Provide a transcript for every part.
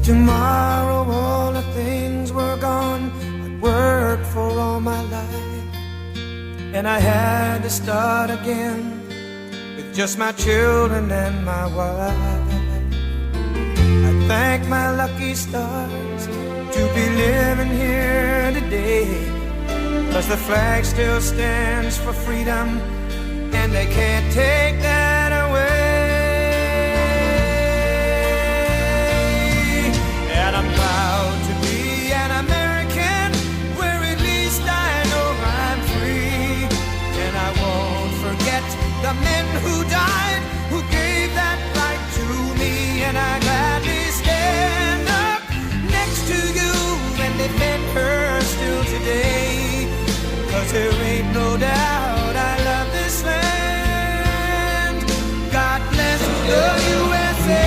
tomorrow all the things were gone I'd worked for all my life, and I had to start again with just my children and my wife. I thank my lucky stars to be living here today, 'cause the flag still stands for freedom, and they can't take that away. And I'm proud to be an American, where at least I know I'm free. And I won't forget the men who died, who gave that right to me. And I gladly stand up next to you and defend her still today, 'cause there ain't no doubt I love this land. God bless the USA.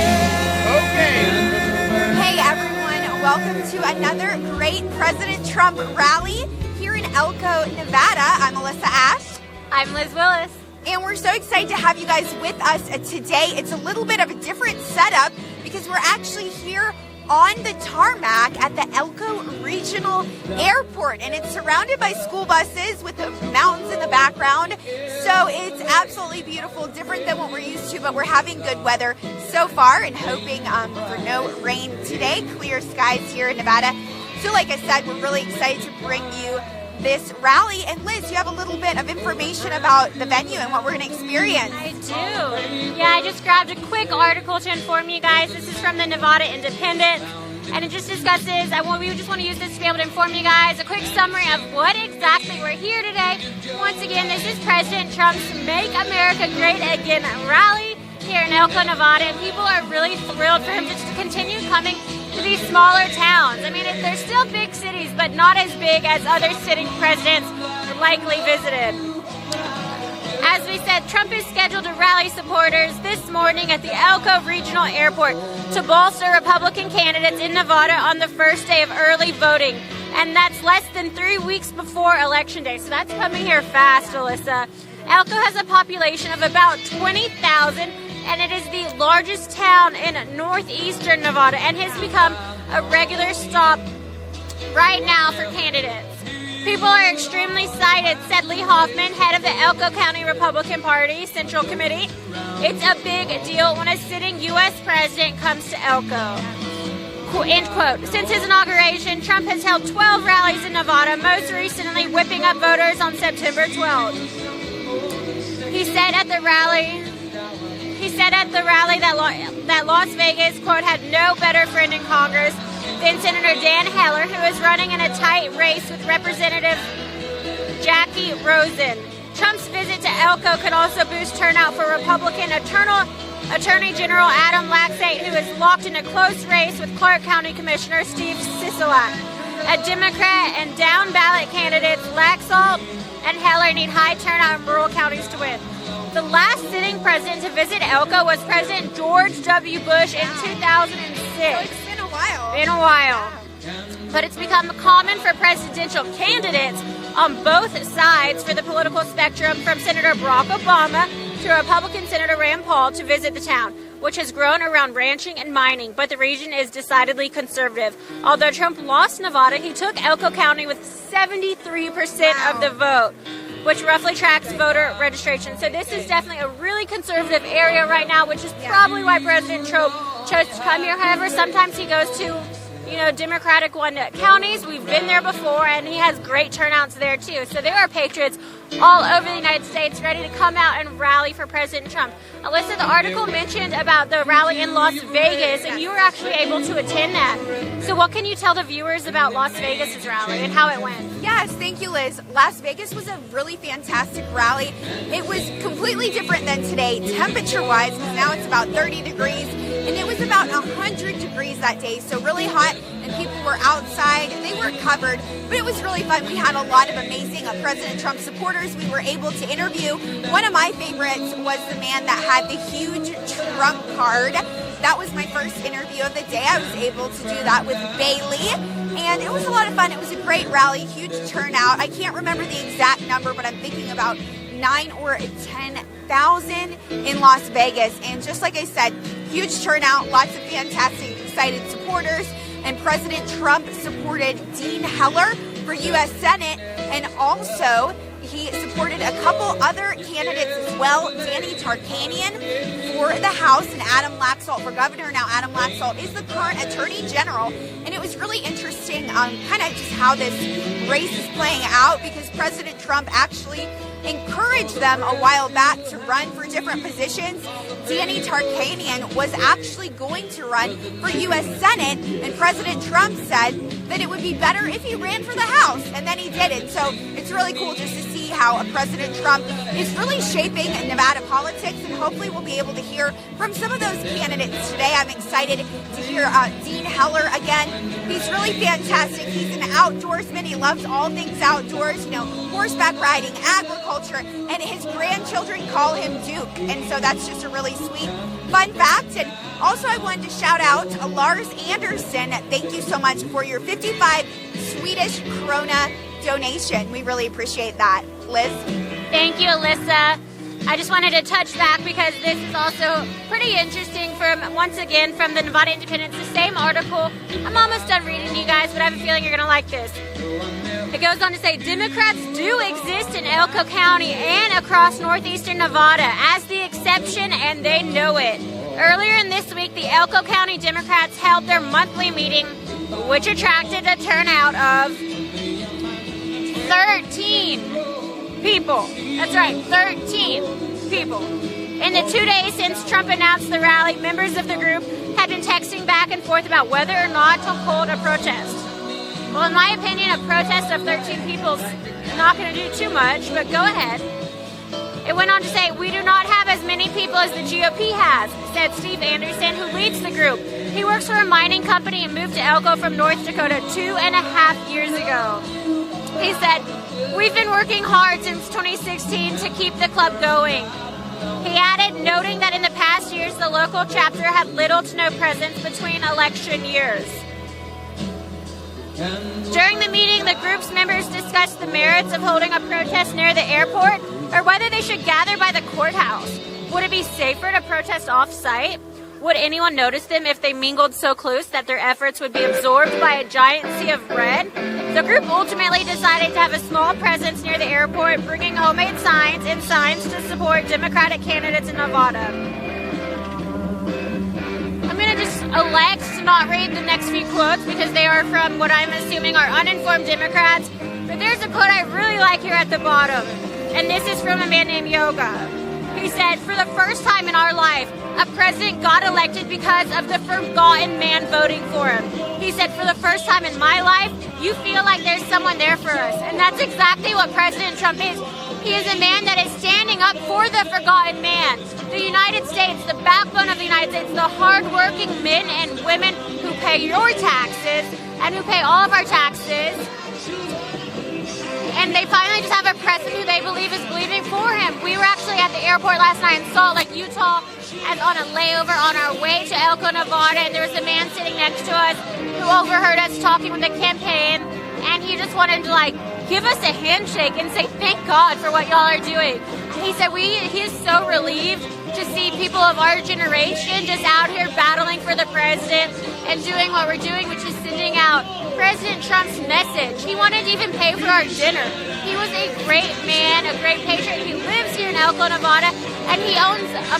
Hey everyone, welcome to another great President Trump rally here in Elko, Nevada. I'm Alyssa Ashe. I'm Liz Willis. And we're so excited to have you guys with us today. It's a little bit of a different setup because we're actually here on the tarmac at the Elko Regional Airport, and it's surrounded by school buses with the mountains in the background. So it's absolutely beautiful, different than what we're used to, but we're having good weather so far and hoping for no rain today. Clear skies here in Nevada. So like I said, we're really excited to bring you this rally. And Liz, you have a little bit of information about the venue and what we're going to experience. I do. Yeah, I just grabbed a quick article to inform you guys. This is from the Nevada Independent, and it just discusses, we just want to use this to be able to inform you guys a quick summary of what exactly we're here today. Once again, this is President Trump's Make America Great Again rally here in Elko, Nevada, and people are really thrilled for him just to continue coming to these smaller towns. I mean, they're still big cities, but not as big as other sitting presidents likely visited. As we said, Trump is scheduled to rally supporters this morning at the Elko Regional Airport to bolster Republican candidates in Nevada on the first day of early voting. And that's less than 3 weeks before Election Day. So that's coming here fast, Alyssa. Elko has a population of about 20,000, and it is the largest town in northeastern Nevada and has become a regular stop right now for candidates. People are extremely excited, said Lee Hoffman, head of the Elko County Republican Party Central Committee. It's a big deal when a sitting U.S. president comes to Elko. End quote. Since his inauguration, Trump has held 12 rallies in Nevada, most recently whipping up voters on September 12th. He said at the rally that Las Vegas, quote, had no better friend in Congress than Senator Dan Heller, who is running in a tight race with Representative Jackie Rosen. Trump's visit to Elko could also boost turnout for Republican Attorney General Adam Laxalt, who is locked in a close race with Clark County Commissioner Steve Sisolak. A Democrat and down-ballot candidates Laxalt and Heller need high turnout in rural counties to win. The last sitting president to visit Elko was President George W. Bush in 2006. So it's been a while. But it's become common for presidential candidates on both sides for the political spectrum, from Senator Barack Obama to Republican Senator Rand Paul, to visit the town, which has grown around ranching and mining, but the region is decidedly conservative. Although Trump lost Nevada, he took Elko County with 73% of the vote, which roughly tracks voter registration. So this is definitely a really conservative area right now, which is probably why President Trump chose to come here. However, sometimes he goes to, Democratic one counties. We've been there before, and he has great turnouts there too. So there are patriots all over the United States ready to come out and rally for President Trump. Alyssa, the article mentioned about the rally in Las Vegas, and you were actually able to attend that. So what can you tell the viewers about Las Vegas's rally and how it went? Yes, thank you, Liz. Las Vegas was a really fantastic rally. It was completely different than today, temperature-wise, because now it's about 30 degrees, and it was about 100 degrees that day, so really hot, and people were outside. They weren't covered, but it was really fun. We had a lot of amazing President Trump supporters we were able to interview. One of my favorites was the man that had the huge Trump card. That was my first interview of the day. I was able to do that with Bailey, and it was a lot of fun. It was a great rally, huge turnout. I can't remember the exact number, but I'm thinking about 9 or 10,000 in Las Vegas. And just like I said, huge turnout, lots of fantastic excited supporters. And President Trump supported Dean Heller for U.S. Senate, and also he supported a couple other candidates as well, Danny Tarkanian for the House and Adam Laxalt for governor. Now, Adam Laxalt is the current attorney general, and it was really interesting kind of just how this race is playing out, because President Trump actually encouraged them a while back to run for different positions. Danny Tarkanian was actually going to run for U.S. Senate, and President Trump said that it would be better if he ran for the House, and then he didn't. So it's really cool just to see how President Trump is really shaping Nevada politics, and hopefully we'll be able to hear from some of those candidates today. I'm excited to hear Dean Heller again. He's really fantastic. He's an outdoorsman. He loves all things outdoors, horseback riding, agriculture, and his grandchildren call him Duke. And so that's just a really sweet, fun fact. And also I wanted to shout out to Lars Anderson. Thank you so much for your 55 Swedish krona donation. We really appreciate that. Liz? Thank you, Alyssa. I just wanted to touch back because this is also pretty interesting once again from the Nevada Independent. It's the same article. I'm almost done reading, you guys, but I have a feeling you're going to like this. It goes on to say, Democrats do exist in Elko County and across northeastern Nevada as the exception, and they know it. Earlier in this week, the Elko County Democrats held their monthly meeting, which attracted a turnout of 13 people. That's right, 13 people. In the 2 days since Trump announced the rally, members of the group had been texting back and forth about whether or not to hold a protest. Well, in my opinion, a protest of 13 people is not going to do too much, but go ahead. It went on to say, we do not have as many people as the GOP has, said Steve Anderson, who leads the group. He works for a mining company and moved to Elko from North Dakota 2.5 years ago. He said, we've been working hard since 2016 to keep the club going. He added, noting that in the past years, the local chapter had little to no presence between election years. During the meeting, the group's members discussed the merits of holding a protest near the airport or whether they should gather by the courthouse. Would it be safer to protest off-site? Would anyone notice them if they mingled so close that their efforts would be absorbed by a giant sea of red? The group ultimately decided to have a small presence near the airport, bringing homemade signs and signs to support Democratic candidates in Nevada. I'm going to just elect to not read the next few quotes because they are from what I'm assuming are uninformed Democrats. But there's a quote I really like here at the bottom, and this is from a man named Yoga. He said, for the first time in our life, a president got elected because of the forgotten man voting for him. He said, for the first time in my life, you feel like there's someone there for us. And that's exactly what President Trump is. He is a man that is standing up for the forgotten man. The United States, the backbone of the United States, the hardworking men and women who pay your taxes and who pay all of our taxes. And they finally just have a president who they believe is believing for him. We were actually at the airport last night in Salt Lake, Utah, and on a layover on our way to Elko, Nevada, and there was a man sitting next to us who overheard us talking with the campaign, and he just wanted to give us a handshake and say thank God for what y'all are doing. He said he is so relieved to see people of our generation just out here battling for the president and doing what we're doing, which is sending out President Trump's message. He wanted to even pay for our dinner. He was a great man, a great patriot. He lives here in Elko, Nevada, and he owns a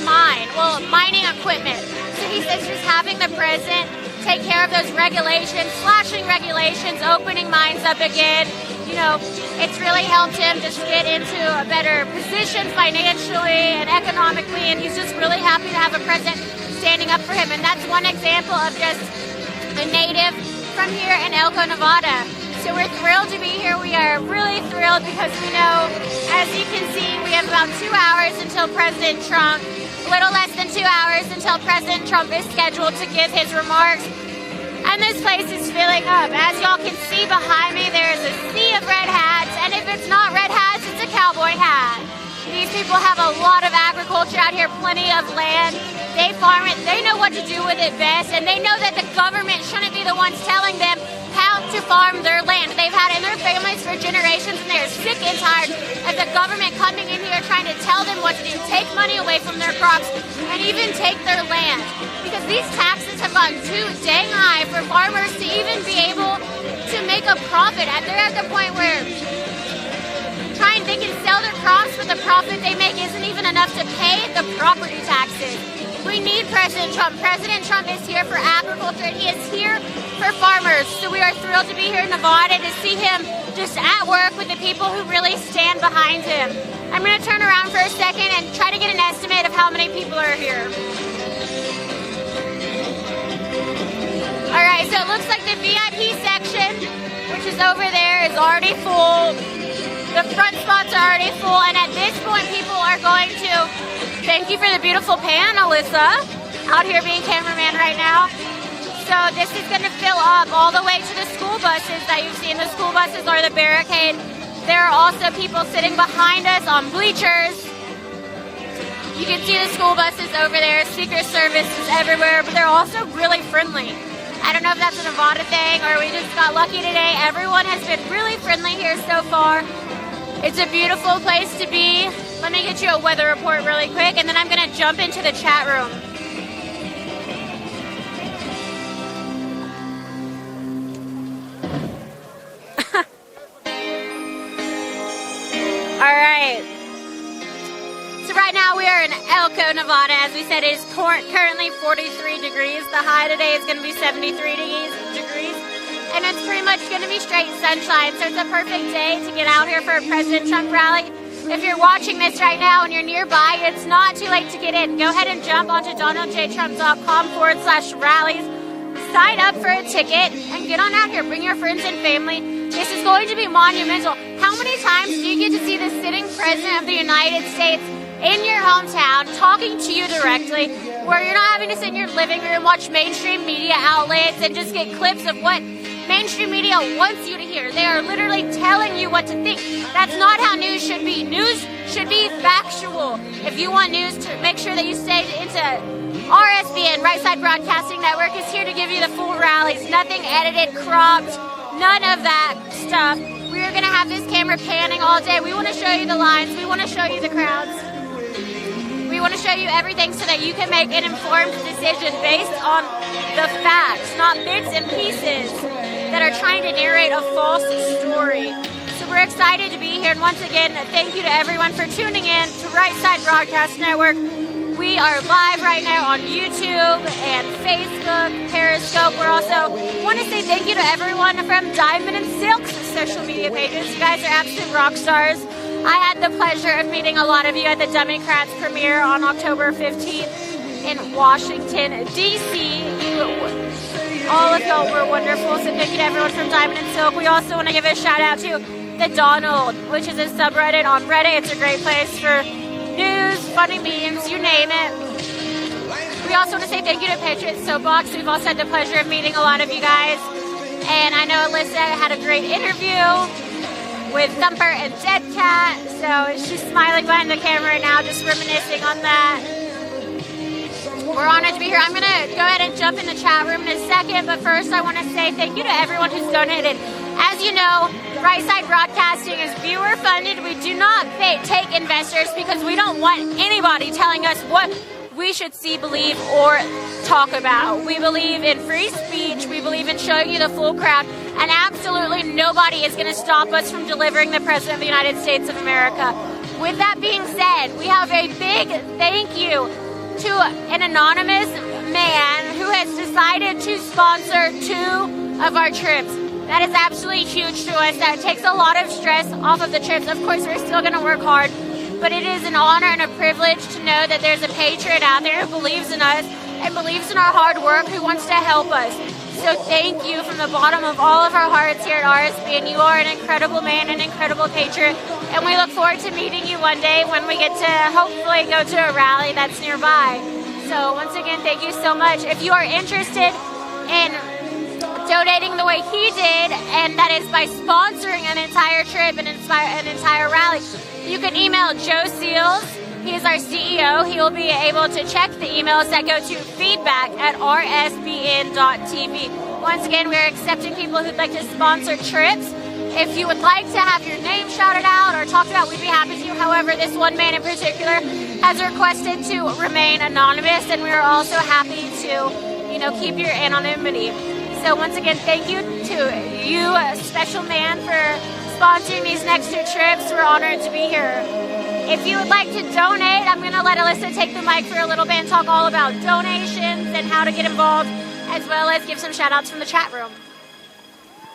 mining equipment. So he says just having the president take care of those regulations, slashing regulations, opening mines up again, it's really helped him just get into a better position financially and economically, and he's just really happy to have a president standing up for him. And that's one example of just a native from here in Elko, Nevada. So we're thrilled to be here. We are really thrilled because we know, as you can see, we have about 2 hours until President Trump, a little less than 2 hours until President Trump is scheduled to give his remarks. And this place is filling up. As y'all can see behind me, there is a sea of red hats. And if it's not red hats, it's a cowboy hat. These people have a lot of agriculture out here, plenty of land. They farm it. They know what to do with it best. And they know that the government shouldn't be the ones telling them how to farm their land. They've had it in their families for generations, and they're sick and tired of the government coming in here trying to tell them what to do, take money away from their crops, and even take their land. Because these taxes have gotten too dang high for farmers to even be able to make a profit. They're at the point where they can sell their crops, but the profit they make isn't even enough to pay the property taxes. We need President Trump. President Trump is here for agriculture, and he is here for farmers. So we are thrilled to be here in Nevada to see him just at work with the people who really stand behind him. I'm going to turn around for a second and try to get an estimate of how many people are here. All right, so it looks like the VIP section, which is over there, is already full. The front spots are already full, and at this point, people are going to, thank you for the beautiful pan, Alyssa, out here being cameraman right now. So this is going to fill up all the way to the school buses that you've seen. The school buses are the barricade. There are also people sitting behind us on bleachers. You can see the school buses over there. Secret Service is everywhere, but they're also really friendly. I don't know if that's a Nevada thing or we just got lucky today. Everyone has been really friendly here so far. It's a beautiful place to be. Let me get you a weather report really quick, and then I'm going to jump into the chat room. All right. So right now we are in Elko, Nevada. As we said, it is currently 43 degrees. The high today is going to be 73 degrees. And it's pretty much going to be straight sunshine. So it's a perfect day to get out here for a President Trump rally. If you're watching this right now and you're nearby, it's not too late to get in. Go ahead and jump onto donaldjtrump.com/rallies. Sign up for a ticket and get on out here. Bring your friends and family. This is going to be monumental. How many times do you get to see the sitting President of the United States in your hometown talking to you directly, where you're not having to sit in your living room, watch mainstream media outlets, and just get clips of what mainstream media wants you to hear? They are literally telling you what to think. That's not how news should be. News should be factual. If you want news, to make sure that you stay into RSBN, Right Side Broadcasting Network, is here to give you the full rallies. Nothing edited, cropped, none of that stuff. We are going to have this camera panning all day. We want to show you the lines. We want to show you the crowds. We want to show you everything so that you can make an informed decision based on the facts, not bits and pieces that are trying to narrate a false story. So we're excited to be here. And once again, thank you to everyone for tuning in to Right Side Broadcast Network. We are live right now on YouTube and Facebook, Periscope. We're also want to say thank you to everyone from Diamond and Silk's social media pages. You guys are absolute rock stars. I had the pleasure of meeting a lot of you at the Democrats premiere on October 15th in Washington, D.C. All of y'all were wonderful, so thank you to everyone from Diamond and Silk. We also want to give a shout out to The Donald, which is a subreddit on Reddit. It's a great place for news, funny memes, you name it. We also want to say thank you to Patriot Soapbox. We've also had the pleasure of meeting a lot of you guys. And I know Alyssa had a great interview with Thumper and Dead Cat, so she's smiling behind the camera right now, just reminiscing on that. We're honored to be here. I'm going to go ahead and jump in the chat room in a second, but first I want to say thank you to everyone who's donated. As you know, Right Side Broadcasting is viewer funded. We do not take investors because we don't want anybody telling us what we should see, believe, or talk about. We believe in free speech. We believe in showing you the full crowd. And absolutely nobody is going to stop us from delivering the President of the United States of America. With that being said, we have a big thank you to an anonymous man who has decided to sponsor 2 of our trips. That is absolutely huge to us. That takes a lot of stress off of the trips. Of course, we're still going to work hard, but it is an honor and a privilege to know that there's a patriot out there who believes in us and believes in our hard work, who wants to help us. So thank you from the bottom of all of our hearts here at RSBN. You are an incredible man, an incredible patriot, and we look forward to meeting you one day when we get to hopefully go to a rally that's nearby. So once again, thank you so much. If you are interested in donating the way he did, and that is by sponsoring an entire trip and an entire rally, you can email Joe Seals. He is our CEO. He will be able to check the emails that go to feedback@rsbn.tv. Once again, we're accepting people who'd like to sponsor trips. If you would like to have your name shouted out or talked about, we'd be happy to. However, this one man in particular has requested to remain anonymous, and we are also happy to, keep your anonymity. So once again, thank you to you, special man, for sponsoring these next 2 trips. We're honored to be here. If you would like to donate, I'm going to let Alyssa take the mic for a little bit and talk all about donations and how to get involved, as well as give some shout outs from the chat room.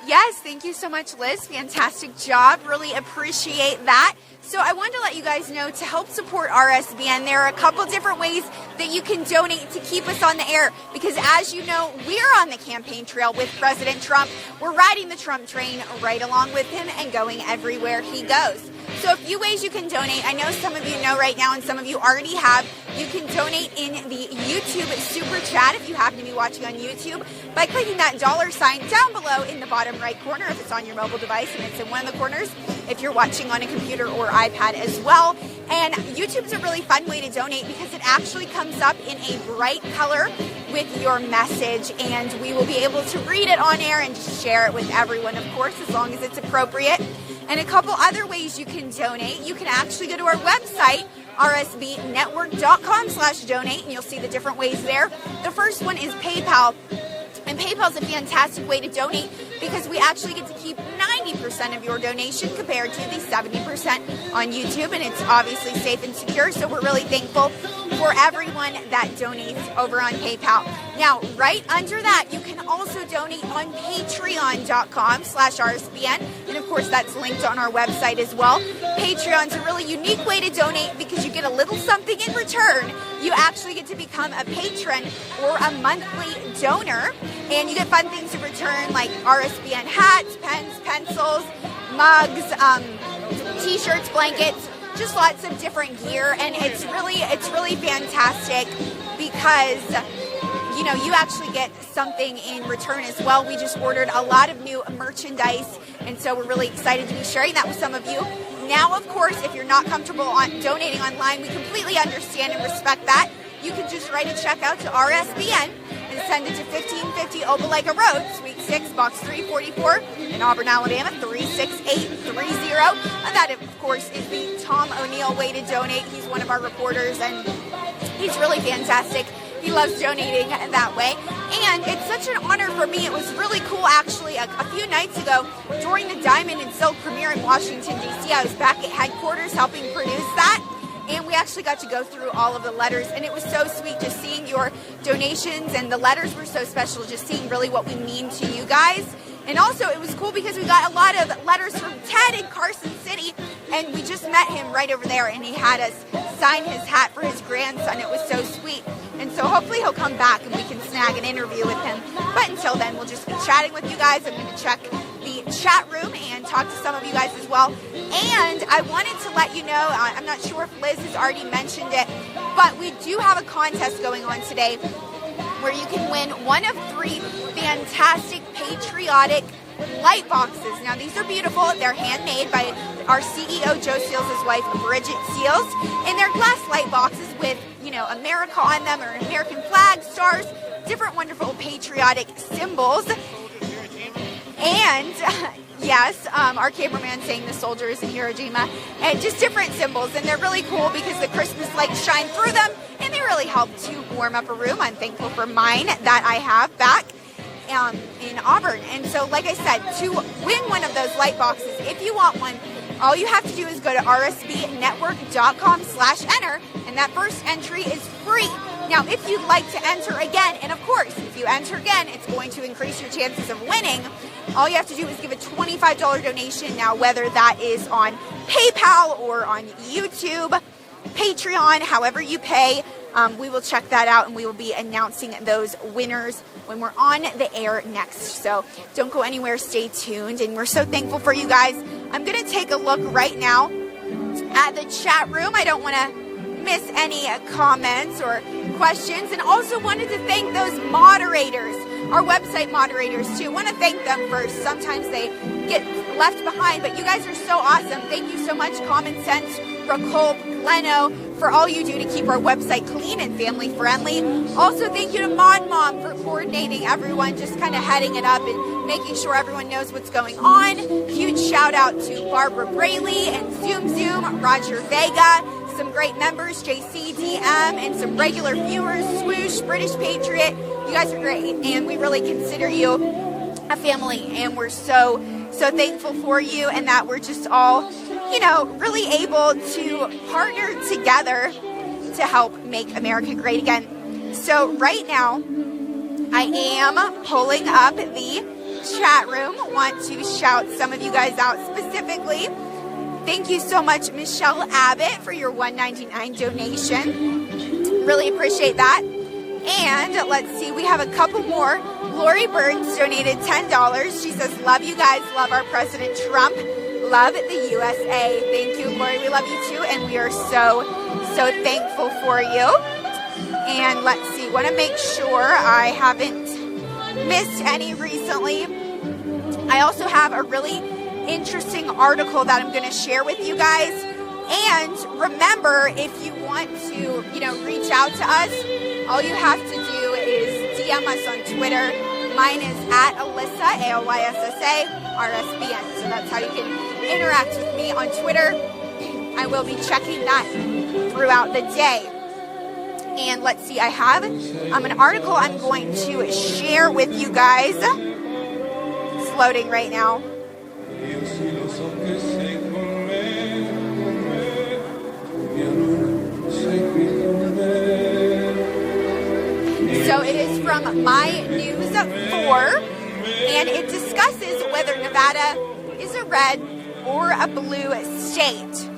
Yes, thank you so much, Liz. Fantastic job. Really appreciate that. So I wanted to let you guys know, to help support RSBN, there are a couple different ways that you can donate to keep us on the air. Because as you know, we're on the campaign trail with President Trump. We're riding the Trump train right along with him and going everywhere he goes. So a few ways you can donate. I know some of you know right now, and some of you already have. You can donate in the YouTube Super Chat if you happen to be watching on YouTube by clicking that $sign down below in the bottom right corner if it's on your mobile device, and it's in one of the corners if you're watching on a computer or iPad as well. And YouTube's a really fun way to donate because it actually comes up in a bright color with your message, and we will be able to read it on air and share it with everyone, of course, as long as it's appropriate. And a couple other ways you can donate. You can actually go to our website, rsbnetwork.com/donate, and you'll see the different ways there. The first one is PayPal. And PayPal is a fantastic way to donate because we actually get to keep 90% of your donation compared to the 70% on YouTube, and it's obviously safe and secure, so we're really thankful for everyone that donates over on PayPal. Now, right under that, you can also donate on patreon.com/RSBN, and of course that's linked on our website as well. Patreon's a really unique way to donate because you get a little something in return. You actually get to become a patron or a monthly donor, and you get fun things in return like RSBN hats, pens, pencils, mugs, t-shirts, blankets, just lots of different gear. And it's really fantastic because you actually get something in return as well. We just ordered a lot of new merchandise, and so we're really excited to be sharing that with some of you. Now, of course, if you're not comfortable donating online, we completely understand and respect that. You can just write a check out to RSBN and send it to 1550 Opelika Road, Suite 6, Box 344 in Auburn, Alabama, 36830. And that, of course, is the Tom O'Neill way to donate. He's one of our reporters, and he's really fantastic. He loves donating that way. And it's such an honor for me. It was really cool, actually. A few nights ago, during the Diamond and Silk premiere in Washington, D.C., I was back at headquarters helping produce that. And we actually got to go through all of the letters, and it was so sweet just seeing your donations, and the letters were so special, just seeing really what we mean to you guys. And also, it was cool because we got a lot of letters from Ted in Carson City, and we just met him right over there, and he had us sign his hat for his grandson. It was so sweet. And so hopefully he'll come back and we can snag an interview with him. But until then, we'll just be chatting with you guys. I'm going to check the chat room and talk to some of you guys as well. And I wanted to let you know, I'm not sure if Liz has already mentioned it, but we do have a contest going on today where you can win one of 3 fantastic patriotic light boxes. Now, these are beautiful. They're handmade by our CEO, Joe Seals' wife, Bridget Seals. And they're glass light boxes with, America on them, or American flag, stars, different wonderful patriotic symbols. And yes, our cameraman saying the soldier is in Iwo Jima, and just different symbols. And they're really cool because the Christmas lights shine through them, and they really help to warm up a room. I'm thankful for mine that I have back in Auburn. And so, like I said, to win one of those light boxes, if you want one, all you have to do is go to rsbnetwork.com/enter, and that first entry is free. Now, if you'd like to enter again, and of course, if you enter again, it's going to increase your chances of winning. All you have to do is give a $25 donation. Now, whether that is on PayPal or on YouTube, Patreon, however you pay, we will check that out, and we will be announcing those winners when we're on the air next. So don't go anywhere. Stay tuned. And we're so thankful for you guys. I'm going to take a look right now at the chat room. I don't want to miss any comments or questions. And also wanted to thank those moderators, our website moderators too. Want to thank them first. Sometimes they get left behind, but you guys are so awesome. Thank you so much, Common Sense, Racole, Leno, for all you do to keep our website clean and family friendly. Also, thank you to Mon Mom for coordinating everyone, just kind of heading it up and making sure everyone knows what's going on. Huge shout out to Barbara Braley and Zoom, Roger Vega, some great members, JC, DM, and some regular viewers, Swoosh, British Patriot, You guys are great, and we really consider you a family, and we're so thankful for you, and that we're just all, really able to partner together to help make America great again. So right now, I am pulling up the chat room. Want to shout some of you guys out specifically. Thank you so much, Michelle Abbott, for your $1.99 donation. Really appreciate that. And let's see, we have a couple more. Lori Burns donated $10. She says, love you guys, love our President Trump, love the USA. Thank you, Lori. We love you too, and we are so thankful for you. And let's see, want to make sure I haven't missed any recently. I also have a really interesting article that I'm going to share with you guys. And remember, if you want to, reach out to us, all you have to do is DM us on Twitter. Mine is at Alyssa, ALYSSA, RSBN. So that's how you can interact with me on Twitter. I will be checking that throughout the day. And let's see, I have an article I'm going to share with you guys. It's loading right now. So it is from My News 4, and it discusses whether Nevada is a red or a blue state.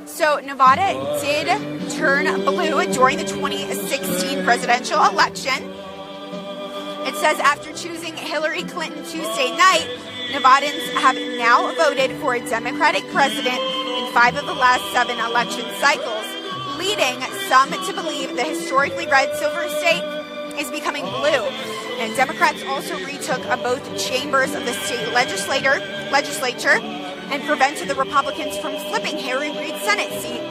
So Nevada did turn blue during the 2016 presidential election. It says after choosing Hillary Clinton Tuesday night, Nevadans have now voted for a Democratic president in 5 of the last 7 election cycles, leading some to believe the historically red silver state is becoming blue. And Democrats also retook both chambers of the state legislature and prevented the Republicans from flipping Harry Reid's Senate seat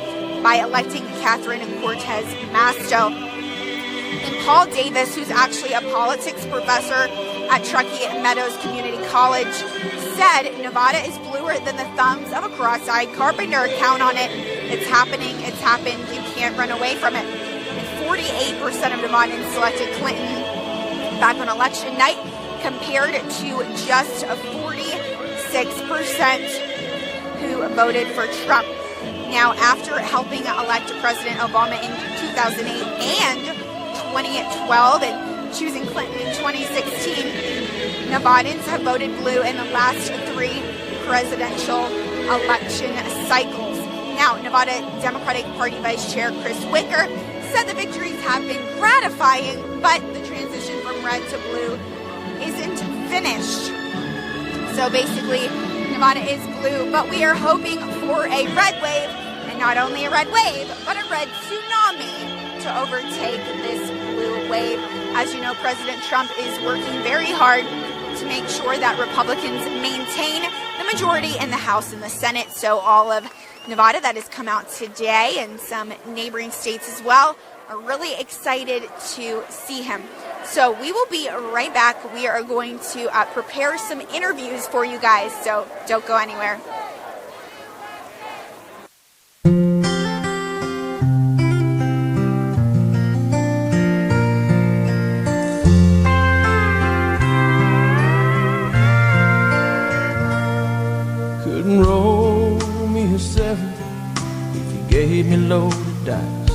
by electing Catherine Cortez Masto. And Paul Davis, who's actually a politics professor at Truckee Meadows Community College, said Nevada is bluer than the thumbs of a cross-eyed carpenter. Count on it. It's happening. It's happened. You can't run away from it. And 48% of Nevadans selected Clinton back on election night, compared to just 46% who voted for Trump. Now, after helping elect President Obama in 2008 and 2012 and choosing Clinton in 2016, Nevadans have voted blue in the last 3 presidential election cycles. Now, Nevada Democratic Party Vice Chair Chris Wicker said the victories have been gratifying, but the transition from red to blue isn't finished. So basically, Nevada is blue, but we are hoping for a red wave, and not only a red wave, but a red tsunami to overtake this blue wave. As you know, President Trump is working very hard to make sure that Republicans maintain the majority in the House and the Senate. So all of Nevada, that has come out today, and some neighboring states as well, are really excited to see him. So we will be right back. We are going to prepare some interviews for you guys, so don't go anywhere. Couldn't roll me a 7 if you gave me loaded dice.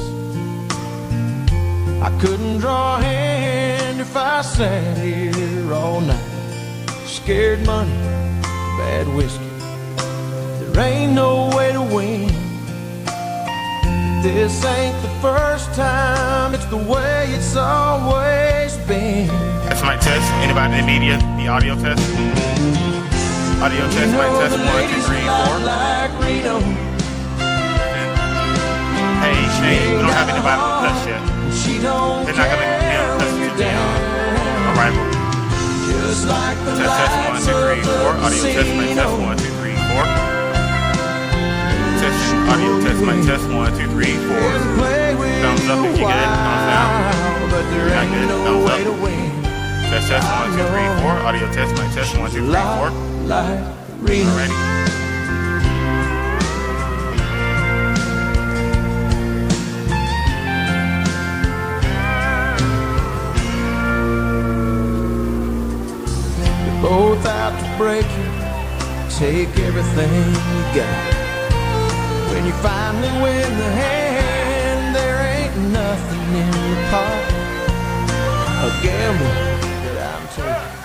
I couldn't draw a hand if I sat here all night. Scared money, bad whiskey, there ain't no way to win. This ain't the first time, it's the way it's always been. That's my test. Anybody in the media? The audio test? Audio test, my test 1, 2, 3, 4. Like Reno. Hey, Shane, we don't have anybody on the test yet. She don't They're not going to test until the arrival. Just like the Test 1, 2, 3, 4. Audio test, my test 1, 2, 3, 4. Test, audio test, my test 1, 2, 3, 4. Thumbs up if you get it. Thumbs down. If you're not good, thumbs up. Test 1, 2, 3, 4. Audio test, my test 1, 2, 3, 4. Alrighty. both out to break you, take everything you got. When you finally win the hand, there ain't nothing in the pot. A gamble that I'm taking.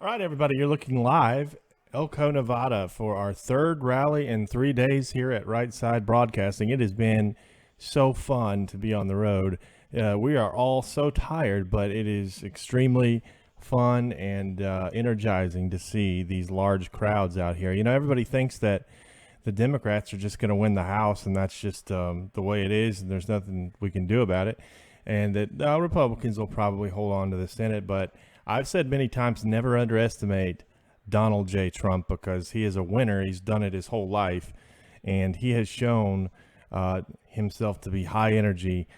All right, everybody, you're looking live, Elko, Nevada, for our third rally in 3 days here at Right Side Broadcasting. It has been so fun to be on the road. We are all so tired, but it is extremely fun and energizing to see these large crowds out here. You know, everybody thinks that the Democrats are just going to win the House, and that's just the way it is, and there's nothing we can do about it, and that Republicans will probably hold on to the Senate. But I've said many times, never underestimate Donald J. Trump, because he is a winner. He's done it his whole life, and he has shown himself to be high energy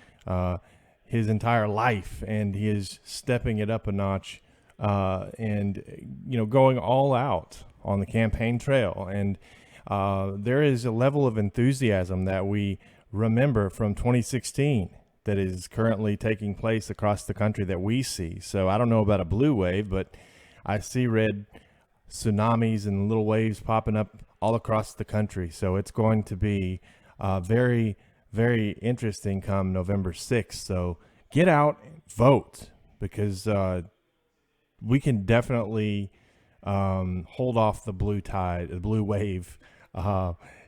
his entire life, and he is stepping it up a notch and, you know, going all out on the campaign trail. And there is a level of enthusiasm that we remember from 2016 that is currently taking place across the country that we see. So I don't know about a blue wave, but I see red tsunamis and little waves popping up all across the country. So it's going to be very, very interesting come November 6th. So get out, vote, because we can definitely hold off the blue tide, the blue wave,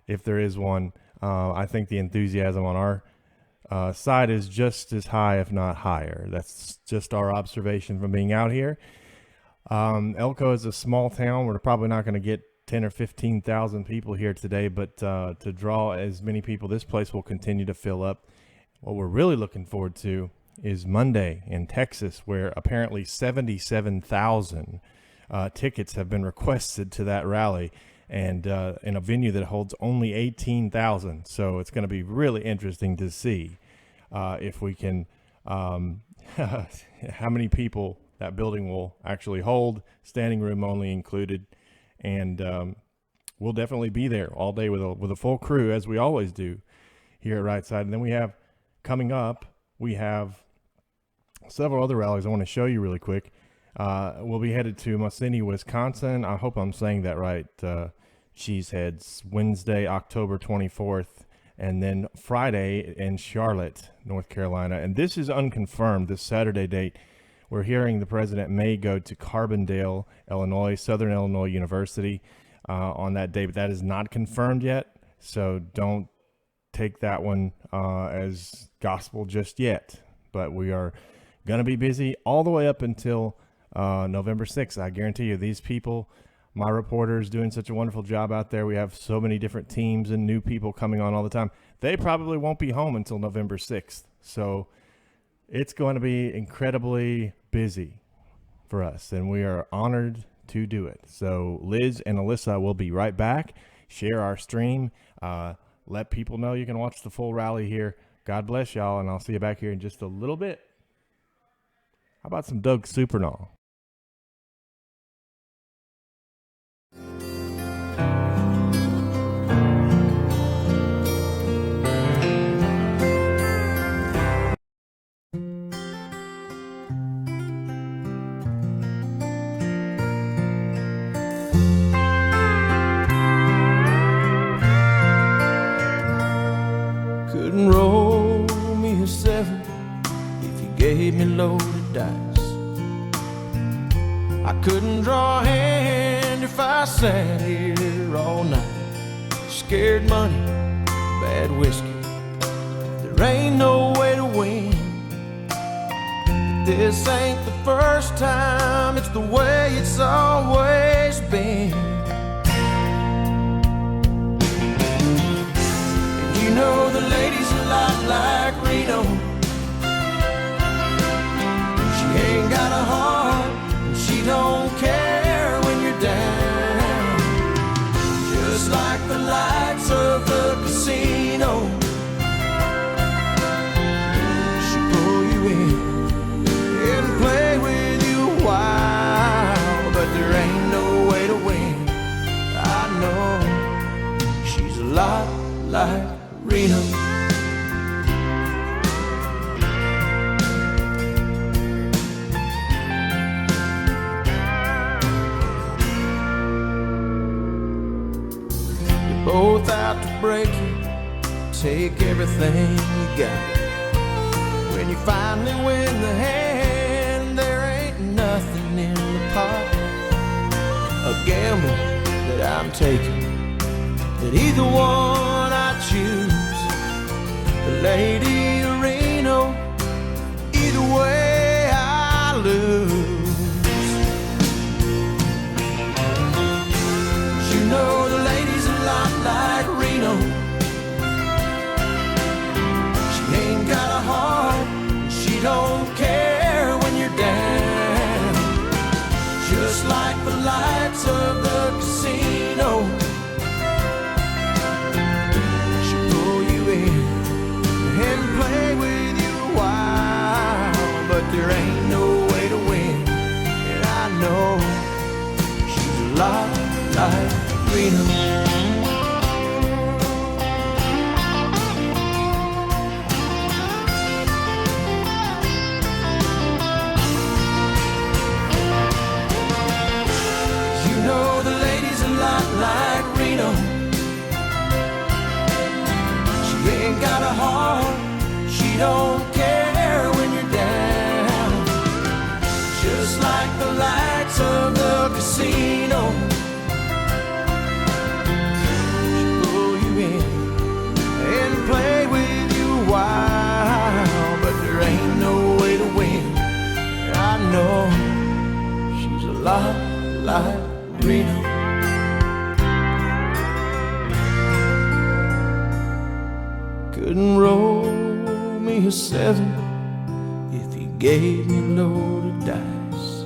if there is one. I think the enthusiasm on our side is just as high, if not higher. That's just our observation from being out here. Elko is a small town. We're probably not going to get 10 or 15,000 people here today, but to draw as many people, this place will continue to fill up. What we're really looking forward to is Monday in Texas, where apparently 77,000 tickets have been requested to that rally, and in a venue that holds only 18,000. So it's going to be really interesting to see if we can, how many people that building will actually hold, standing room only included. And we'll definitely be there all day with a full crew, as we always do here at Right Side. And then we have, coming up, we have several other rallies I want to show you really quick. We'll be headed to Muscini, Wisconsin. I hope I'm saying that right. Cheeseheads, Wednesday, October 24th, and then Friday in Charlotte, North Carolina. And this is unconfirmed, this Saturday date. We're hearing the president may go to Carbondale, Illinois, Southern Illinois University on that day, but that is not confirmed yet. So don't take that one as gospel just yet. But we are going to be busy all the way up until November 6th. I guarantee you, these people, my reporters, doing such a wonderful job out there. We have so many different teams and new people coming on all the time. They probably won't be home until November 6th. So it's going to be incredibly busy for us, and we are honored to do it. So Liz and Alyssa will be right back. Share our stream. Let people know you can watch the full rally here. God bless y'all, and I'll see you back here in just a little bit. How about some Doug Supernall? Couldn't roll me a 7 if you gave me loaded dice. I couldn't draw a hand if I sat here all night. Scared money, bad whiskey, there ain't no way to win. But this ain't the first time, it's the way it's always been. You know the lady's a lot like Reno. She ain't got a heart, and she don't care when you're down. Just like the lights of the casino, she'll pull you in and play with you a while. But there ain't no way to win. I know she's a lot like Reno. both out to break you, take everything you got. When you finally win the hand, there ain't nothing in the pot. A gamble that I'm taking, that either one I choose, the Lady of Reno, either way I lose. You know the lady's a lot like Reno. She ain't got a heart, she don't care when you're down. Just like the lights of the casino, she'll pull you in and play with you a while. But there ain't no way to win, and I know she's a lot like Reno. Like Reno, she ain't got a heart, she don't care when you're down. Just like the lights of the casino, she'll pull you in and play with you a while. But there ain't no way to win, I know she's a lot like Reno. Couldn't roll me a 7 if you gave me a load of dice.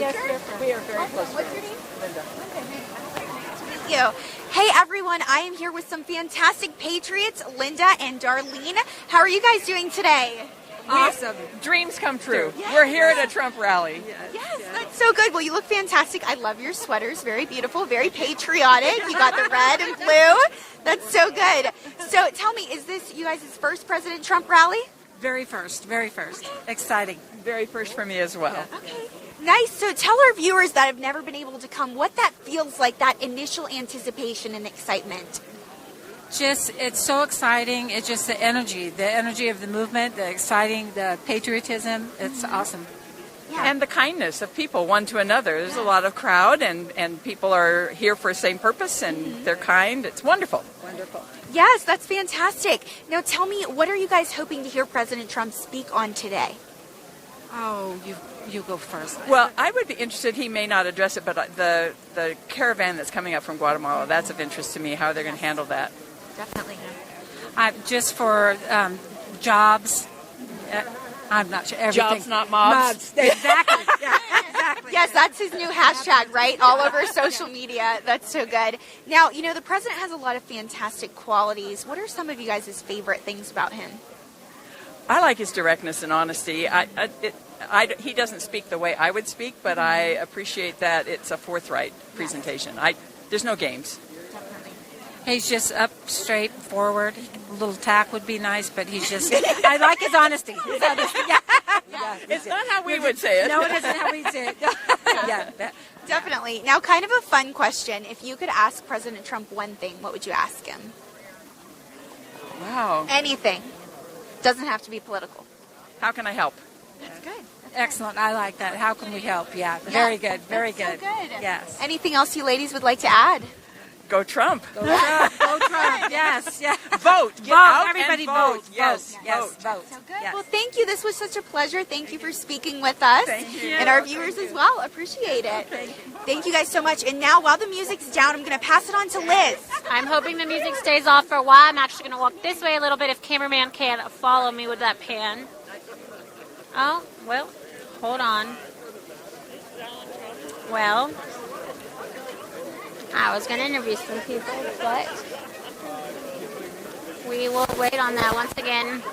Yes, we are very close. What's your name? Linda. Thank you. Hey everyone, I am here with some fantastic Patriots, Linda and Darlene. How are you guys doing today? Awesome. Dreams come true. Yes. We're here at a Trump rally. Yes, that's so good. Well, you look fantastic. I love your sweaters. Very beautiful, very patriotic. You got the red and blue. That's so good. So tell me, is this you guys' first President Trump rally? Very first. Exciting. Very first for me as well. Yeah. Okay. Nice. So tell our viewers that have never been able to come what that feels like, that initial anticipation and excitement. It's so exciting. It's just the energy of the movement, the patriotism. It's awesome. Yeah. And the kindness of people one to another. There's a lot of crowd, and people are here for the same purpose, and they're kind. It's wonderful. Wonderful. Yes, that's fantastic. Now tell me, what are you guys hoping to hear President Trump speak on today? Oh, you go first. Well, I would be interested. He may not address it, but the caravan that's coming up from Guatemala, that's of interest to me, how they're going to handle that. Definitely. Just for jobs. I'm not sure. Everything. Jobs, not mobs. Exactly. Yeah, exactly. Yes, that's his new hashtag, right? All over social media. That's so good. Now, the president has a lot of fantastic qualities. What are some of you guys' favorite things about him? I like his directness and honesty. He doesn't speak the way I would speak, but I appreciate that it's a forthright presentation. There's no games. He's just up, straight, forward. A little tack would be nice, but he's just... I like his honesty. Yeah. It's not how we would say it. No, it isn't how we say it. Yeah. Definitely. Now, kind of a fun question. If you could ask President Trump one thing, what would you ask him? Wow. Anything. Doesn't have to be political. How can I help? That's good. Excellent. I like that. How can we help? Yeah. Very good. Very good. So good. Yes. Anything else you ladies would like to add? Go Trump. Go Trump. Go Trump. Yes. Yeah. Vote. Get Vote. out Everybody and vote. Yes. Vote. Yes. Vote. So good. Yes. Well, thank you. This was such a pleasure. Thank you for speaking with us. Thank you. And our viewers as well. Appreciate it. Thank you guys so much. And now, while the music's down, I'm going to pass it on to Liz. I'm hoping the music stays off for a while. I'm actually going to walk this way a little bit if cameraman can follow me with that pan. Oh, well, hold on. Well, I was going to interview some people, but we will wait on that. Once again,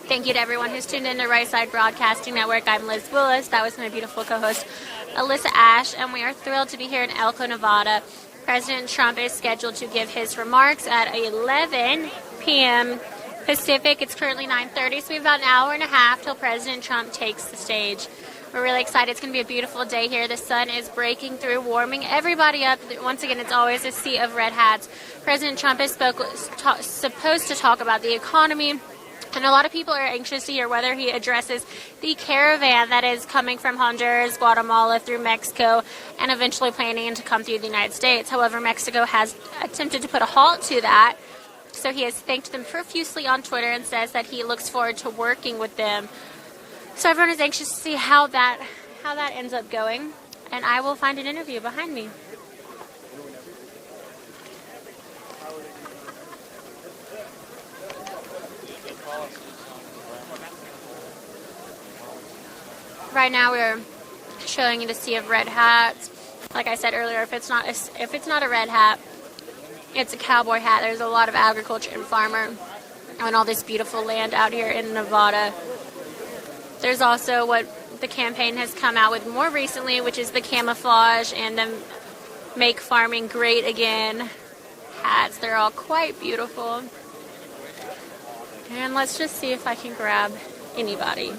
thank you to everyone who's tuned in to Right Side Broadcasting Network. I'm Liz Willis. That was my beautiful co-host, Alyssa Ashe, and we are thrilled to be here in Elko, Nevada. President Trump is scheduled to give his remarks at 11 p.m. Pacific. It's currently 9:30, so we have about an hour and a half till President Trump takes the stage. We're really excited. It's going to be a beautiful day here. The sun is breaking through, warming everybody up. Once again, it's always a sea of red hats. President Trump is supposed to talk about the economy, and a lot of people are anxious to hear whether he addresses the caravan that is coming from Honduras, Guatemala, through Mexico, and eventually planning to come through the United States. However, Mexico has attempted to put a halt to that. So he has thanked them profusely on Twitter and says that he looks forward to working with them. So everyone is anxious to see how that ends up going. And I will find an interview behind me. Right now we're showing you the sea of red hats. Like I said earlier, if it's not a red hat, it's a cowboy hat. There's a lot of agriculture and farmer on all this beautiful land out here in Nevada. There's also what the campaign has come out with more recently, which is the camouflage and the Make Farming Great Again hats. They're all quite beautiful. And let's just see if I can grab anybody.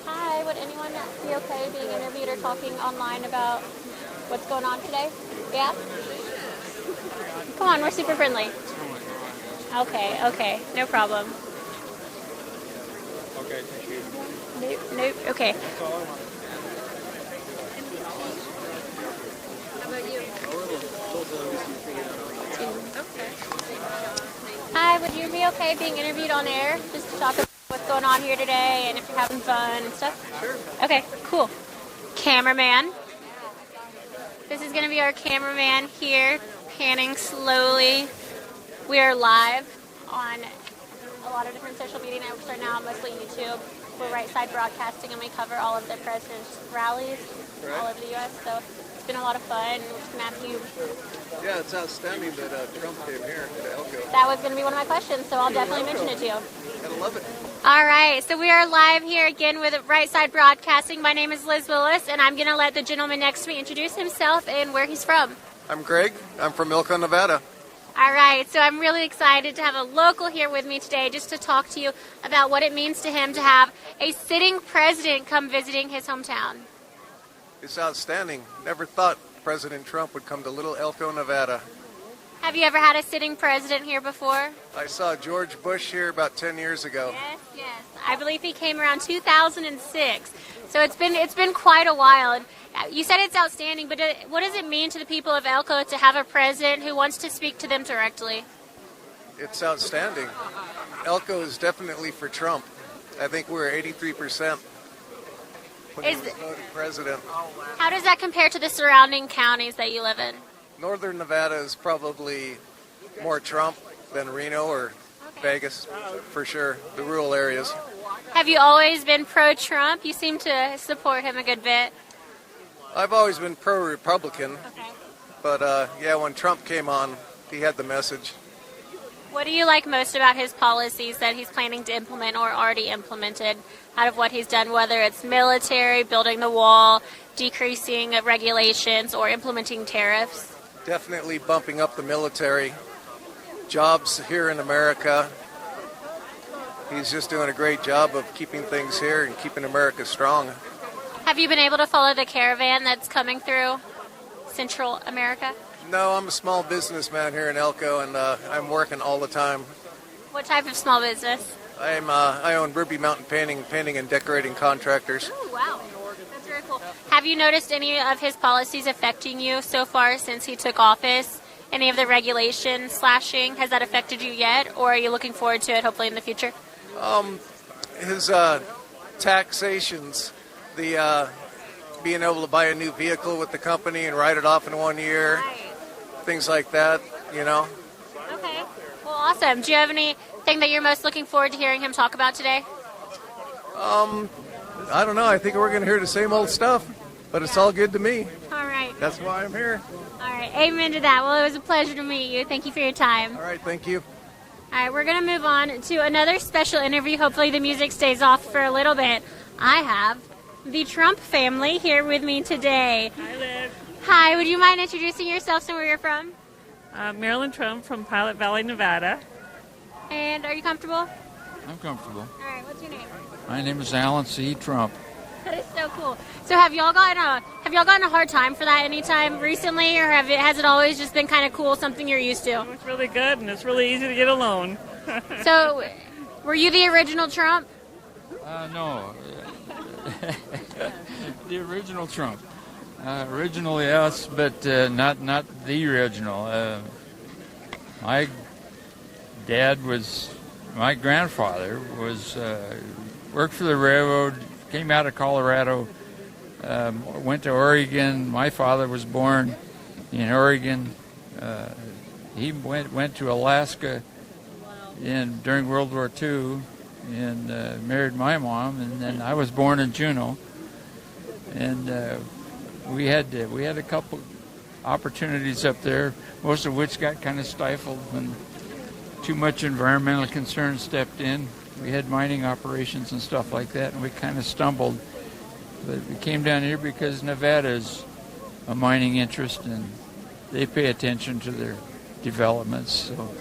Hi, would anyone be okay being interviewed or talking online about what's going on today? Yeah? Come on, we're super friendly. Okay, no problem. Okay, thank you. Nope, okay. How about you? Hi, would you be okay being interviewed on air? Just to talk about what's going on here today and if you're having fun and stuff? Sure. Okay, cool. Cameraman. This is going to be our cameraman here, panning slowly. We are live on a lot of different social media networks right now, mostly YouTube. We're Right Side Broadcasting, and we cover all of the president's rallies all over the U.S., so it's been a lot of fun. We're just going to ask you. Yeah, it's outstanding that Trump came here to Elko. That was going to be one of my questions, so I'll definitely mention it to you. Gotta love it. All right, so we are live here again with Right Side Broadcasting. My name is Liz Willis, and I'm going to let the gentleman next to me introduce himself and where he's from. I'm Greg. I'm from Elko, Nevada. All right, so I'm really excited to have a local here with me today just to talk to you about what it means to him to have a sitting president come visiting his hometown. It's outstanding. Never thought President Trump would come to little Elko, Nevada. Have you ever had a sitting president here before? I saw George Bush here about 10 years ago. Yes. I believe he came around 2006. So it's been quite a while. You said it's outstanding, but what does it mean to the people of Elko to have a president who wants to speak to them directly? It's outstanding. Elko is definitely for Trump. I think we're 83% when he was voted president. How does that compare to the surrounding counties that you live in? Northern Nevada is probably more Trump than Reno or Vegas, for sure, the rural areas. Have you always been pro-Trump? You seem to support him a good bit. I've always been pro-Republican, but yeah, when Trump came on, he had the message. What do you like most about his policies that he's planning to implement or already implemented out of what he's done, whether it's military, building the wall, decreasing regulations, or implementing tariffs? Definitely bumping up the military, jobs here in America. He's just doing a great job of keeping things here and keeping America strong. Have you been able to follow the caravan that's coming through Central America? No, I'm a small businessman here in Elko, and I'm working all the time. What type of small business? I own Ruby Mountain Painting and Decorating Contractors. Oh, wow. That's very cool. Have you noticed any of his policies affecting you so far since he took office? Any of the regulation slashing, has that affected you yet, or are you looking forward to it hopefully in the future? His taxations, the being able to buy a new vehicle with the company and write it off in 1 year, things like that, you know. Okay. Well, awesome. Do you have anything that you're most looking forward to hearing him talk about today? I don't know. I think we're going to hear the same old stuff, but it's all good to me. All right. That's why I'm here. All right. Amen to that. Well, it was a pleasure to meet you. Thank you for your time. All right. Thank you. All right. We're going to move on to another special interview. Hopefully the music stays off for a little bit. I have the Trump family here with me today. Hi, Liz. Hi. Would you mind introducing yourself and where you're from? Marilyn Trump from Pilot Valley, Nevada. And are you comfortable? I'm comfortable. All right. What's your name? My name is Alan C. Trump. That is so cool. So have y'all gotten a hard time for that anytime recently, or has it always just been kind of cool, something you're used to? It's really good, and it's really easy to get a loan. So, were you the original Trump? No. The original Trump. Originally us, but not the original. My grandfather was worked for the railroad, came out of Colorado, went to Oregon. My father was born in Oregon. He went to Alaska during World War II and married my mom, and then I was born in Juneau. And we had a couple opportunities up there, most of which got kind of stifled when too much environmental concern stepped in. We had mining operations and stuff like that, and we kind of stumbled. But we came down here because Nevada is a mining interest, and they pay attention to their developments. So,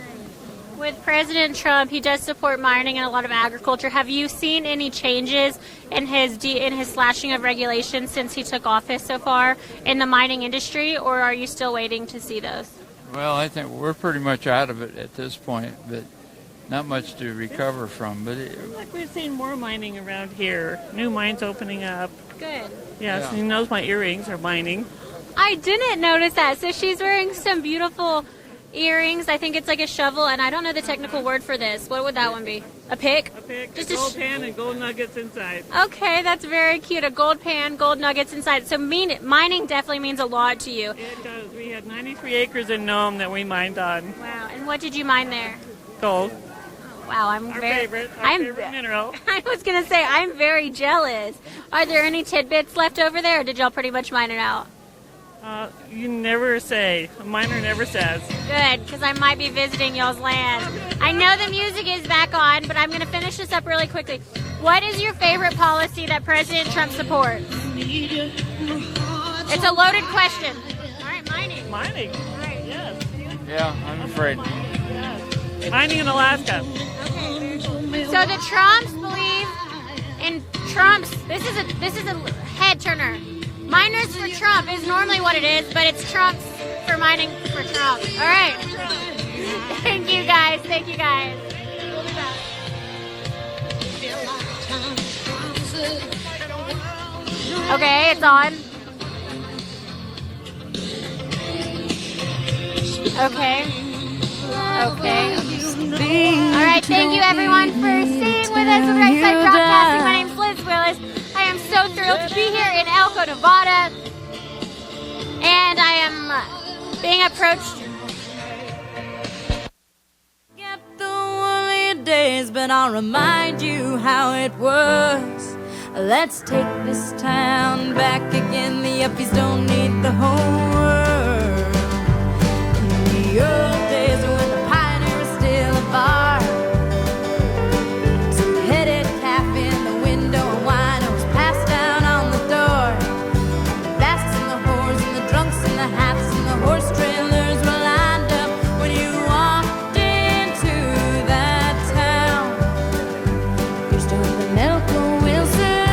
with President Trump, he does support mining and a lot of agriculture. Have you seen any changes in his slashing of regulations since he took office so far in the mining industry, or are you still waiting to see those? Well, I think we're pretty much out of it at this point, but not much to recover from. But like we've seen more mining around here, new mines opening up. Good. Yes, he knows my earrings are mining. I didn't notice that. So she's wearing some beautiful earrings. I think it's like a shovel, and I don't know the technical word for this. What would that one be? A pick? A pick, just a gold pan and gold nuggets inside. Okay, that's very cute. A gold pan, gold nuggets inside. So mining definitely means a lot to you. It does. We had 93 acres in Nome that we mined on. Wow. And what did you mine there? Gold. Wow, I'm Our very. favorite I'm. mineral. I was gonna say I'm very jealous. Are there any tidbits left over there, or did y'all pretty much mine it out? You never say. A miner never says. Good, because I might be visiting y'all's land. I know the music is back on, but I'm gonna finish this up really quickly. What is your favorite policy that President Trump supports? It's a loaded question. All right, mining. Mining. All right. Yes. Yeah, I'm afraid. Mining in Alaska. So the Trumps believe in Trump's. This is a head turner. Miners for Trump is normally what it is, but it's Trump's for mining for Trump. All right. Thank you guys. Thank you guys. We'll be back. Okay, it's on. Okay. Okay. All right, thank you everyone for staying with us with Right Side Broadcasting. My name's Liz Willis. I am so thrilled to be here in Elko, Nevada. And I am being approached. Get the earlier days, but I'll remind you how it was. Let's take this town back again. The yuppies don't need the whole world. In the old days when the Pioneer was still a bar, two-headed calf in the window, and wine was passed down on the door. The basques and the whores and the drunks and the hats and the horse trailers were lined up when you walked into that town. Here's to the Elko will survive.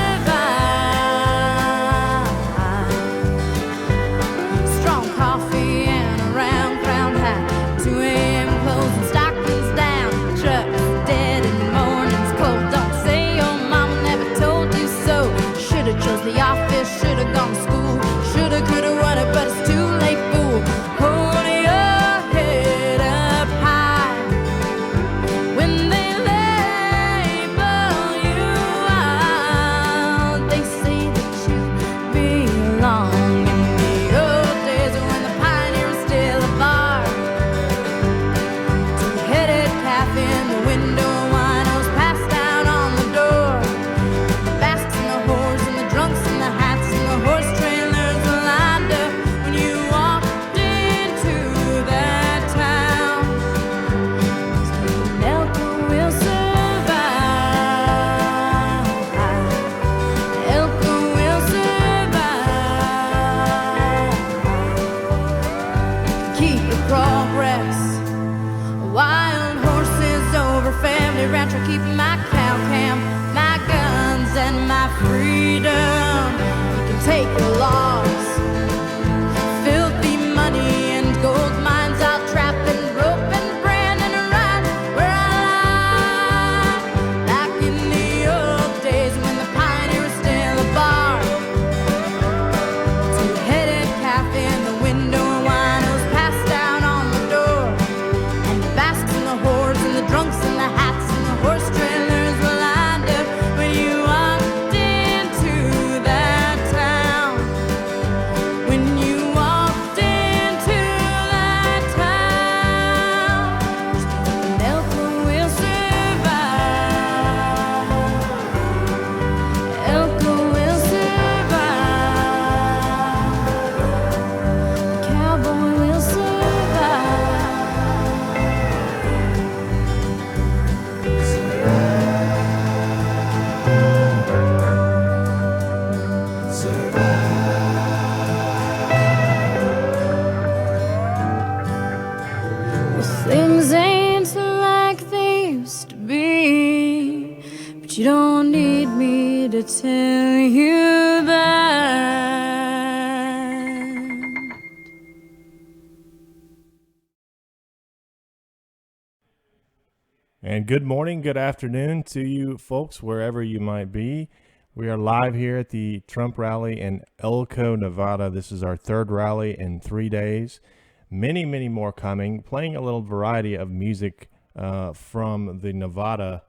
Strong coffee and a round crown hat, 2 a.m. clothes and stockings down. Trucks dead and morning's cold. Don't say your mama never told you so. Shoulda chose the office, shoulda gone to school, shoulda coulda won it, but it's too late, fool. Hold your head up high when they label you out. They say that you belong in the old days when the Pioneer was still a bar. Two-headed calf in the window, wine was passed down on the door. The basques and the whores and the drunks and the hats and the horse trailers were lined up when you walked into that town. Elko will survive. Elko will survive. Keep the progress. Wild horses over family ranch. I keep my cow cam, my guns, and my freedom. You can take the loss, filthy money and gold mines. I'll trap and rope and brand and ride where I like. Like in the old days when the Pioneer was still a bar. Two-headed calf in the window, wine was passed down on the door. And the basques and the whores and the drunks and the hats and the horse trailers were lined up when you walked into that town. When you walked into that town, and Elko will survive. Elko will survive. The cowboy will survive. Well, things ain't like they used to be, but you don't need me to tell you that. And good morning, good afternoon to you folks, wherever you might be. We are live here at the Trump rally in Elko, Nevada. This is our third rally in 3 days. Many, many more coming. Playing a little variety of music from the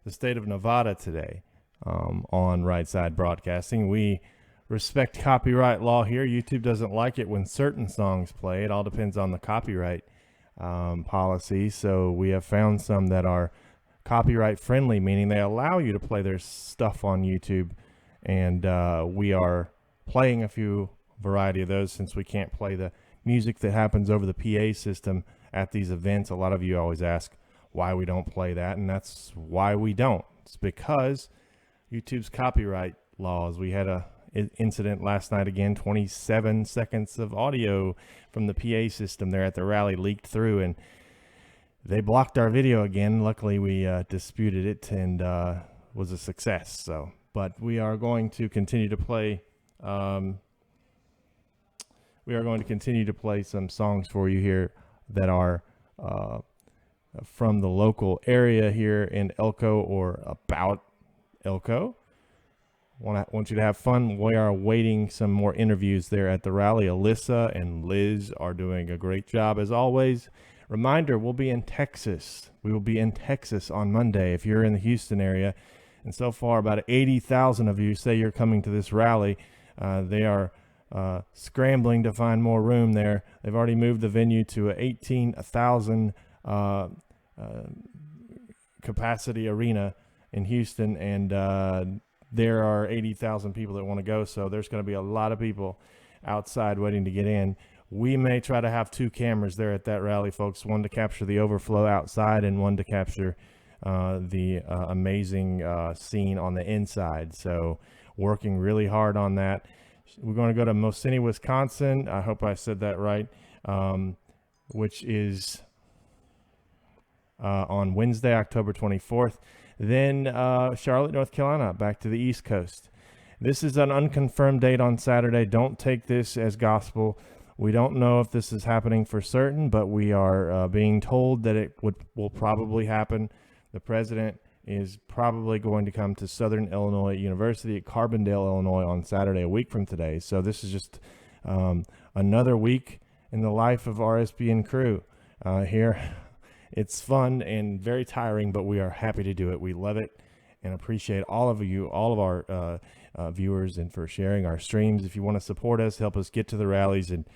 state of Nevada today on Right Side Broadcasting. We respect copyright law here. YouTube doesn't like it when certain songs play. It all depends on the copyright policy. So we have found some that are copyright friendly, meaning they allow you to play their stuff on YouTube. And we are playing a few variety of those since we can't play the music that happens over the PA system at these events. A lot of you always ask why we don't play that, and that's why we don't. It's because YouTube's copyright laws. We had a incident last night again, 27 seconds of audio from the PA system there at the rally leaked through, and they blocked our video again. Luckily, we disputed it and was a success. So, but we are going to continue to play. We are going to continue to play some songs for you here that are from the local area here in Elko or about Elko. Want you to have fun. We are awaiting some more interviews there at the rally. Alyssa and Liz are doing a great job as always. Reminder, we'll be in Texas. We will be in Texas on Monday if you're in the Houston area. And so far, about 80,000 of you say you're coming to this rally. They are scrambling to find more room there. They've already moved the venue to a 18,000 capacity arena in Houston, and there are 80,000 people that want to go, so there's going to be a lot of people outside waiting to get in. We may try to have 2 cameras there at that rally, folks, one to capture the overflow outside and one to capture the amazing scene on the inside. So working really hard on that. We're going to go to Mosini, Wisconsin. I hope I said that right, which is on Wednesday, October 24th. Then Charlotte, North Carolina, back to the East Coast. This is an unconfirmed date on Saturday. Don't take this as gospel. We don't know if this is happening for certain, but we are being told that it will probably happen. The president is probably going to come to Southern Illinois University at Carbondale, Illinois on Saturday, a week from today. So this is just another week in the life of RSBN crew here. It's fun and very tiring, but we are happy to do it. We love it and appreciate all of you, all of our viewers, and for sharing our streams. If you want to support us, help us get to the rallies, and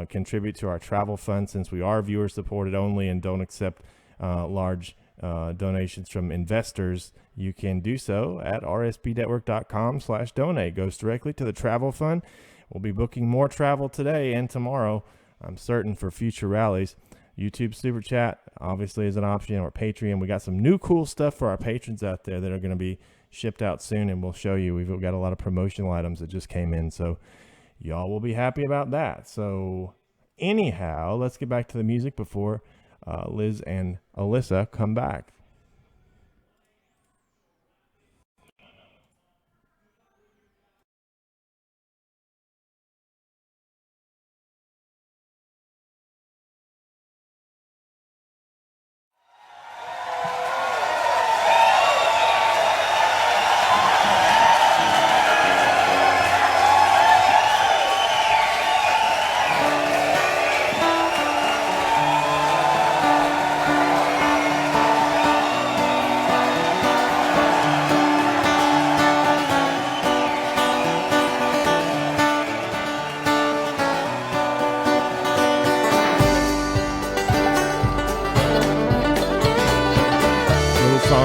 contribute to our travel fund, since we are viewer supported only and don't accept large donations from investors. You can do so at rsbnetwork.com/donate. Goes directly to the travel fund. We'll be booking more travel today and tomorrow, I'm certain, for future rallies. YouTube Super Chat obviously is an option, or Patreon. We got some new cool stuff for our patrons out there that are going to be shipped out soon, and we'll show you. We've got a lot of promotional items that just came in, so y'all will be happy about that. So anyhow, let's get back to the music before Liz and Alyssa come back.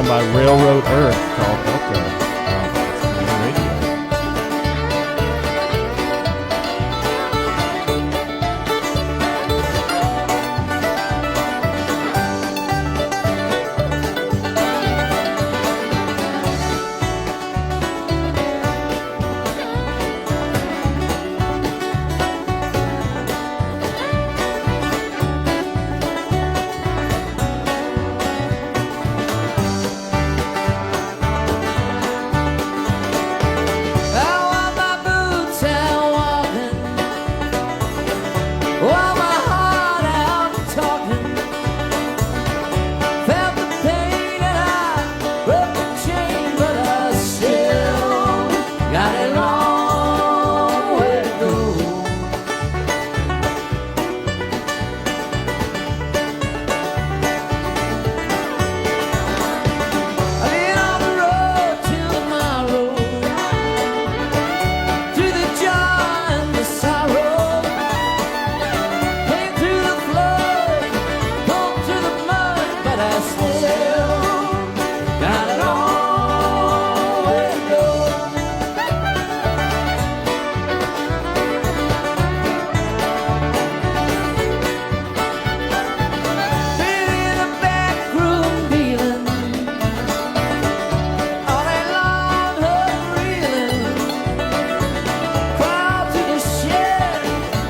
By Railroad Earth called Elko. Radio.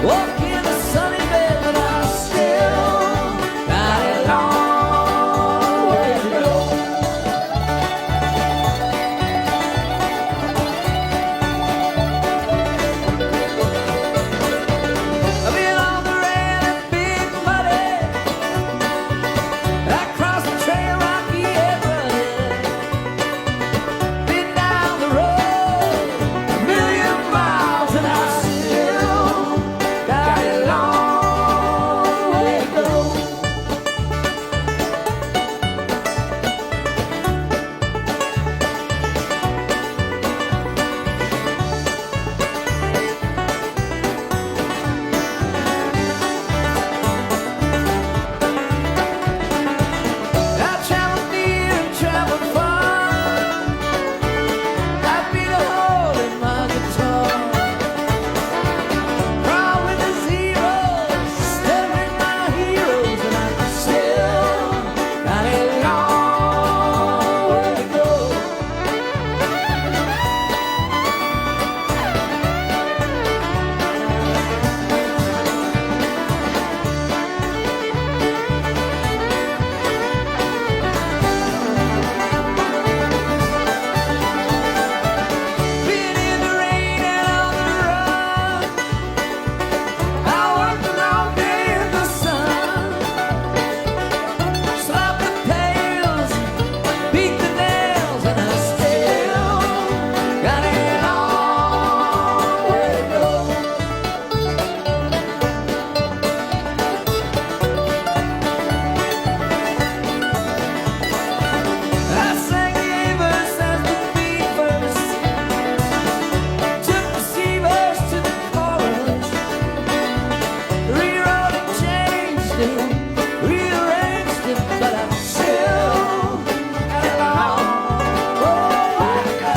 Walk in the sunny bed, but I still got a long way to go. I've been on the rail and big muddy. I crossed the trail, rocky and rutty. Been down the road a million miles, and I still got a long way to go. I traveled near and traveled far. I beat a hole in my guitar. Proud with the zeros, stuttering my heroes, and I still got a long way to go. Been in the rain and on the run. I worked a long day in the sun. Slapped the pails, beat the nails, and I still got a long way to go. I sang the A verse as the B verse. Took the C verse to the chorus. Rewrote and changed it, rearranged it, but I still got a long way to go.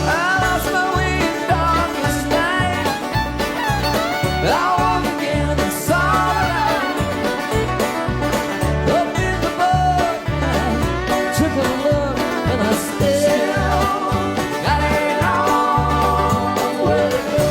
I lost my way in darkest night. I walked again and saw the light. Up in the mud, I took a look, and I still got a long way to go.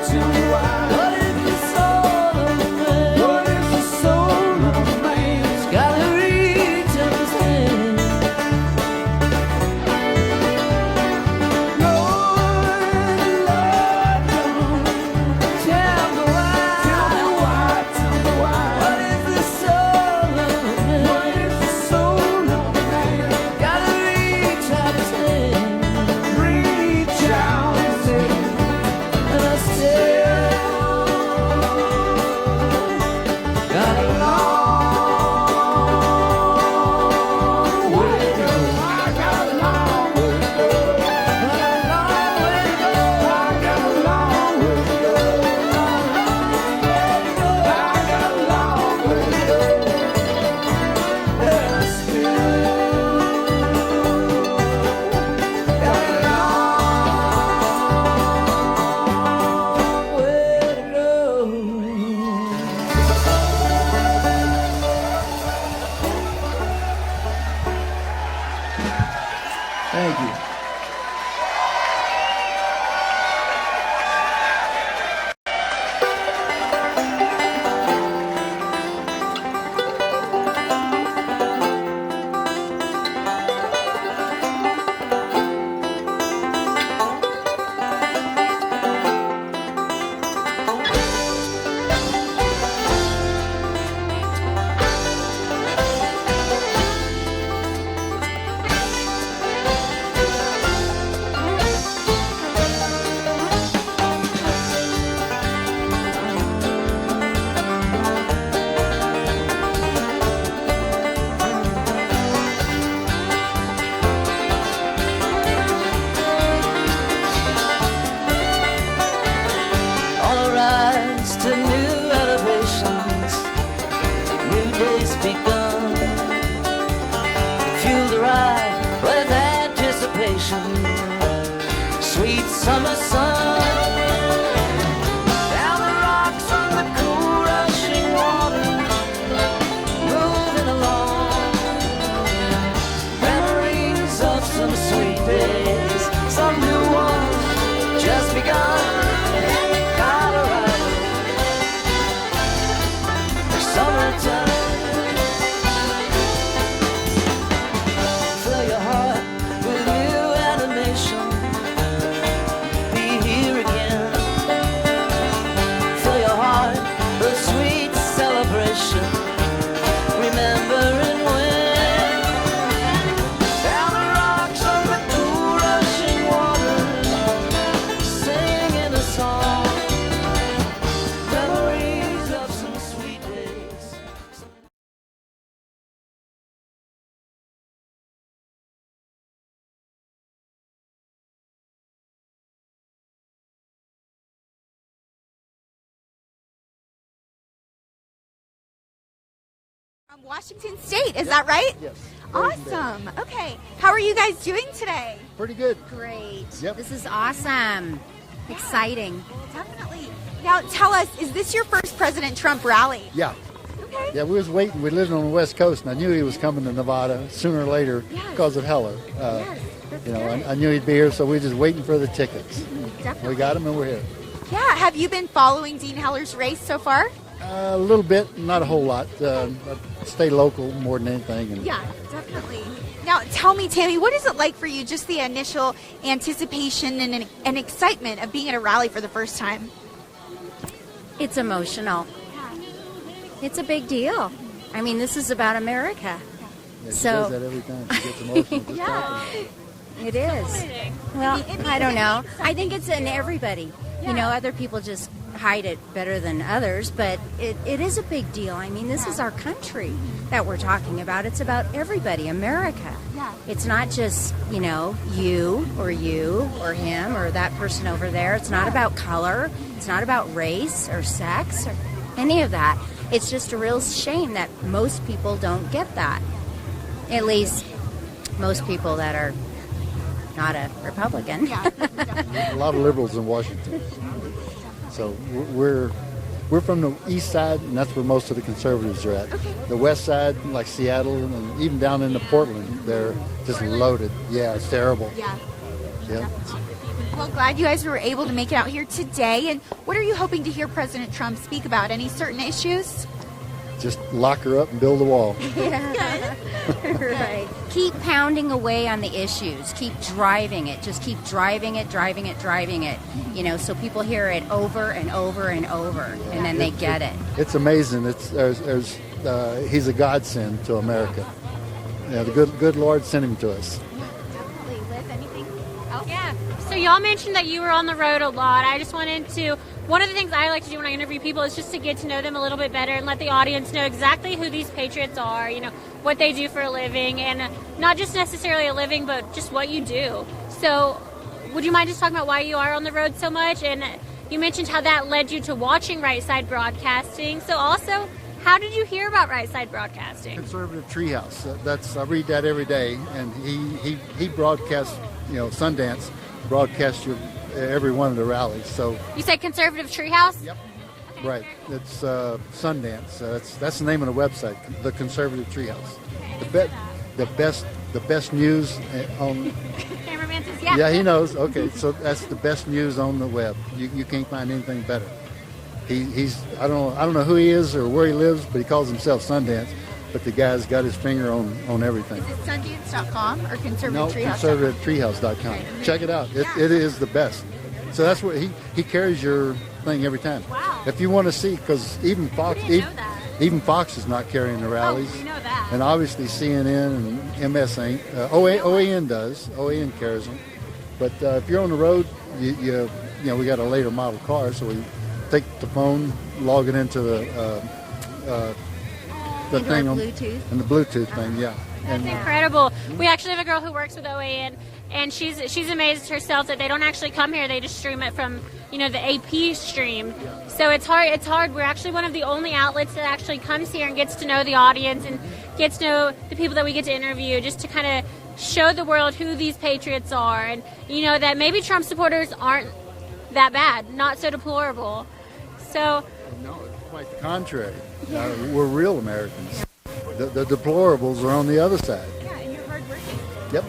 Tell me why, what is the soul of a man? What is the soul of a man? It's gotta reach up his hand. Lord, tell me why, what is the soul of a man? What is the soul of a man? Gotta reach out his hand. Reach out his hand. And I still got a long way to go. I got a long way to go. Got a long way to go. I got a long way to go. I got a long way to go. And I still got a long way to go. Thank you. begun. Fuel the ride with anticipation, sweet summer sun. Down the rocks on the cool rushing water, moving along. Memories of some sweet days, some new ones just begun. Colorado, summertime. Fill your heart with new animation. Be here again. Fill your heart with sweet celebration. Remembering when. Down the rocks on the cool rushing water, singing a song. Memories of some sweet days. From Washington State, is that right? Yes. Awesome. Okay. How are you guys doing today? Pretty good. Great. Yep. This is awesome. Exciting. Definitely. Now, tell us, is this your first President Trump rally? Yeah. Okay. Yeah, we was waiting. We lived on the West Coast, and I knew he was coming to Nevada sooner or later because of Heller. I knew he'd be here, so we were just waiting for the tickets. Definitely. We got him, and we're here. Yeah. Have you been following Dean Heller's race so far? A little bit, not a whole lot. I stay local more than anything. And Yeah, definitely. Now, tell me, Tammy, what is it like for you, just the initial anticipation and excitement of being at a rally for the first time? It's emotional. It's a big deal. I mean, this is about America. Yeah, she So does that every time. She gets emotional. Just talking. it is. Well, I don't know. I think it's in everybody. You know, other people just hide it better than others, but it is a big deal. I mean, this is our country that we're talking about. It's about everybody, America. Yeah. It's not just, you or him or that person over there. It's not about color. It's not about race or sex or any of that. It's just a real shame that most people don't get that. At least most people that are not a Republican. A lot of liberals in Washington. So we're from the east side, and that's where most of the conservatives are at. Okay. The west side, like Seattle, and even down into Portland, they're just loaded. Yeah, it's terrible. Yeah. Yeah. Well, glad you guys were able to make it out here today. And what are you hoping to hear President Trump speak about? Any certain issues? Just lock her up and build a wall. Right. Keep pounding away on the issues. Keep driving it. Just keep driving it. So people hear it over and over and over, and then they get it. It's amazing. He's a godsend to America. Yeah, the good Lord sent him to us. Definitely. Liz, anything else? Yeah. So y'all mentioned that you were on the road a lot. I just wanted to, one of the things I like to do when I interview people is just to get to know them a little bit better and let the audience know exactly who these patriots are, what they do for a living, and not just necessarily a living, but just what you do. So would you mind just talking about why you are on the road so much? And you mentioned how that led you to watching Right Side Broadcasting. So also, how did you hear about Right Side Broadcasting? Conservative Treehouse. I read that every day, and he broadcasts, Sundance broadcasts every one of the rallies. So You said Conservative Treehouse? Yep. Okay, right. It's Sundance. That's the name of the website, the Conservative Treehouse. The best news on. Cameraman says yeah. Yeah, he knows. Okay, so that's the best news on the web. You can't find anything better. He's I don't know who he is or where he lives, but he calls himself Sundance. But the guy's got his finger on everything. Is it Sundance.com or Conservative No, Treehouse? conservativetreehouse.com. Okay. Check it out. It is the best. So that's what he carries your thing every time. Wow. If you want to see, because even Fox, even Fox is not carrying the rallies. Oh, we know that. And obviously CNN and MS ain't. OAN does. OAN carries them. But if you're on the road, you we got a later model car, so we take the phone, log it into the the Into thing our on Bluetooth. and the Bluetooth thing. Yeah. That's incredible. We actually have a girl who works with OAN, and she's amazed herself that they don't actually come here. They just stream it from, the AP stream. So it's hard. We're actually one of the only outlets that actually comes here and gets to know the audience and gets to know the people that we get to interview, just to kind of show the world who these patriots are, and that maybe Trump supporters aren't that bad, not so deplorable. So no, it's quite the contrary. We're real Americans. The deplorables are on the other side. Yeah, and you're hardworking. Yep.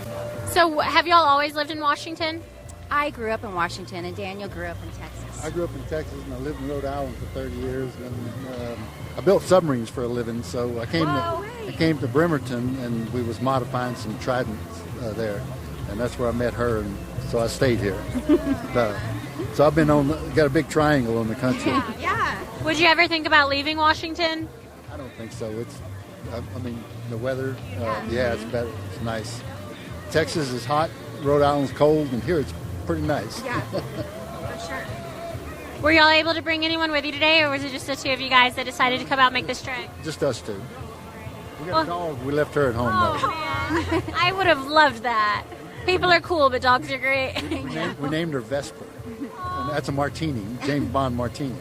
So have y'all always lived in Washington? I grew up in Washington, and Daniel grew up in Texas. I grew up in Texas, and I lived in Rhode Island for 30 years. And I built submarines for a living, so I came to Bremerton, and we was modifying some Tridents there, and that's where I met her, and so I stayed here. So I've been got a big triangle in the country. Yeah. Would you ever think about leaving Washington? I don't think so. I mean, the weather, it's better. It's nice. Texas is hot, Rhode Island's cold, and here it's pretty nice. Yeah, for sure. Were y'all able to bring anyone with you today, or was it just the two of you guys that decided to come out and make this trek? Just us two. We got a dog. We left her at home, though. Man. I would have loved that. People are cool, but dogs are great. We named her Vesper. And that's a martini, James Bond martini.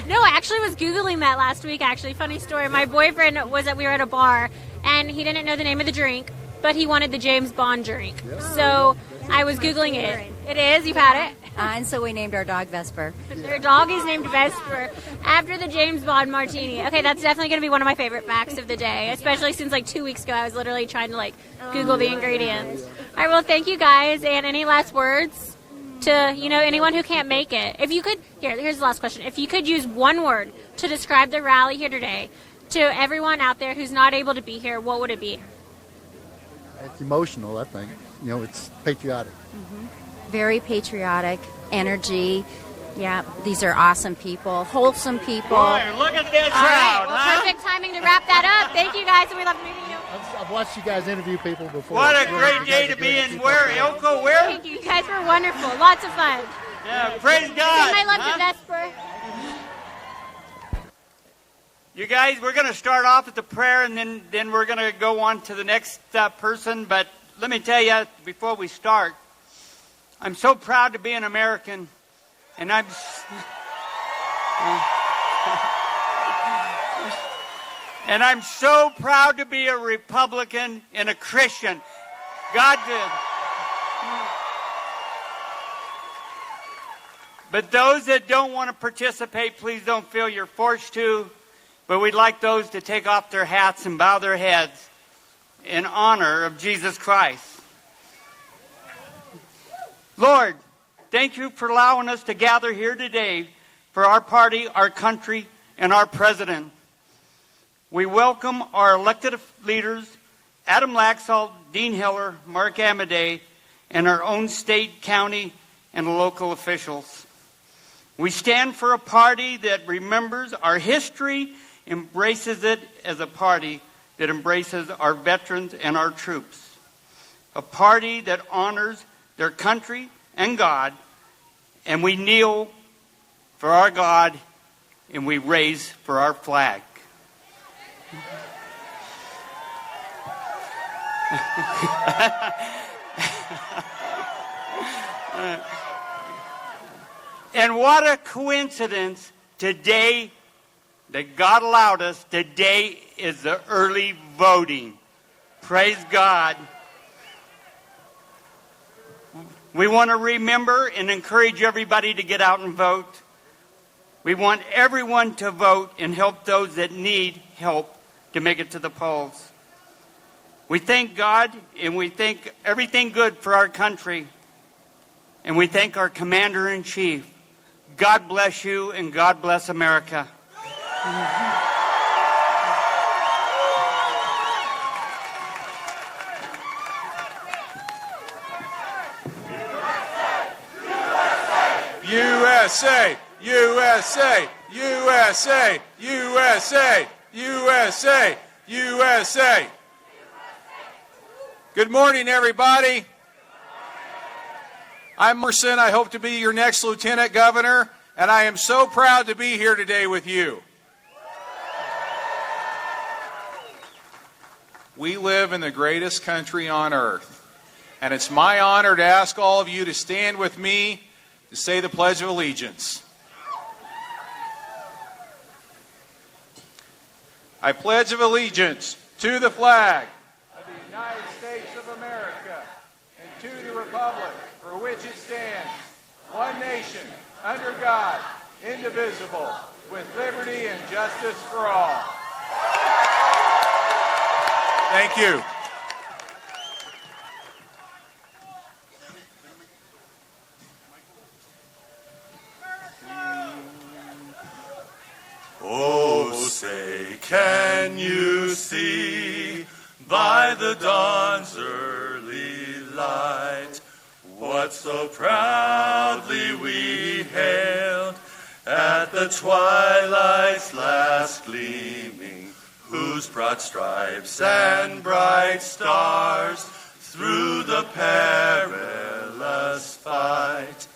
No, I actually was Googling that last week, actually. Funny story. My boyfriend we were at a bar, and he didn't know the name of the drink, but he wanted the James Bond drink. Yep. So I was Googling it. It is? You've had it? And so we named our dog Vesper. Their dog is named Vesper after the James Bond martini. Okay, that's definitely going to be one of my favorite facts of the day, especially since 2 weeks ago I was literally trying to Google the ingredients. All right, well, thank you guys. And any last words to anyone who can't make it? If you could, here's the last question. If you could use one word to describe the rally here today to everyone out there who's not able to be here, what would it be? It's emotional, I think. It's patriotic. Mm-hmm. Very patriotic, energy. Yeah, these are awesome people, wholesome people. Boy, look at this crowd, well, perfect timing to wrap that up. Thank you guys, and we love meeting you. I've watched you guys interview people before. What a great day to be in. Where, Elko? Where? Thank you. You guys were wonderful. Lots of fun. Yeah, praise God. Send my love to Vesper. You guys, we're going to start off with the prayer, and then we're going to go on to the next person. But let me tell you, before we start, I'm so proud to be an American, and I'm so proud to be a Republican and a Christian. God did. But those that don't want to participate, please don't feel you're forced to. But we'd like those to take off their hats and bow their heads in honor of Jesus Christ. Lord, thank you for allowing us to gather here today for our party, our country, and our president. We welcome our elected leaders, Adam Laxalt, Dean Hiller, Mark Amadei, and our own state, county, and local officials. We stand for a party that remembers our history, embraces it as a party that embraces our veterans and our troops. A party that honors their country and God, and we kneel for our God, and we raise for our flag. And what a coincidence today that God allowed us. Today is the early voting. Praise God. We want to remember and encourage everybody to get out and vote. We want everyone to vote and help those that need help to make it to the polls. We thank God and we thank everything good for our country. And we thank our Commander-in-Chief. God bless you and God bless America. USA, USA, USA, USA, USA, USA. Good morning, everybody. I'm Emerson. I hope to be your next Lieutenant Governor, and I am so proud to be here today with you. We live in the greatest country on earth. And it's my honor to ask all of you to stand with me to say the Pledge of Allegiance. I pledge of allegiance to the flag of the United States of America and to the republic for which it stands, one nation, under God, indivisible, with liberty and justice for all. Thank you. Oh, say, can you see by the dawn's early light what so proudly we hailed at the twilight's last gleaming, whose broad stripes and bright stars through the perilous fight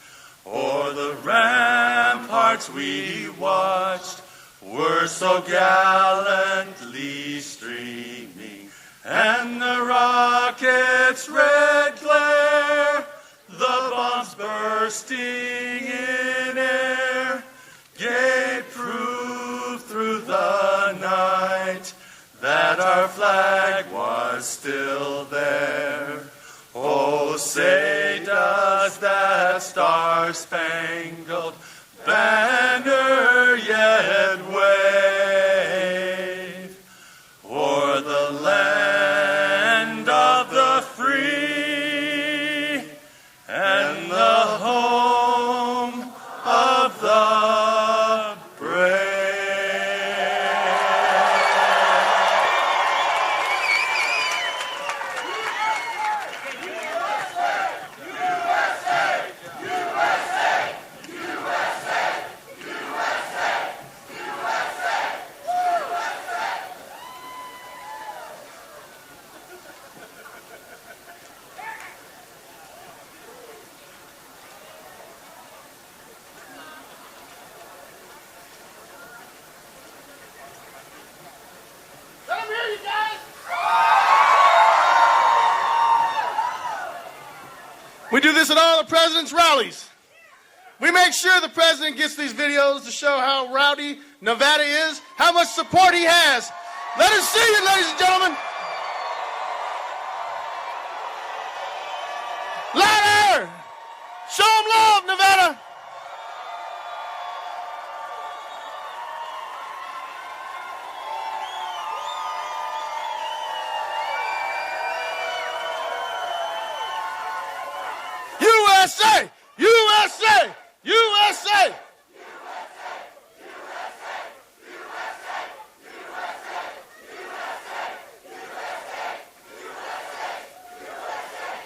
o'er the ramparts we watched were so gallantly streaming, and the rocket's red glare, the bombs bursting in air, gave proof through the night that our flag was still there. Oh, say does that star-spangled banner yet wave o'er the land of the free and the home of the brave? We do this at all the president's rallies. We make sure the president gets these videos to show how rowdy Nevada is, how much support he has. Let us see it, ladies and gentlemen. Louder! Show them love, Nevada. USA! USA! USA!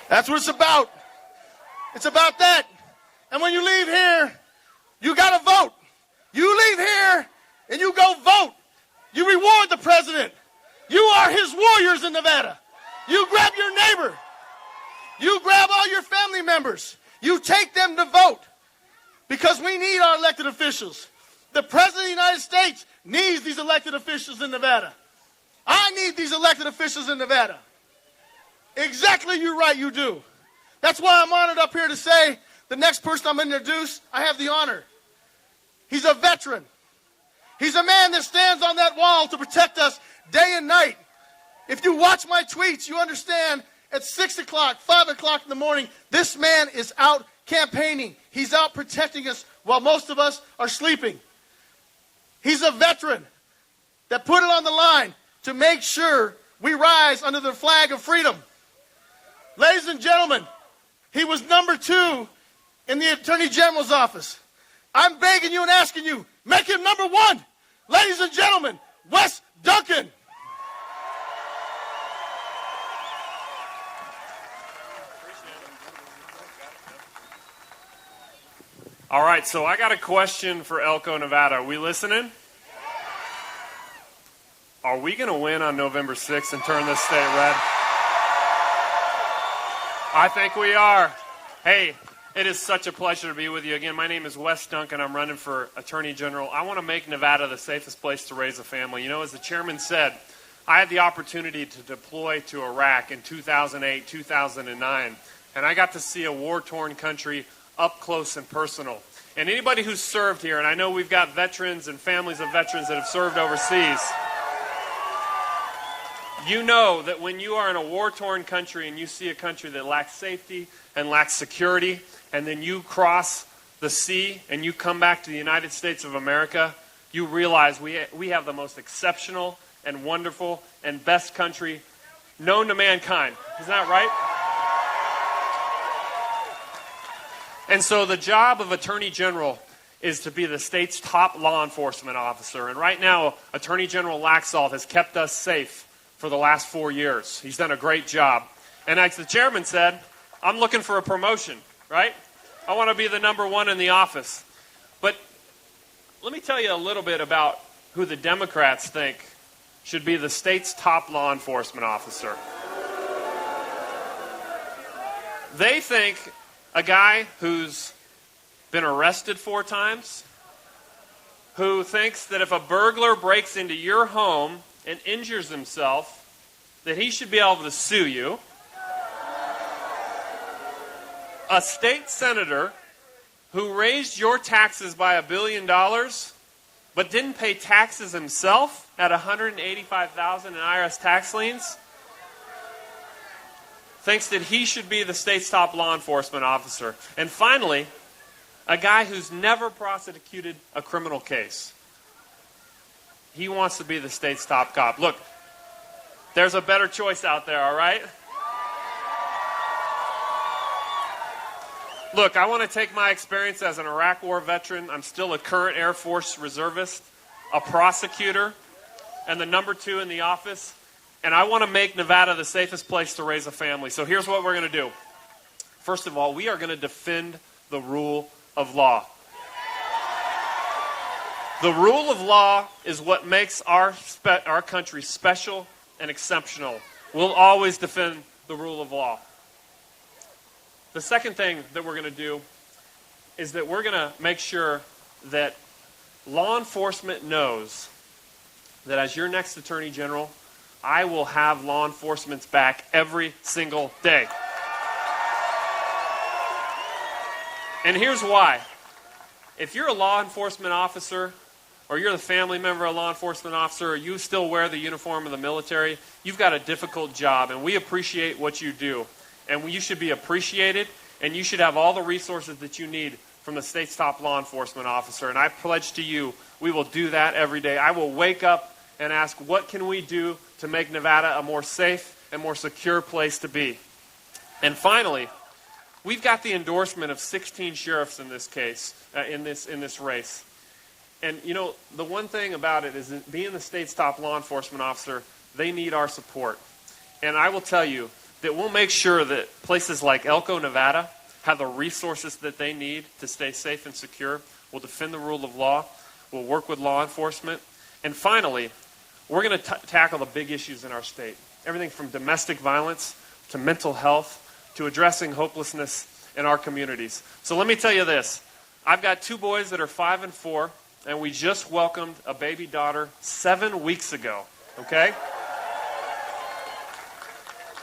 That's what it's about. It's about that. And when you leave here, you got to vote. You leave here and you go vote. You reward the president. You are his warriors in Nevada. You grab your neighbor. You grab all your family members. You take them to vote because we need our elected officials. The President of the United States needs these elected officials in Nevada. I need these elected officials in Nevada. Exactly, you're right, you do. That's why I'm honored up here to say the next person I'm going to introduce, I have the honor. He's a veteran. He's a man that stands on that wall to protect us day and night. If you watch my tweets, you understand at 6 o'clock, 5 o'clock in the morning, this man is out campaigning. He's out protecting us while most of us are sleeping. He's a veteran that put it on the line to make sure we rise under the flag of freedom. Ladies and gentlemen, he was number 2 in the Attorney General's office. I'm begging you and asking you, make him number 1. Ladies and gentlemen, Wes Duncan. All right, so I got a question for Elko, Nevada. Are we listening? Are we going to win on November 6th and turn this state red? I think we are. Hey, it is such a pleasure to be with you again. My name is Wes Duncan. I'm running for Attorney General. I want to make Nevada the safest place to raise a family. You know, as the chairman said, I had the opportunity to deploy to Iraq in 2008, 2009, and I got to see a war-torn country up close and personal. And anybody who's served here, and I know we've got veterans and families of veterans that have served overseas, you know that when you are in a war-torn country and you see a country that lacks safety and lacks security, and then you cross the sea and you come back to the United States of America, you realize we have the most exceptional and wonderful and best country known to mankind. Isn't that right? And so the job of Attorney General is to be the state's top law enforcement officer. And right now, Attorney General Laxalt has kept us safe for the last 4 years. He's done a great job. And as the chairman said, I'm looking for a promotion, right? I want to be the number one in the office. But let me tell you a little bit about who the Democrats think should be the state's top law enforcement officer. They think a guy who's been arrested 4 times, who thinks that if a burglar breaks into your home and injures himself, that he should be able to sue you. A state senator who raised your taxes by $1 billion, but didn't pay taxes himself at $185,000 in IRS tax liens, thinks that he should be the state's top law enforcement officer. And finally, a guy who's never prosecuted a criminal case. He wants to be the state's top cop. Look, there's a better choice out there, all right? Look, I want to take my experience as an Iraq War veteran. I'm still a current Air Force reservist, a prosecutor, and the number 2 in the office. And I want to make Nevada the safest place to raise a family. So here's what we're going to do. First of all, we are going to defend the rule of law. The rule of law is what makes our country special and exceptional. We'll always defend the rule of law. The second thing that we're going to do is that we're going to make sure that law enforcement knows that as your next Attorney General, I will have law enforcement's back every single day. And here's why. If you're a law enforcement officer, or you're the family member of a law enforcement officer, or you still wear the uniform of the military, you've got a difficult job, and we appreciate what you do. And you should be appreciated, and you should have all the resources that you need from the state's top law enforcement officer. And I pledge to you, we will do that every day. I will wake up and ask, what can we do to make Nevada a more safe and more secure place to be? And finally, we've got the endorsement of 16 sheriffs in this case, in this race. And, you know, the one thing about it is that being the state's top law enforcement officer, they need our support. And I will tell you that we'll make sure that places like Elko, Nevada, have the resources that they need to stay safe and secure. We'll defend the rule of law. We'll work with law enforcement. And finally, we're going to tackle the big issues in our state. Everything from domestic violence to mental health to addressing hopelessness in our communities. So let me tell you this. I've got 2 boys that are 5 and 4, and we just welcomed a baby daughter 7 weeks ago, okay?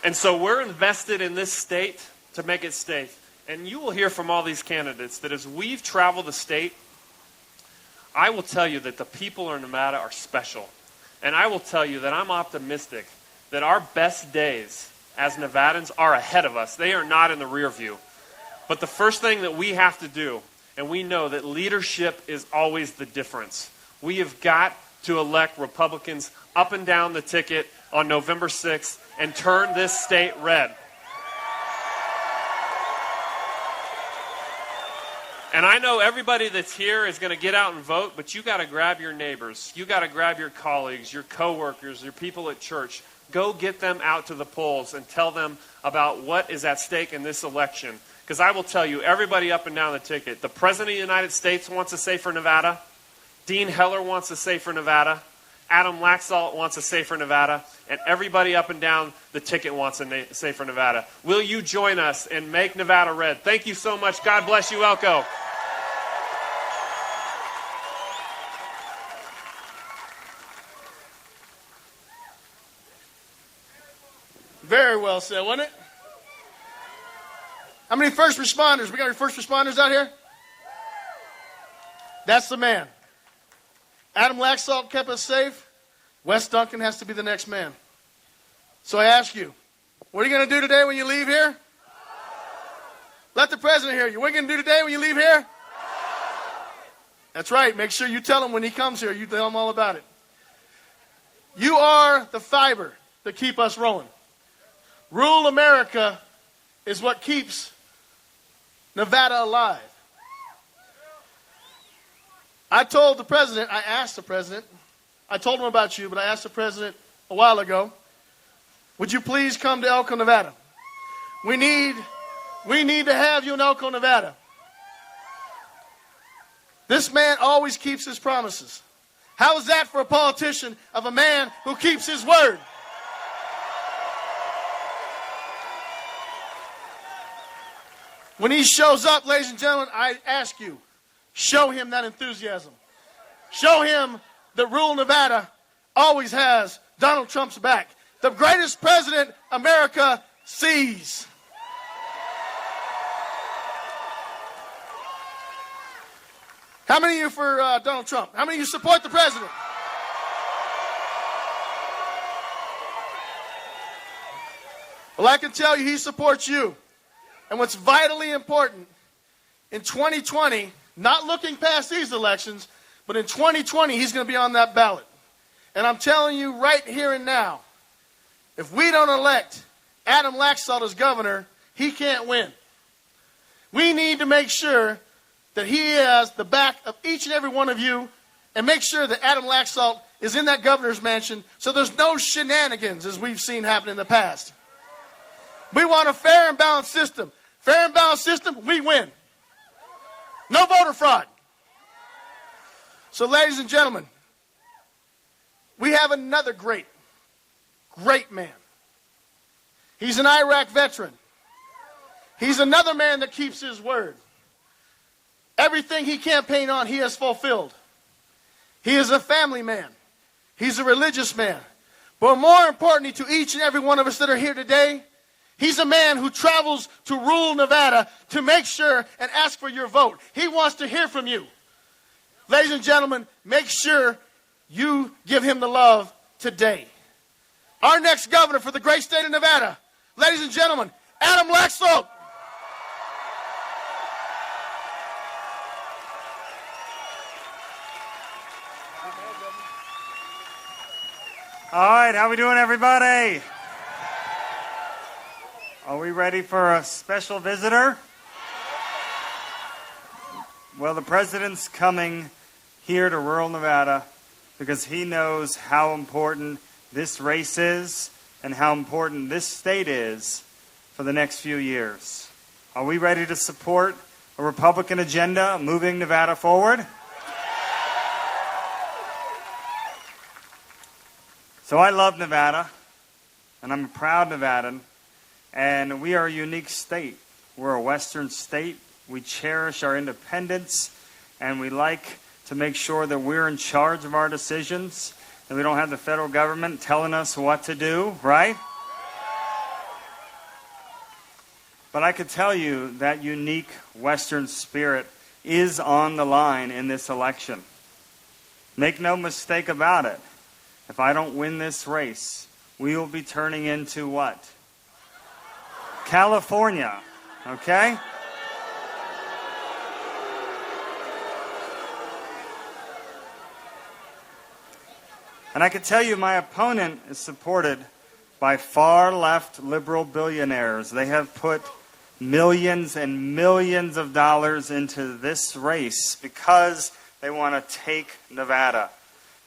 And so we're invested in this state to make it safe. And you will hear from all these candidates that as we've traveled the state, I will tell you that the people in Nevada are special. And I will tell you that I'm optimistic that our best days as Nevadans are ahead of us. They are not in the rear view. But the first thing that we have to do, and we know that leadership is always the difference. We have got to elect Republicans up and down the ticket on November 6th and turn this state red. And I know everybody that's here is going to get out and vote, but you got to grab your neighbors. You got to grab your colleagues, your coworkers, your people at church. Go get them out to the polls and tell them about what is at stake in this election. Because I will tell you, everybody up and down the ticket, the President of the United States wants a safer Nevada. Dean Heller wants a safer Nevada. Adam Laxalt wants a safer Nevada. And everybody up and down the ticket wants a safer Nevada. Will you join us and make Nevada red? Thank you so much. God bless you, Elko. Very well said, wasn't it? How many first responders? We got any first responders out here? That's the man. Adam Laxalt kept us safe. Wes Duncan has to be the next man. So I ask you, what are you going to do today when you leave here? Let the president hear you. What are you going to do today when you leave here? That's right. Make sure you tell him when he comes here. You tell him all about it. You are the fiber that keep us rolling. Rural America is what keeps Nevada alive. I told the president, I asked the president, I told him about you, but I asked the president a while ago, would you please come to Elko, Nevada? We need to have you in Elko, Nevada. This man always keeps his promises. How is that for a politician of a man who keeps his word? When he shows up, ladies and gentlemen, I ask you, show him that enthusiasm. Show him that rural Nevada always has Donald Trump's back. The greatest president America sees. How many of you for Donald Trump? How many of you support the president? Well, I can tell you he supports you. And what's vitally important, in 2020, not looking past these elections, but in 2020, he's going to be on that ballot. And I'm telling you right here and now, if we don't elect Adam Laxalt as governor, he can't win. We need to make sure that he has the back of each and every one of you and make sure that Adam Laxalt is in that governor's mansion so there's no shenanigans as we've seen happen in the past. We want a fair and balanced system. Fair and balanced system, we win. No voter fraud. So, ladies and gentlemen, we have another great man. He's an Iraq veteran. He's another man that keeps his word. Everything he campaigned on, he has fulfilled. He is a family man. He's a religious man. But more importantly to each and every one of us that are here today, he's a man who travels to rural Nevada to make sure and ask for your vote. He wants to hear from you. Ladies and gentlemen, make sure you give him the love today. Our next governor for the great state of Nevada, ladies and gentlemen, Adam Laxalt. All right, how we doing, everybody? Are we ready for a special visitor? Well, the president's coming here to rural Nevada because he knows how important this race is and how important this state is for the next few years. Are we ready to support a Republican agenda moving Nevada forward? So I love Nevada, and I'm a proud Nevadan, and we are a unique state. We're a Western state. We cherish our independence, and we like to make sure that we're in charge of our decisions, and we don't have the federal government telling us what to do, right? But I could tell you that unique Western spirit is on the line in this election. Make no mistake about it. If I don't win this race, we will be turning into what? California, okay? And I can tell you my opponent is supported by far-left liberal billionaires. They have put millions and millions of dollars into this race because they want to take Nevada.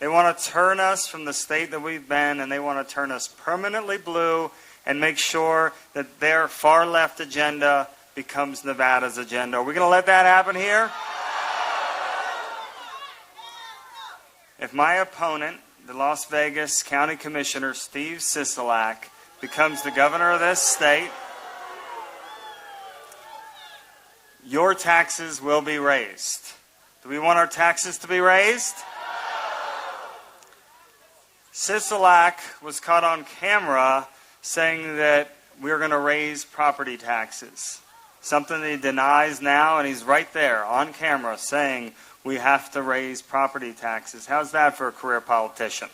They want to turn us from the state that we've been, and they want to turn us permanently blue and make sure that their far-left agenda becomes Nevada's agenda. Are we going to let that happen here? If my opponent, the Las Vegas County Commissioner Steve Sisolak, becomes the governor of this state, your taxes will be raised. Do we want our taxes to be raised? Sisolak was caught on camera saying that we're going to raise property taxes. Something that he denies now, and he's right there on camera saying we have to raise property taxes. How's that for a career politician?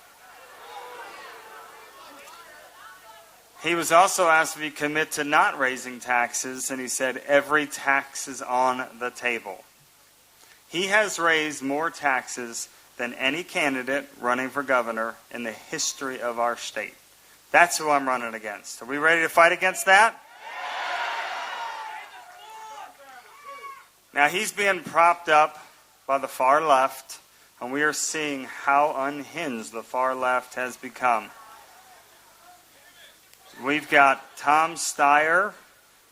He was also asked if he'd commit to not raising taxes, and he said every tax is on the table. He has raised more taxes than any candidate running for governor in the history of our state. That's who I'm running against. Are we ready to fight against that? Now, he's being propped up by the far left, and we are seeing how unhinged the far left has become. We've got Tom Steyer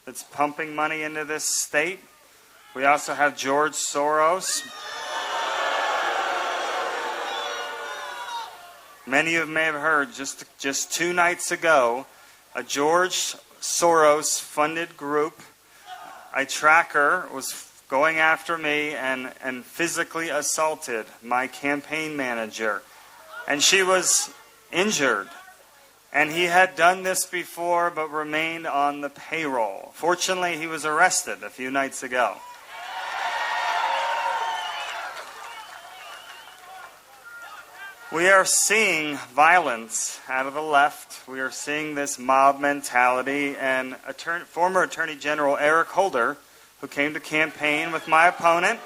that's pumping money into this state. We also have George Soros. Many of you may have heard just 2 nights ago, a George Soros-funded group, a tracker, was going after me and physically assaulted my campaign manager. And she was injured. And he had done this before but remained on the payroll. Fortunately, he was arrested a few nights ago. We are seeing violence out of the left. We are seeing this mob mentality. And former Attorney General Eric Holder, who came to campaign with my opponent,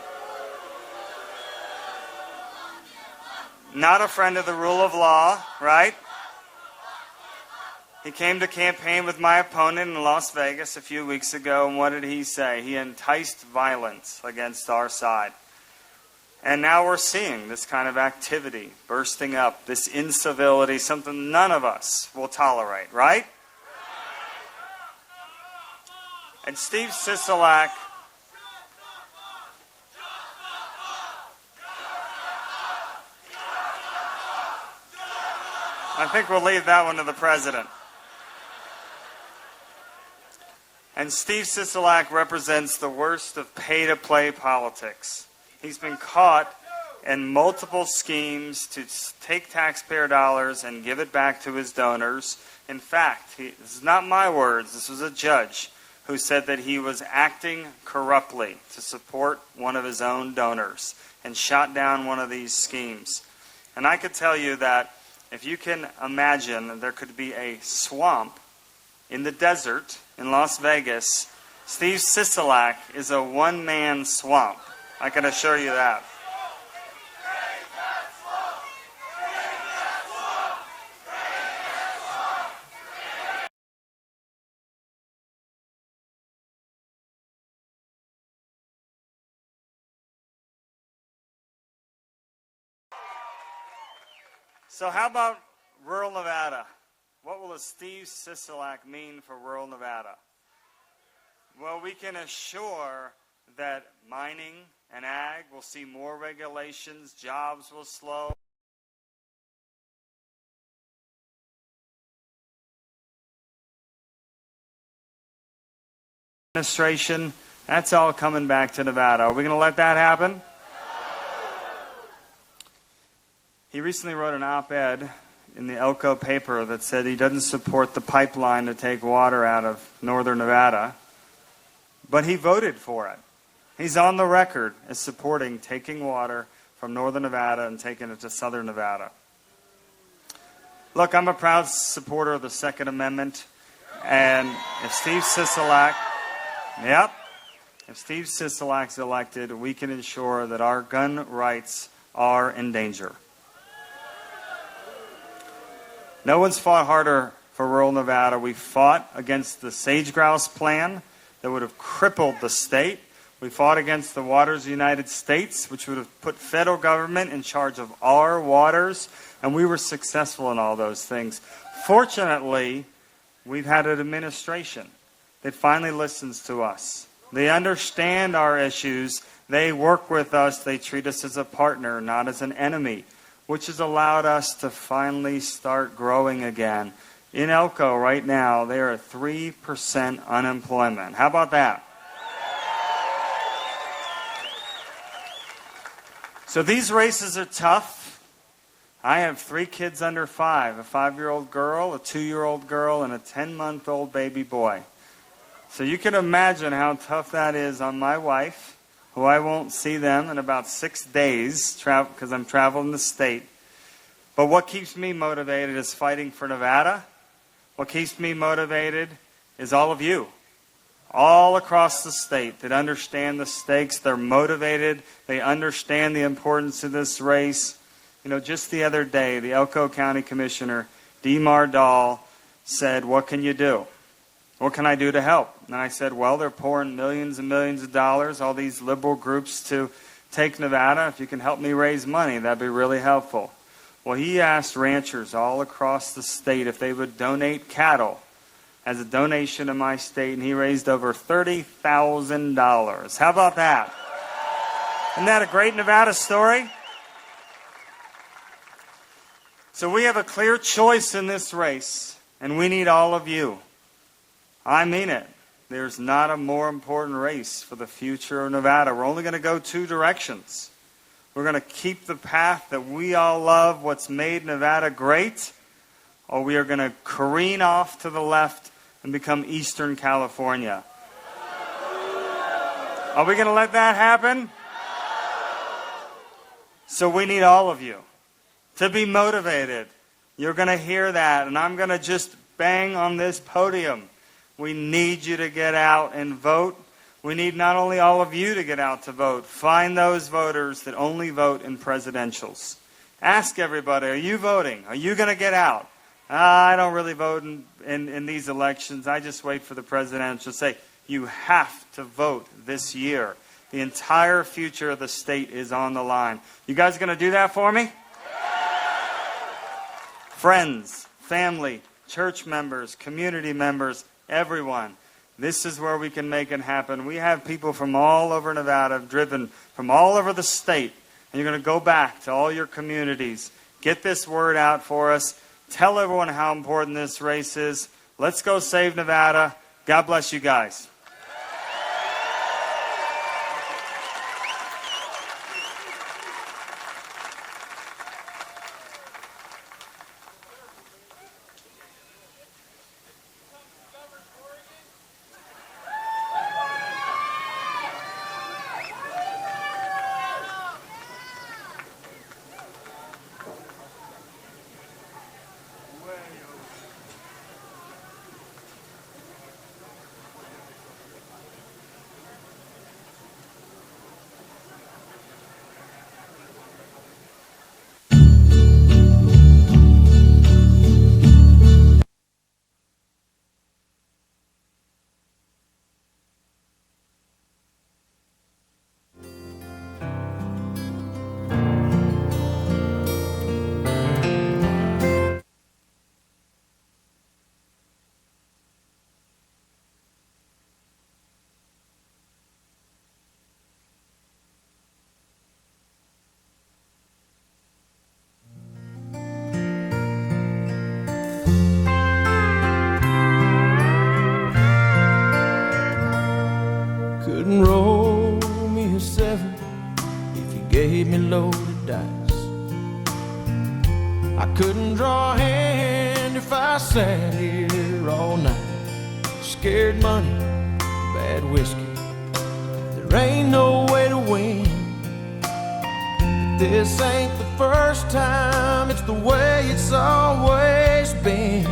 not a friend of the rule of law, right? He came to campaign with my opponent in Las Vegas a few weeks ago, and what did he say? He enticed violence against our side. And now we're seeing this kind of activity bursting up, this incivility, something none of us will tolerate, right? And Steve Sisolak, I think we'll leave that one to the president. And Steve Sisolak represents the worst of pay-to-play politics. He's been caught in multiple schemes to take taxpayer dollars and give it back to his donors. In fact, this is not my words, this was a judge who said that he was acting corruptly to support one of his own donors and shot down one of these schemes. And I could tell you that if you can imagine there could be a swamp in the desert in Las Vegas, Steve Sisolak is a one-man swamp. I can assure you that. So how about rural Nevada? What will a Steve Sisolak mean for rural Nevada? Well, we can assure that mining and ag will see more regulations, jobs will slow. Administration, that's all coming back to Nevada. Are we going to let that happen? He recently wrote an op-ed in the Elko paper that said he doesn't support the pipeline to take water out of northern Nevada, but he voted for it. He's on the record as supporting taking water from northern Nevada and taking it to southern Nevada. Look, I'm a proud supporter of the Second Amendment, and if Steve Sisolak, if Steve Sisolak's elected, we can ensure that our gun rights are in danger. No one's fought harder for rural Nevada. We fought against the sage grouse plan that would have crippled the state. We fought against the Waters of the United States, which would have put federal government in charge of our waters, and we were successful in all those things. Fortunately, we've had an administration that finally listens to us. They understand our issues. They work with us. They treat us as a partner, not as an enemy, which has allowed us to finally start growing again. In Elko right now, they are at 3% unemployment. How about that? So these races are tough. I have 3 kids under 5, a 5-year-old girl, a 2-year-old girl, and a 10-month-old baby boy. So you can imagine how tough that is on my wife, who I won't see them in about 6 days because I'm traveling the state. But what keeps me motivated is fighting for Nevada. What keeps me motivated is all of you, all across the state that understand the stakes. They're motivated. They understand the importance of this race. You know, just the other day, the Elko County Commissioner, Dee Mardahl, said, "What can you do? What can I do to help?" And I said, well, they're pouring millions and millions of dollars, all these liberal groups, to take Nevada. If you can help me raise money, that'd be really helpful. Well, he asked ranchers all across the state if they would donate cattle as a donation to my state, and he raised over $30,000. How about that? Isn't that a great Nevada story? So we have a clear choice in this race, and we need all of you. I mean it. There's not a more important race for the future of Nevada. We're only going to go 2 directions. We're going to keep the path that we all love, what's made Nevada great, or we are going to careen off to the left and become Eastern California. Are we going to let that happen? So we need all of you to be motivated. You're going to hear that, and I'm going to just bang on this podium. We need you to get out and vote. We need not only all of you to get out to vote. Find those voters that only vote in presidentials. Ask everybody, are you voting? Are you going to get out? I don't really vote in these elections. I just wait for the presidential. Say, you have to vote this year. The entire future of the state is on the line. You guys going to do that for me? Friends, family, church members, community members, everyone. This is where we can make it happen. We have people from all over Nevada, driven from all over the state. And you're going to go back to all your communities. Get this word out for us. Tell everyone how important this race is. Let's go save Nevada. God bless you guys. Couldn't roll me a 7 if you gave me loaded dice. I couldn't draw a hand if I sat here all night. Scared money, bad whiskey, there ain't no way to win. But this ain't the first time, it's the way it's always been.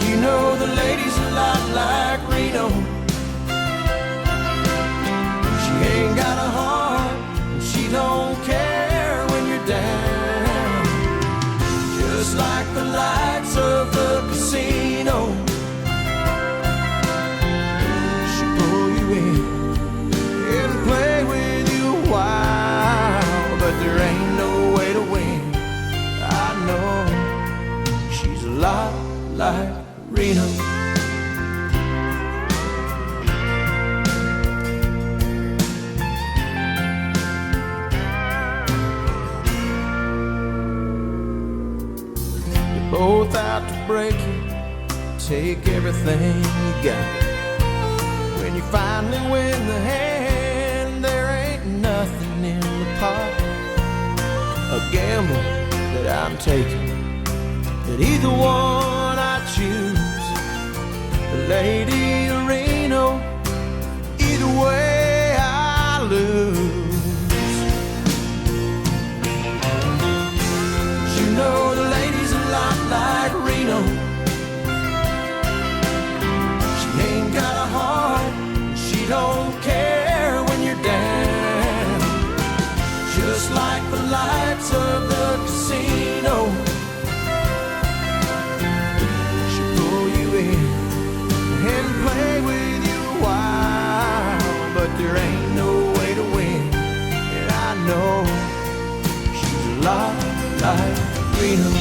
You know the lady's a lot like Reno. She ain't got a heart, and she don't care when you're down. Just like the lights of the casino, she'll pull you in and play with you a while. But there ain't no way to win. I know she's a lot like Reno. You're both out to break you, take everything you got. When you finally win the hand, there ain't nothing in the pot, a gamble that I'm taking, that either one I choose, the Lady of Reno, either way I lose. You know the lady's a lot like Reno. She ain't got a heart, she don't care when you're down. Just like the lights of the casino, she'll pull you in and play with you a while. But there ain't no way to win, and I know she's a lot like Reno.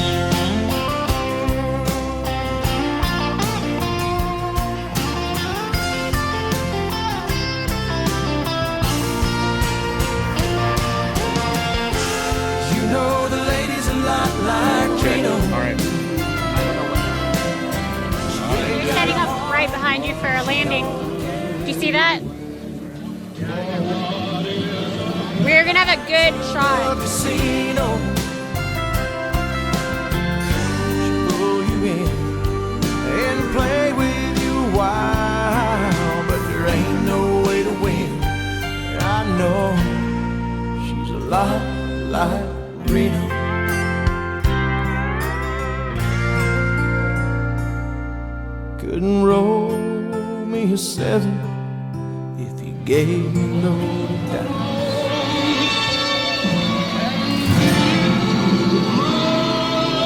You're setting up right behind you for a landing. Do you see that? We're gonna have a good shot. Pull you in and play with you a while, but there ain't no way to win. I know she's a lot like Reno. Couldn't roll me a 7 if you gave me no doubt.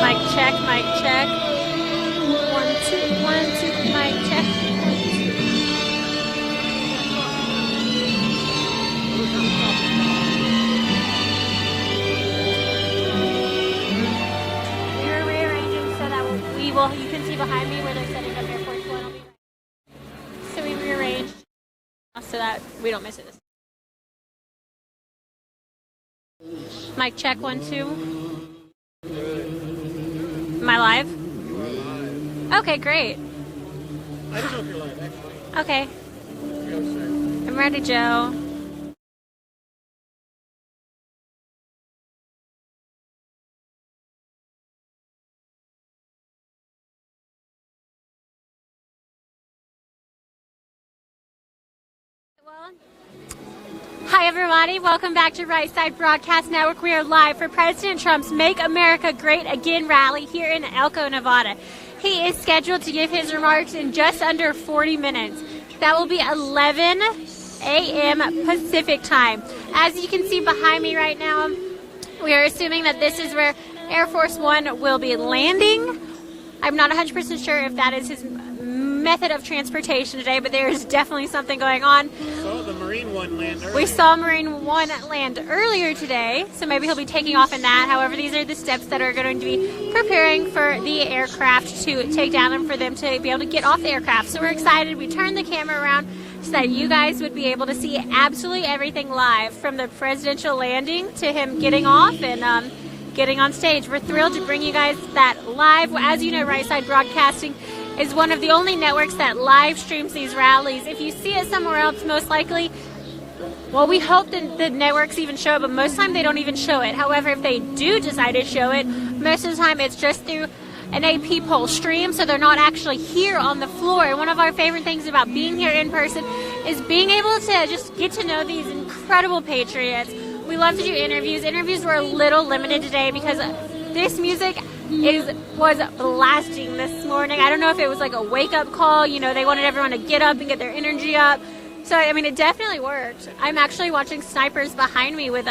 Mic check, mic check. 1, 2, 1, 2, mic check. We're rearranging so that you can see behind me where they're setting up Air Force One. So we rearranged so that we don't miss it. Mic check, 1, 2. Am I live? Okay, great. I don't know if you're live, actually. Okay. I'm ready, Joe. Hi everybody, welcome back to Right Side Broadcast Network. We are live for President Trump's Make America Great Again rally here in Elko, Nevada. He is scheduled to give his remarks in just under 40 minutes. That will be 11 a.m. Pacific time. As you can see behind me right now, we are assuming that this is where Air Force One will be landing. I'm not 100% sure if that is his method of transportation today, but there is definitely something going on. We saw the Marine One land earlier. We saw Marine One land earlier today, so maybe he'll be taking off in that. However, these are the steps that are going to be preparing for the aircraft to take down and for them to be able to get off the aircraft. So we're excited. We turned the camera around so that you guys would be able to see absolutely everything live, from the presidential landing to him getting off and getting on stage. We're thrilled to bring you guys that live. As you know, Right Side Broadcasting is one of the only networks that live streams these rallies. If you see it somewhere else, most likely, well, we hope that the networks even show it, but most of the time they don't even show it. However, if they do decide to show it, most of the time it's just through an AP poll stream, so they're not actually here on the floor. And one of our favorite things about being here in person is being able to just get to know these incredible patriots. We love to do interviews. Interviews were a little limited today because this music was blasting this morning. I don't know if it was like a wake-up call. You know, they wanted everyone to get up and get their energy up. So, I mean, it definitely worked. I'm actually watching snipers behind me with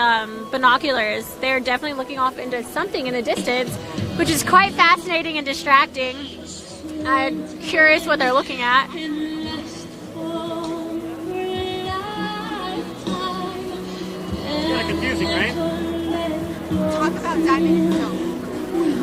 binoculars. They're definitely looking off into something in the distance, which is quite fascinating and distracting. I'm curious what they're looking at. Kind of confusing, right? Talk about Diamond and Silk.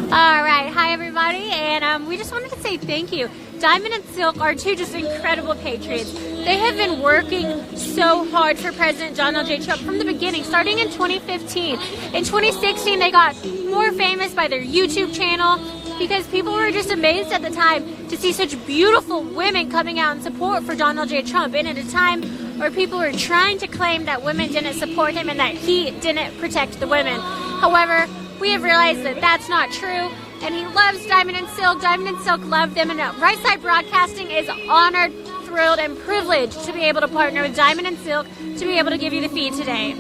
All right. Hi, everybody. And we just wanted to say thank you. Diamond and Silk are two just incredible patriots. They have been working so hard for President Donald J. Trump from the beginning, starting in 2015. In 2016, they got more famous by their YouTube channel because people were just amazed at the time to see such beautiful women coming out in support for Donald J. Trump. And at a time or people were trying to claim that women didn't support him and that he didn't protect the women. However, we have realized that that's not true, and he loves Diamond and Silk. Diamond and Silk love them, and Right Side Broadcasting is honored, thrilled, and privileged to be able to partner with Diamond and Silk to be able to give you the feed today.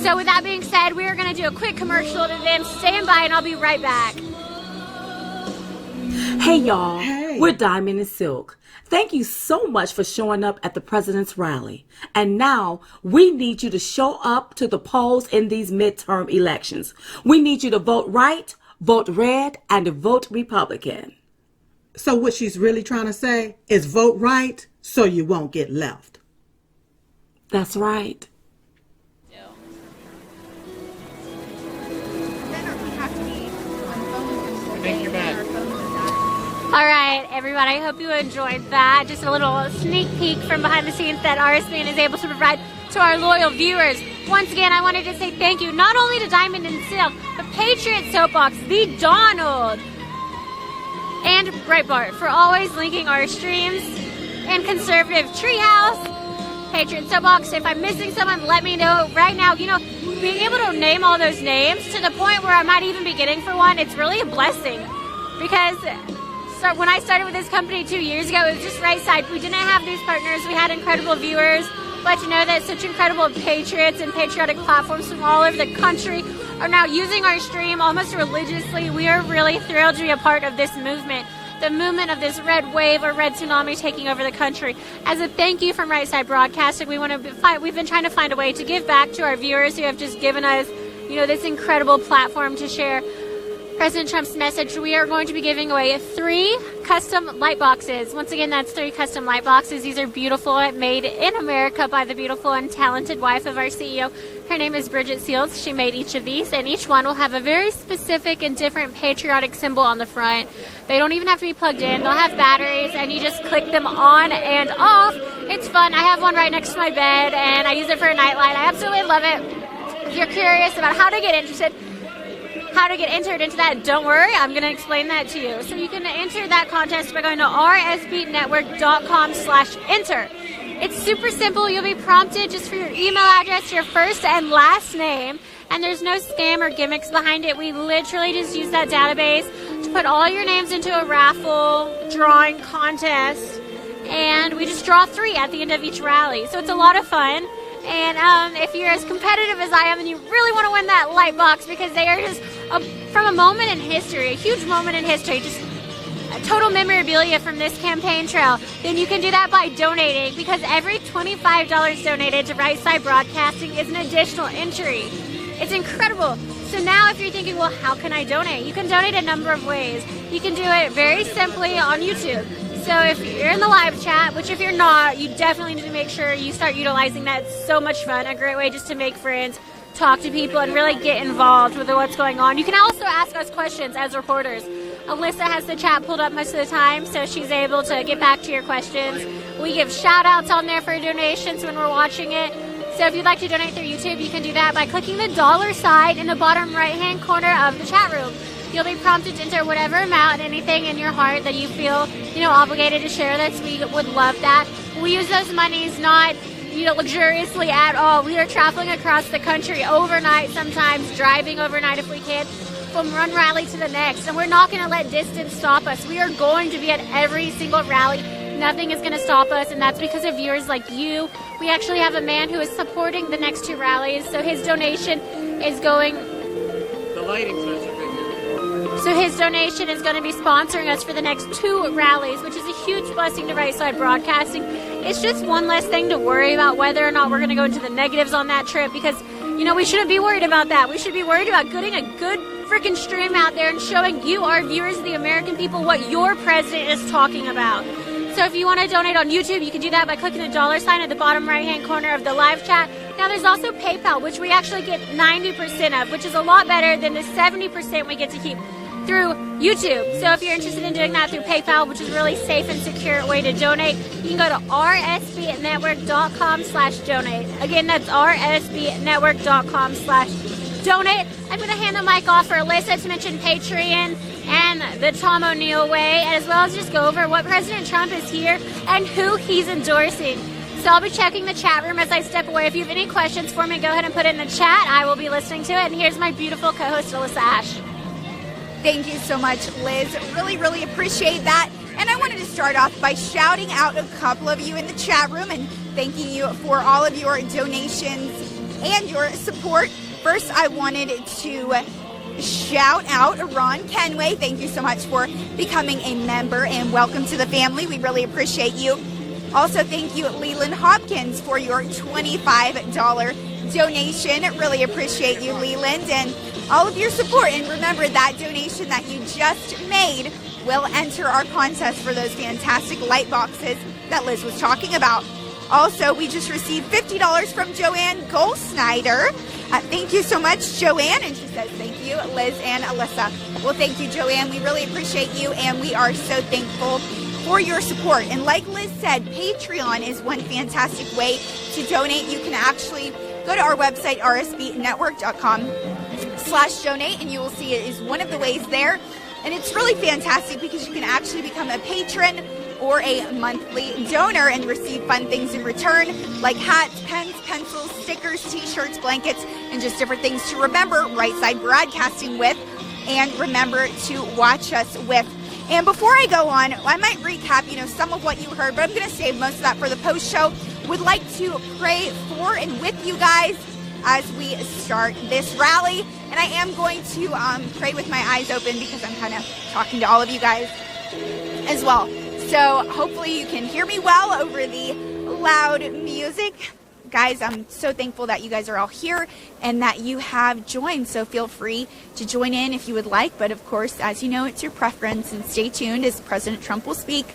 So with that being said, we are going to do a quick commercial to them. Stand by, and I'll be right back. Hey y'all, we're Diamond and Silk. Thank you so much for showing up at the President's Rally. And now we need you to show up to the polls in these midterm elections. We need you to vote right, vote red, and vote Republican. So what she's really trying to say is vote right so you won't get left. That's right. I think you're back. All right, everybody, I hope you enjoyed that. Just a little sneak peek from behind the scenes that RSBN is able to provide to our loyal viewers. Once again, I wanted to say thank you not only to Diamond and Silk, but Patriot Soapbox, The Donald, and Breitbart for always linking our streams, and Conservative Treehouse, Patriot Soapbox. If I'm missing someone, let me know right now. You know, being able to name all those names to the point where I might even be getting for one, it's really a blessing. Because when I started with this company 2 years ago, it was just Right Side. We didn't have these partners. We had incredible viewers. But to know that such incredible patriots and patriotic platforms from all over the country are now using our stream almost religiously, we are really thrilled to be a part of this movement. The movement of this red wave or red tsunami taking over the country. As a thank you from Right Side Broadcasting, we've been trying to find a way to give back to our viewers who have just given us, you know, this incredible platform to share President Trump's message. We are going to be giving away 3 custom light boxes. Once again, that's 3 custom light boxes. These are beautiful, made in America by the beautiful and talented wife of our CEO. Her name is Bridget Seals. She made each of these, and each one will have a very specific and different patriotic symbol on the front. They don't even have to be plugged in. They'll have batteries, and you just click them on and off. It's fun. I have one right next to my bed, and I use it for a nightlight. I absolutely love it. If you're curious about how to get entered into that, don't worry, I'm going to explain that to you. So you can enter that contest by going to rsbnetwork.com/enter. It's super simple. You'll be prompted just for your email address, your first and last name, and there's no scam or gimmicks behind it. We literally just use that database to put all your names into a raffle drawing contest, and we just draw 3 at the end of each rally. So it's a lot of fun. And if you're as competitive as I am and you really want to win that light box, because they are just from a moment in history, a huge moment in history, just a total memorabilia from this campaign trail, then you can do that by donating, because every $25 donated to Right Side Broadcasting is an additional entry. It's incredible. So now if you're thinking, well, how can I donate? You can donate a number of ways. You can do it very simply on YouTube. So if you're in the live chat, which if you're not, you definitely need to make sure you start utilizing that. It's so much fun. A great way just to make friends, talk to people, and really get involved with what's going on. You can also ask us questions as reporters. Alyssa has the chat pulled up most of the time, so she's able to get back to your questions. We give shout-outs on there for donations when we're watching it. So if you'd like to donate through YouTube, you can do that by clicking the $ sign in the bottom right-hand corner of the chat room. You'll be prompted to enter whatever amount, anything in your heart that you feel, obligated to share this. We would love that. We use those monies not, luxuriously at all. We are traveling across the country overnight, sometimes driving overnight if we can, from one rally to the next. And we're not going to let distance stop us. We are going to be at every single rally. Nothing is going to stop us, and that's because of viewers like you. We actually have a man who is supporting the next 2 rallies, so his donation is going... The lighting's not so good. So his donation is going to be sponsoring us for the next 2 rallies, which is a huge blessing to Right Side Broadcasting. It's just one less thing to worry about whether or not we're going to go into the negatives on that trip, because, we shouldn't be worried about that. We should be worried about getting a good freaking stream out there and showing you, our viewers, the American people, what your president is talking about. So if you want to donate on YouTube, you can do that by clicking the $ sign at the bottom right-hand corner of the live chat. Now, there's also PayPal, which we actually get 90% of, which is a lot better than the 70% we get to keep through YouTube. So if you're interested in doing that through PayPal, which is a really safe and secure way to donate, you can go to rsbnetwork.com/donate. Again, that's rsbnetwork.com/donate. I'm going to hand the mic off for Alyssa to mention Patreon and the Tom O'Neill way, as well as just go over what President Trump is here and who he's endorsing. So I'll be checking the chat room as I step away. If you have any questions for me, go ahead and put it in the chat. I will be listening to it. And here's my beautiful co-host, Alyssa Ashe. Thank you so much, Liz. Really, really appreciate that. And I wanted to start off by shouting out a couple of you in the chat room and thanking you for all of your donations and your support. First, I wanted to shout out Ron Kenway. Thank you so much for becoming a member and welcome to the family. We really appreciate you. Also, thank you, Leland Hopkins, for your $25 donation. Really appreciate you, Leland, and all of your support. And remember, that donation that you just made will enter our contest for those fantastic light boxes that Liz was talking about. Also, we just received $50 from Joanne Goldsnyder. Thank you so much, Joanne. And she says, thank you, Liz and Alyssa. Well, thank you, Joanne. We really appreciate you, and we are so thankful for your support. And like Liz said, Patreon is one fantastic way to donate. You can actually go to our website, rsbnetwork.com/donate, and you will see it is one of the ways there. And it's really fantastic because you can actually become a patron or a monthly donor and receive fun things in return, like hats, pens, pencils, stickers, t-shirts, blankets, and just different things to remember Right Side Broadcasting with and remember to watch us with. And before I go on, I might recap, some of what you heard, but I'm going to save most of that for the post show. Would like to pray for and with you guys as we start this rally. And I am going to pray with my eyes open because I'm kind of talking to all of you guys as well. So hopefully you can hear me well over the loud music. Guys, I'm so thankful that you guys are all here and that you have joined. So feel free to join in if you would like. But of course, as you know, it's your preference. And stay tuned as President Trump will speak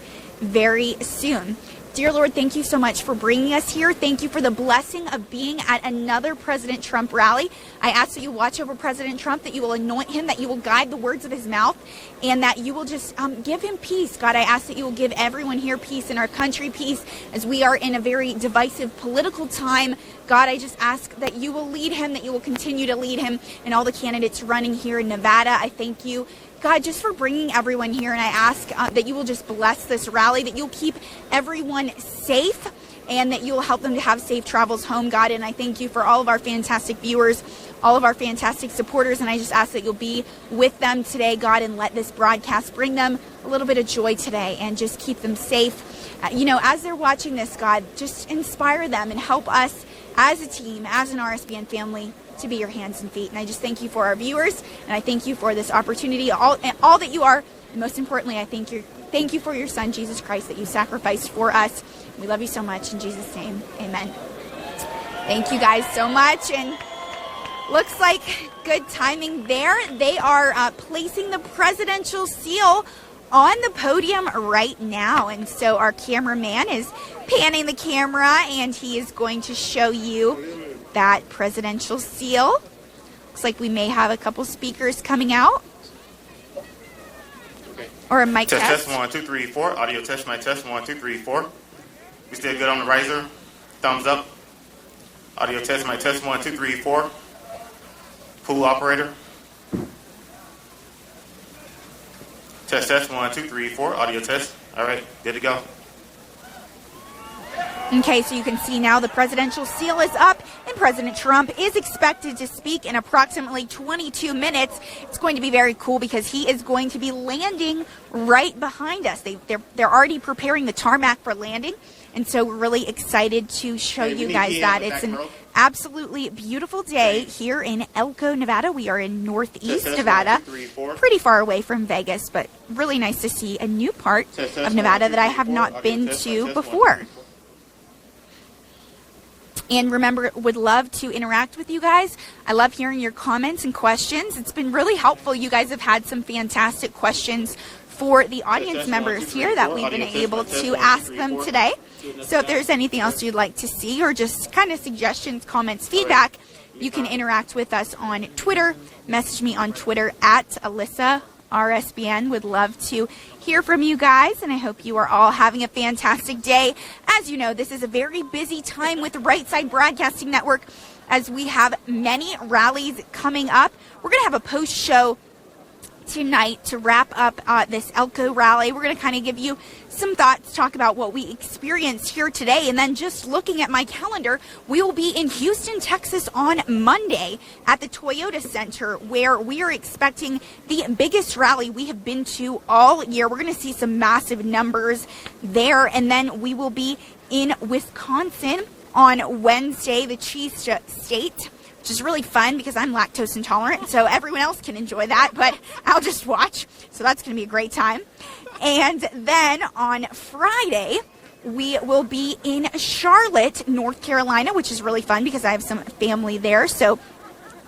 very soon. Dear Lord, thank you so much for bringing us here. Thank you for the blessing of being at another President Trump rally. I ask that you watch over President Trump, that you will anoint him, that you will guide the words of his mouth, and that you will just give him peace. God, I ask that you will give everyone here peace, in our country peace, as we are in a very divisive political time. God, I just ask that you will lead him, that you will continue to lead him, and all the candidates running here in Nevada. I thank you, God, just for bringing everyone here, and I ask that you will just bless this rally, that you'll keep everyone safe, and that you will help them to have safe travels home, God. And I thank you for all of our fantastic viewers, all of our fantastic supporters, and I just ask that you'll be with them today, God, and let this broadcast bring them a little bit of joy today and just keep them safe. As they're watching this, God, just inspire them and help us as a team, as an RSBN family, to be your hands and feet. And I just thank you for our viewers, and I thank you for this opportunity, all that you are. And most importantly, I thank you for your son, Jesus Christ, that you sacrificed for us. We love you so much. In Jesus' name, amen. Thank you guys so much. And looks like good timing there. They are placing the presidential seal on the podium right now. And so our cameraman is panning the camera, and he is going to show you that presidential seal. Looks like we may have a couple speakers coming out. Okay. Or a mic test. Test 1, 2, 3, 4. Audio test, mic test 1, 2, 3, 4. We still good on the riser? Thumbs up. Audio test, mic test 1, 2, 3, 4. Pool operator. Test 1, 2, 3, 4. Audio test. All right, good to go. Okay, so you can see now the presidential seal is up, and President Trump is expected to speak in approximately 22 minutes. It's going to be very cool because he is going to be landing right behind us. They're already preparing the tarmac for landing, and so we're really excited to show you guys that. It's an absolutely beautiful day here in Elko, Nevada. We are in northeast Nevada, pretty far away from Vegas, but really nice to see a new part of Nevada that I have not been to before. And remember, would love to interact with you guys. I love hearing your comments and questions. It's been really helpful. You guys have had some fantastic questions for the audience members here that we've been able to ask them today. So if there's anything else you'd like to see, or just kind of suggestions, comments, feedback, you can interact with us on Twitter. Message me on Twitter at Alyssa RSBN. Would love to hear from you guys, and I hope you are all having a fantastic day. As you know, this is a very busy time with Right Side Broadcasting Network, as we have many rallies coming up. We're going to have a post show tonight to wrap up this Elko rally. We're going to kind of give you some thoughts, talk about what we experienced here today, and then just looking at my calendar, we will be in Houston, Texas on Monday at the Toyota Center, where we are expecting the biggest rally we have been to all year. We're going to see some massive numbers there, and then we will be in Wisconsin on Wednesday, the Cheese State, which is really fun because I'm lactose intolerant, so everyone else can enjoy that, but I'll just watch. So that's going to be a great time. And then on Friday, we will be in Charlotte, North Carolina, which is really fun because I have some family there. So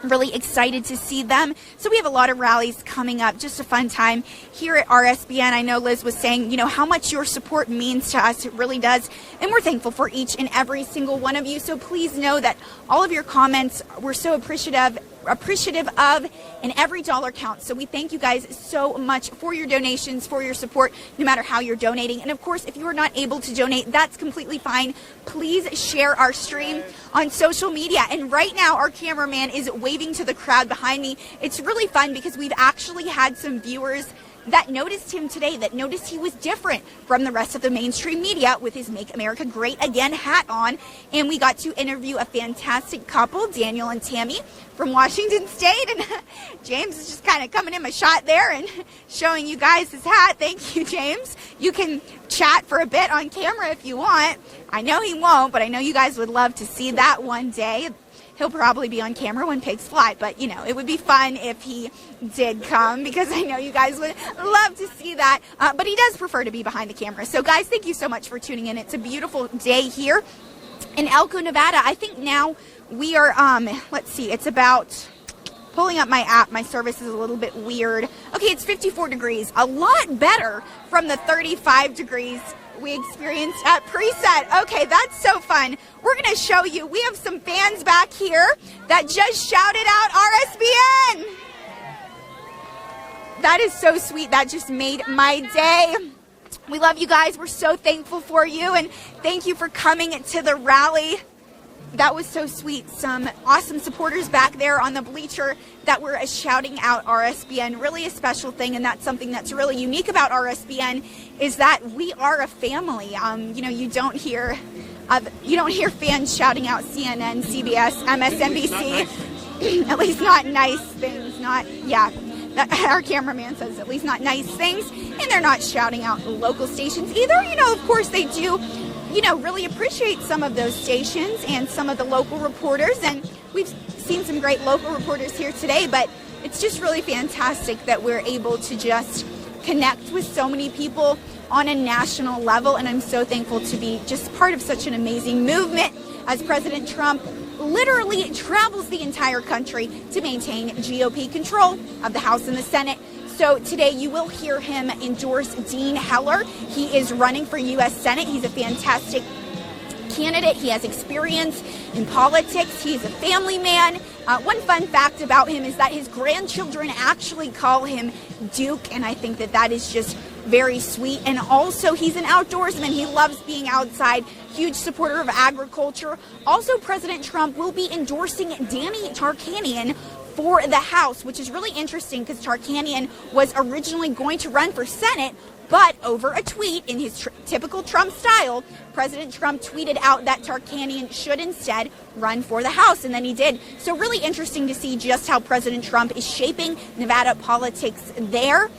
really excited to see them. So we have a lot of rallies coming up. Just a fun time here at RSBN. I know Liz was saying, you know, how much your support means to us. It really does. And we're thankful for each and every single one of you. So please know that all of your comments, we're so appreciative of, and every dollar counts. So we thank you guys so much for your donations, for your support, no matter how you're donating. And of course, if you are not able to donate, that's completely fine. Please share our stream on social media. And right now, our cameraman is waving to the crowd behind me. It's really fun because we've actually had some viewers that noticed him today, that noticed he was different from the rest of the mainstream media with his Make America Great Again hat on. And we got to interview a fantastic couple, Daniel and Tammy from Washington State. And James is just kind of coming in my shot there and showing you guys his hat. Thank you, James. You can chat for a bit on camera if you want. I know he won't, but I know you guys would love to see that one day. He'll probably be on camera when pigs fly, but, you know, it would be fun if he did come because I know you guys would love to see that. But he does prefer to be behind the camera. So, guys, thank you so much for tuning in. It's a beautiful day here in Elko, Nevada. I think now we are, let's see, it's about, pulling up my app, my service is a little bit weird. Okay, it's 54 degrees, a lot better from the 35 degrees we experienced at Preset. Okay, that's so fun. We're going to show you. We have some fans back here that just shouted out RSBN. That is so sweet. That just made my day. We love you guys. We're so thankful for you, and thank you for coming to the rally. That was so sweet. Some awesome supporters back there on the bleacher that were shouting out RSBN. Really a special thing, and that's something that's really unique about RSBN is that we are a family. You know, you don't hear fans shouting out CNN, CBS, MSNBC. At least not nice things. Our cameraman says at least not nice things, and they're not shouting out local stations either. You know, of course they do. You know, really appreciate some of those stations and some of the local reporters. And we've seen some great local reporters here today, but it's just really fantastic that we're able to just connect with so many people on a national level. And I'm so thankful to be just part of such an amazing movement as President Trump literally travels the entire country to maintain GOP control of the House and the Senate. So today you will hear him endorse Dean Heller. He is running for U.S. Senate. He's a fantastic candidate. He has experience in politics. He's a family man. One fun fact about him is that his grandchildren actually call him Duke, and I think that that is just very sweet. And also, he's an outdoorsman. He loves being outside. Huge supporter of agriculture. Also, President Trump will be endorsing Danny Tarkanian for the House, which is really interesting because Tarkanian was originally going to run for Senate, but over a tweet in his typical Trump style, President Trump tweeted out that Tarkanian should instead run for the House, and then he did. So really interesting to see just how President Trump is shaping Nevada politics there.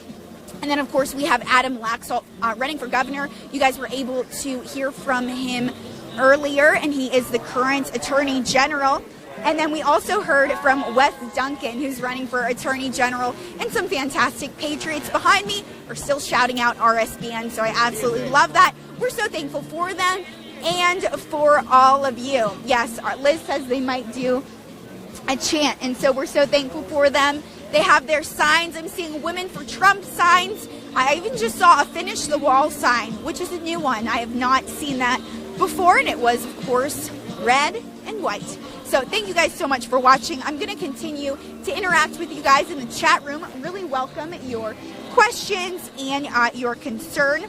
And then, of course, we have Adam Laxalt running for governor. You guys were able to hear from him earlier, and he is the current Attorney General. And then we also heard from Wes Duncan, who's running for Attorney General, and some fantastic patriots behind me are still shouting out RSBN, so I absolutely love that. We're so thankful for them and for all of you. Yes, Liz says they might do a chant, and so we're so thankful for them. They have their signs. I'm seeing Women for Trump signs. I even just saw a Finish the Wall sign, which is a new one. I have not seen that before, and it was, of course, red and white. So thank you guys so much for watching. I'm going to continue to interact with you guys in the chat room. Really welcome your questions and your concern.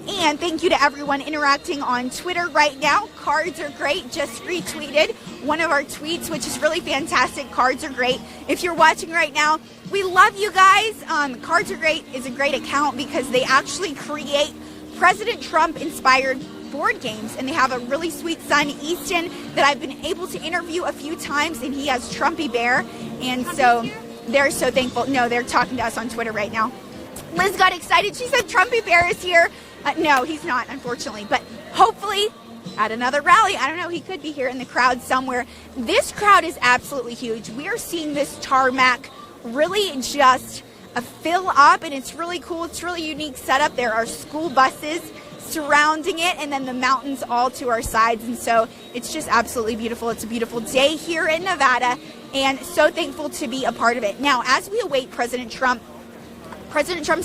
And thank you to everyone interacting on Twitter right now. Cards are great. Just retweeted one of our tweets, which is really fantastic. Cards are great. If you're watching right now, we love you guys. Cards are great is a great account because they actually create President Trump inspired board games, and they have a really sweet son, Easton, that I've been able to interview a few times, and he has Trumpy Bear, and so they're so thankful. No, they're talking to us on Twitter right now. Liz got excited. She said Trumpy Bear is here. No, he's not, unfortunately, but hopefully at another rally, I don't know, he could be here in the crowd somewhere. This crowd is absolutely huge. We are seeing this tarmac really just fill up, and it's really cool. It's really unique setup. There are school buses surrounding it, and then the mountains all to our sides, and so it's just absolutely beautiful. It's a beautiful day here in Nevada, and so thankful to be a part of it. Now, as we await President Trump's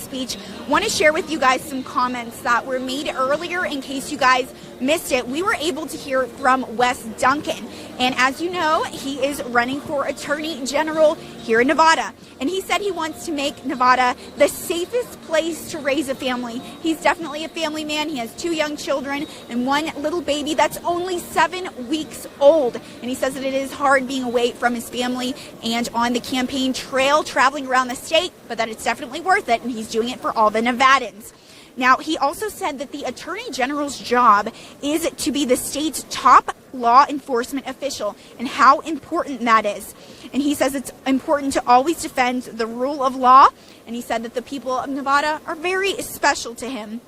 speech, want to share with you guys some comments that were made earlier in case you guys missed it. We were able to hear from Wes Duncan, and as you know, he is running for Attorney General here in Nevada, and he said he wants to make Nevada the safest place to raise a family. He's definitely a family man. He has 2 young children and 1 little baby that's only 7 weeks old, and he says that it is hard being away from his family and on the campaign trail traveling around the state, but that it's definitely worth it, and he's doing it for all the Nevadans. Now, he also said that the Attorney General's job is to be the state's top law enforcement official, and how important that is. And he says it's important to always defend the rule of law, and he said that the people of Nevada are very special to him.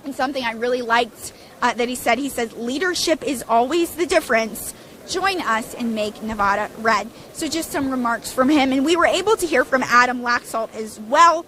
And something I really liked that he said leadership is always the difference. Join us and make Nevada red. So just some remarks from him, and we were able to hear from Adam Laxalt as well.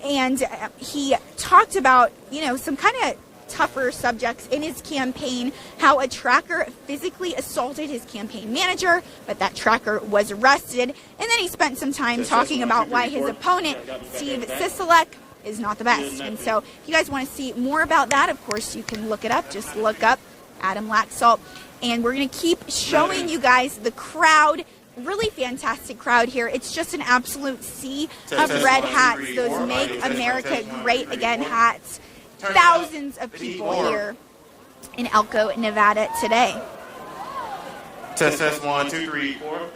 And he talked about, some kind of tougher subjects in his campaign, how a tracker physically assaulted his campaign manager, but that tracker was arrested. And then he spent some time talking about why his opponent, Steve Sisolak, is not the best. And so if you guys want to see more about that, of course, you can look it up. Just look up Adam Laxalt. And we're going to keep showing you guys the crowd. Really fantastic crowd here. It's just an absolute sea of red hats, those Make America Great Again hats. Thousands of people here in Elko, Nevada today. Test 1, 2, 3, 4.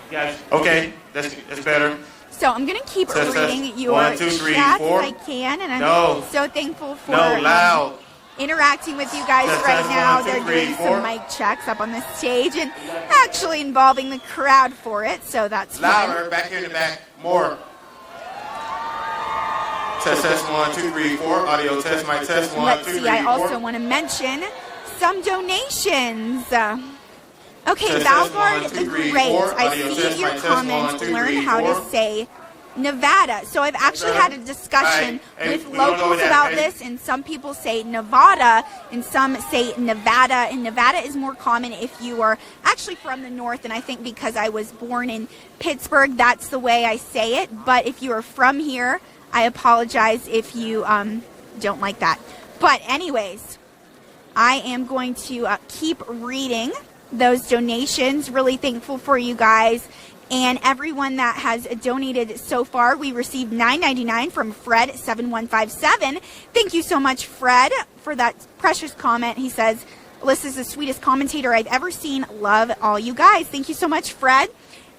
Guys, okay, that's better. So I'm going to keep reading your 1, 2, 3, chat 4. as I can, and I'm so thankful for loud. Interacting with you guys right now. They're doing some mic checks up on the stage and actually involving the crowd for it, so that's louder. fun. Back here in the back, more. Test 1, 2, 3, 4. Audio test, mic test 1, Let's 2, see, 3, 4. I also want to mention some donations. Okay, Test Valgard 1, 2, 3, Great. 4. I Audio see test, your mic test comments. 1, 2, Learn 3, how 4. to say Nevada. So I've actually had a discussion with locals about this, and some people say Nevada and some say Nevada, and Nevada is more common if you are actually from the north, and I think because I was born in Pittsburgh, that's the way I say it. But if you are from here, I apologize if you don't like that. But anyways, I am going to keep reading those donations. Really thankful for you guys. And everyone that has donated so far. We received $9.99 from Fred7157. Thank you so much, Fred, for that precious comment. He says, Alyssa's the sweetest commentator I've ever seen. Love all you guys. Thank you so much, Fred.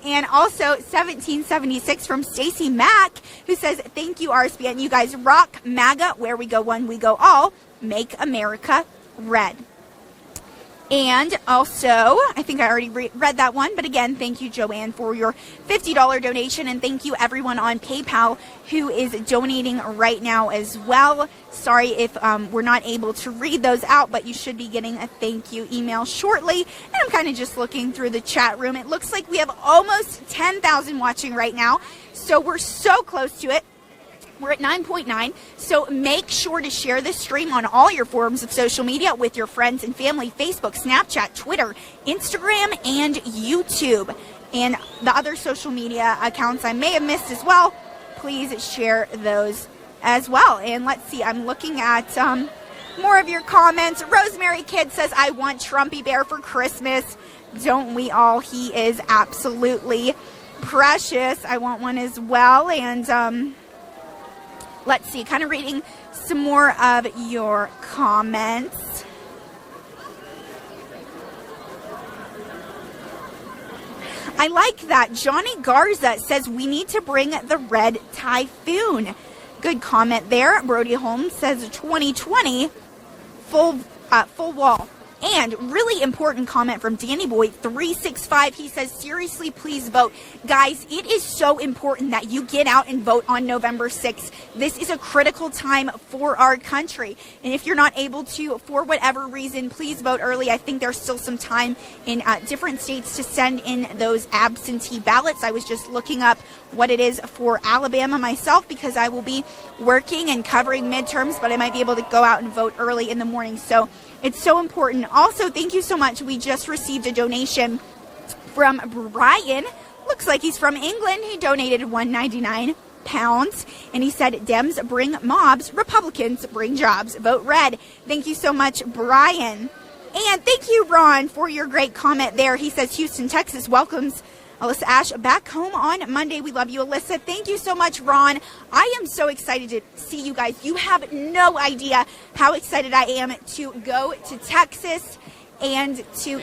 And also 1776 from Stacy Mack, who says, thank you, RSBN. You guys rock. MAGA, where we go one, we go all. Make America red. And also, I think I already read that one, but again, thank you, Joanne, for your $50 donation, and thank you, everyone on PayPal who is donating right now as well. Sorry if we're not able to read those out, but you should be getting a thank you email shortly. And I'm kind of just looking through the chat room. It looks like we have almost 10,000 watching right now, so we're so close to it. We're at 9.9, so make sure to share this stream on all your forms of social media with your friends and family, Facebook, Snapchat, Twitter, Instagram, and YouTube. And the other social media accounts I may have missed as well, please share those as well. And let's see, I'm looking at more of your comments. Rosemary Kid says, I want Trumpy Bear for Christmas. Don't we all? He is absolutely precious. I want one as well. And let's see, kind of reading some more of your comments. I like that. Johnny Garza says we need to bring the red typhoon. Good comment there. Brody Holmes says 2020 full wall. And really important comment from Danny Boy 365. He says, seriously, please vote. Guys, it is so important that you get out and vote on November 6th. This is a critical time for our country. And if you're not able to, for whatever reason, please vote early. I think there's still some time in different states to send in those absentee ballots. I was just looking up what it is for Alabama myself because I will be working and covering midterms, but I might be able to go out and vote early in the morning. So it's so important. Also, thank you so much. We just received a donation from Brian. Looks like he's from England. He donated £1.99. And he said, Dems bring mobs, Republicans bring jobs. Vote red. Thank you so much, Brian. And thank you, Ron, for your great comment there. He says, Houston, Texas welcomes Alyssa Ashe back home on Monday. We love you, Alyssa. Thank you so much, Ron. I am so excited to see you guys. You have no idea how excited I am to go to Texas and to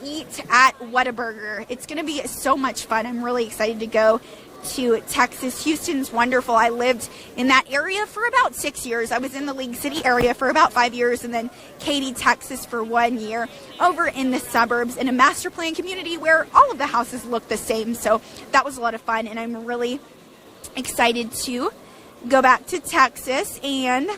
eat at Whataburger. It's going to be so much fun. I'm really excited to go to Texas. Houston's wonderful. I lived in that area for about 6 years. I was in the League City area for about 5 years, and then Katy, Texas for 1 year, over in the suburbs in a master plan community where all of the houses look the same. So that was a lot of fun, and I'm really excited to go back to Texas. And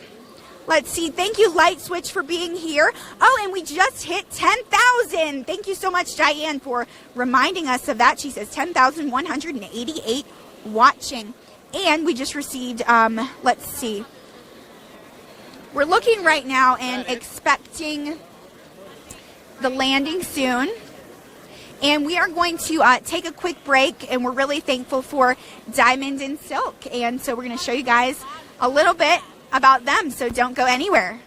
let's see. Thank you, Light Switch, for being here. Oh, and we just hit 10,000. Thank you so much, Diane, for reminding us of that. She says 10,188 watching. And we just received, let's see. We're looking right now and expecting the landing soon. And we are going to take a quick break, and we're really thankful for Diamond and Silk. And so we're going to show you guys a little bit about them, so don't go anywhere.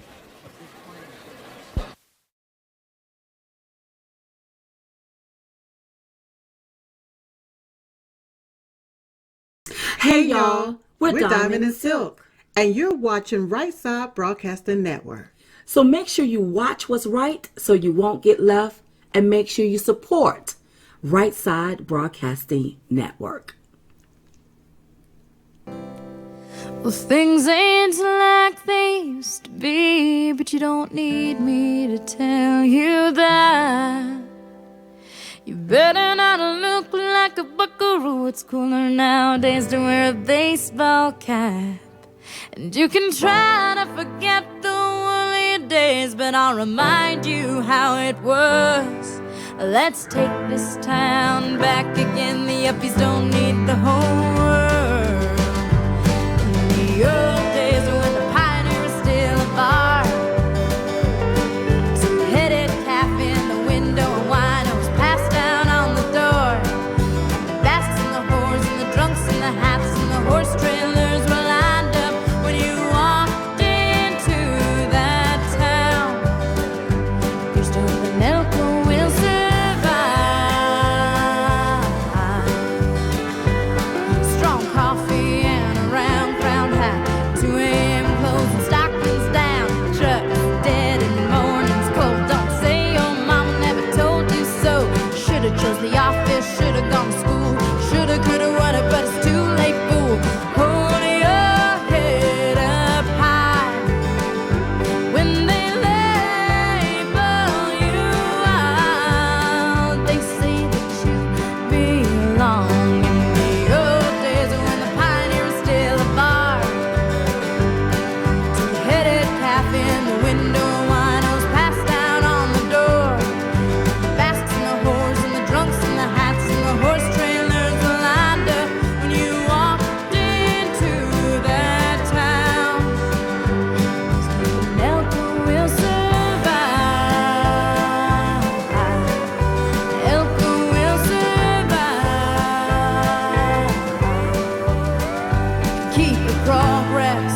Hey y'all, we're Diamond and Silk, and you're watching Right Side Broadcasting Network. So make sure you watch what's right so you won't get left, and make sure you support Right Side Broadcasting Network. Well, things ain't like they used to be, but you don't need me to tell you that. You better not look like a buckaroo. It's cooler nowadays to wear a baseball cap. And you can try to forget the woolly days, but I'll remind you how it was. Let's take this town back again. The yuppies don't need the whole world. The old days when the Pioneer was still a bar, two-headed calf in the window and winos passed down on the door. The basques and the whores and the drunks and the hats and the horse trailers were lined up when you walked into that town. Here's to hoping Elko will survive. Strong coffee and a round crown hat, 2 a.m. clothes and stockings down. Trucks dead and mornings cold. Don't say your mama never told you so. Shoulda chose the office, shoulda gone to school, shoulda, coulda, woulda, but it's too late, fool. Hold your head up high when they label you out. They say that you belong in the old days when the Pioneer was still a bar. Two-headed calf in the window, winos passed down on the door. The basques and the whores and the drunks and the hats and the horse trailers were lined up when you walked into that town. Elko will survive. Elko will survive. Keep the progress.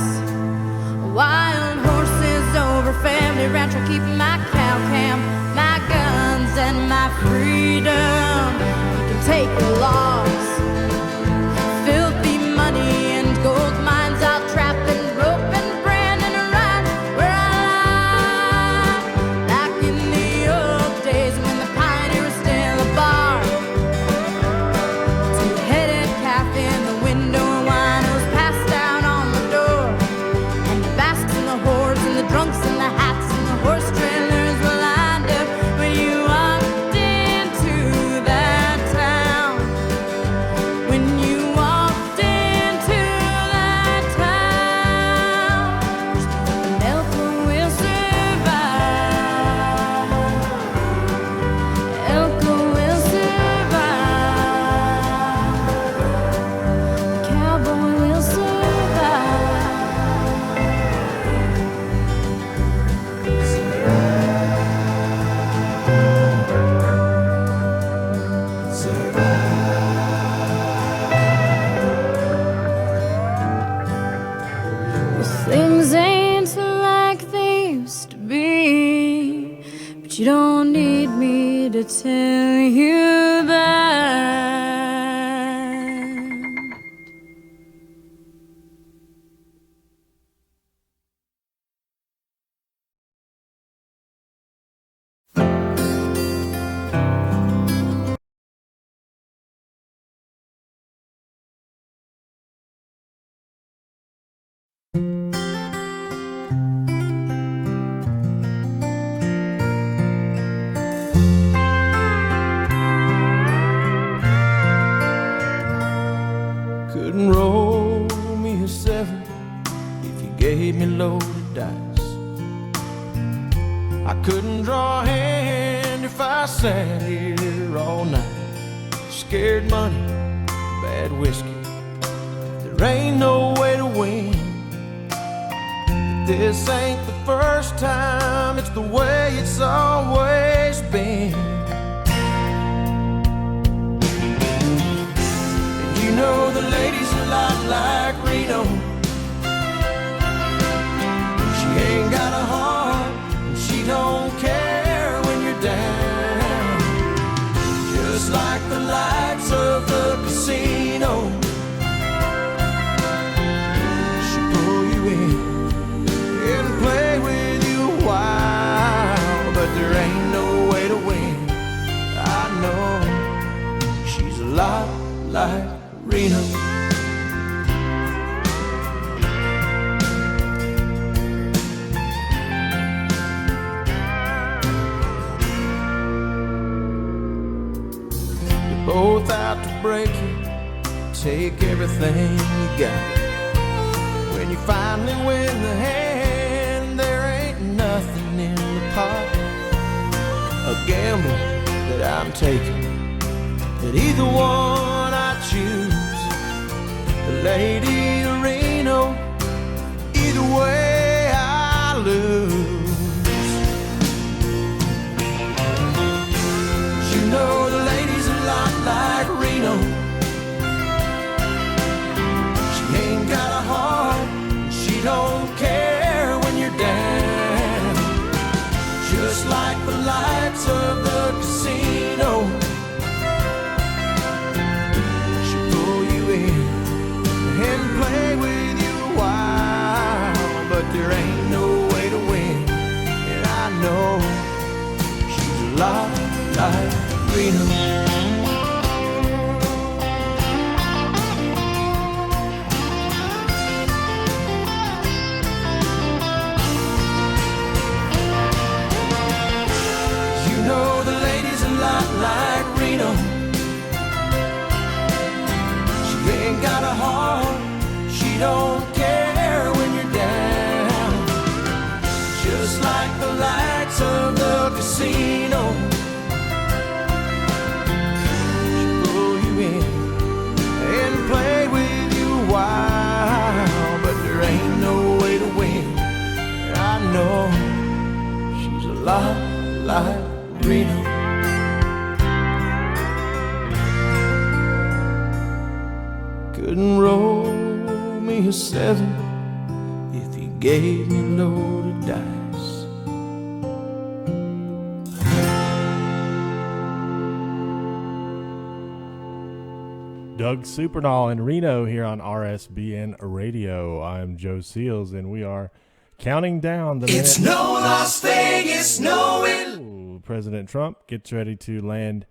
Wild horses over family ranch will keep my cow cam, my guns and my freedom. You can take the loss, filthy money and gold mines. I'll trap and to tell you that. Couldn't roll me a 7 if you gave me loaded dice. I couldn't draw a hand if I sat here all night. Scared money, bad whiskey, there ain't no way to win. But this ain't the first time, it's the way it's always been. You know the lady's a lot like Reno. She ain't got a heart, and she don't care when you're down. Just like the lights of the casino, she'll pull you in and play with you a while. But there ain't no way to win, I know. She's a lot like Reno. You're both out to break you, take everything you got. When you finally win the hand, there ain't nothing in the pot. A gamble that I'm taking, that either one I choose, the lady of Reno, either way I lose. You know the lady's a lot like Reno. She ain't got a heart, she don't care when you're down. Just like the lights of the casino, and play with you a while. But there ain't no way to win, and I know she's a lot like Reno. You know the lady's a lot like Reno. Ain't got a heart, she don't care when you're down. Just like the lights of the casino, she'll pull you in and play with you a while. But there ain't no way to win, and I know she's a lot like Reno. Couldn't roll me a 7 if you gave me loaded dice. Doug Supernall in Reno here on RSBN Radio. I'm Joe Seals, and we are counting down the It's minutes. no Las Vegas, no Ooh, President Trump gets ready to land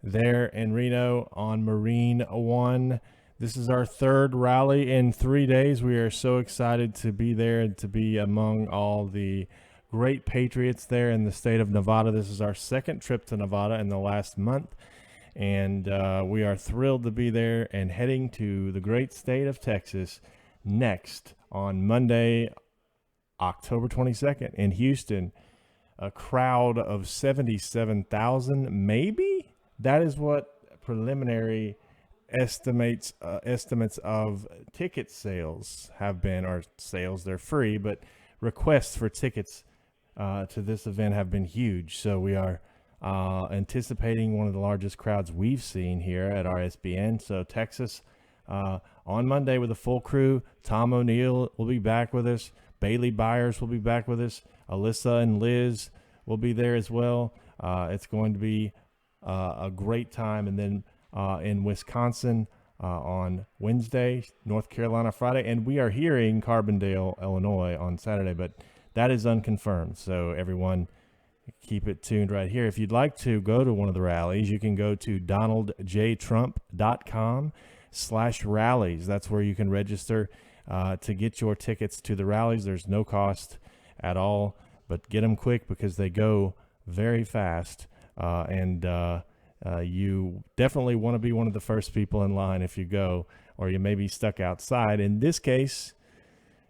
there in Reno on Marine One. This is our third rally in 3 days. We are so excited to be there and to be among all the great patriots there in the state of Nevada. This is our second trip to Nevada in the last month, and we are thrilled to be there and heading to the great state of Texas next on Monday, October 22nd in Houston. A crowd of 77,000, maybe? That is what preliminary estimates of ticket sales have been, or sales, they're free, but requests for tickets to this event have been huge. So we are anticipating one of the largest crowds we've seen here at RSBN. So Texas on Monday with a full crew. Tom O'Neill will be back with us. Bailey Byers will be back with us. Alyssa and Liz will be there as well. It's going to be a great time. And then in Wisconsin on Wednesday, North Carolina Friday, and we are here in Carbondale, Illinois on Saturday, but that is unconfirmed. So everyone keep it tuned right here. If you'd like to go to one of the rallies, you can go to donaldjtrump.com/rallies. That's where you can register to get your tickets to the rallies. There's no cost at all, but get them quick because they go very fast. And you definitely want to be one of the first people in line if you go, or you may be stuck outside. In this case,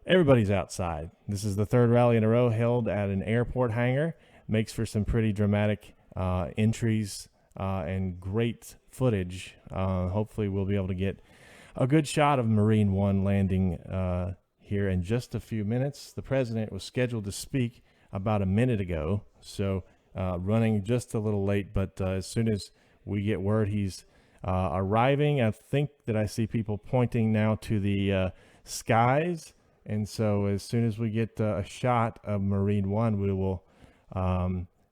everybody's outside. This is the third rally in a row held at an airport hangar. Makes for some pretty dramatic entries and great footage. Hopefully we'll be able to get a good shot of Marine One landing here in just a few minutes. The president was scheduled to speak about a minute ago, so running just a little late, but as soon as we get word he's arriving, I think that I see people pointing now to the skies, and so as soon as we get a shot of Marine One,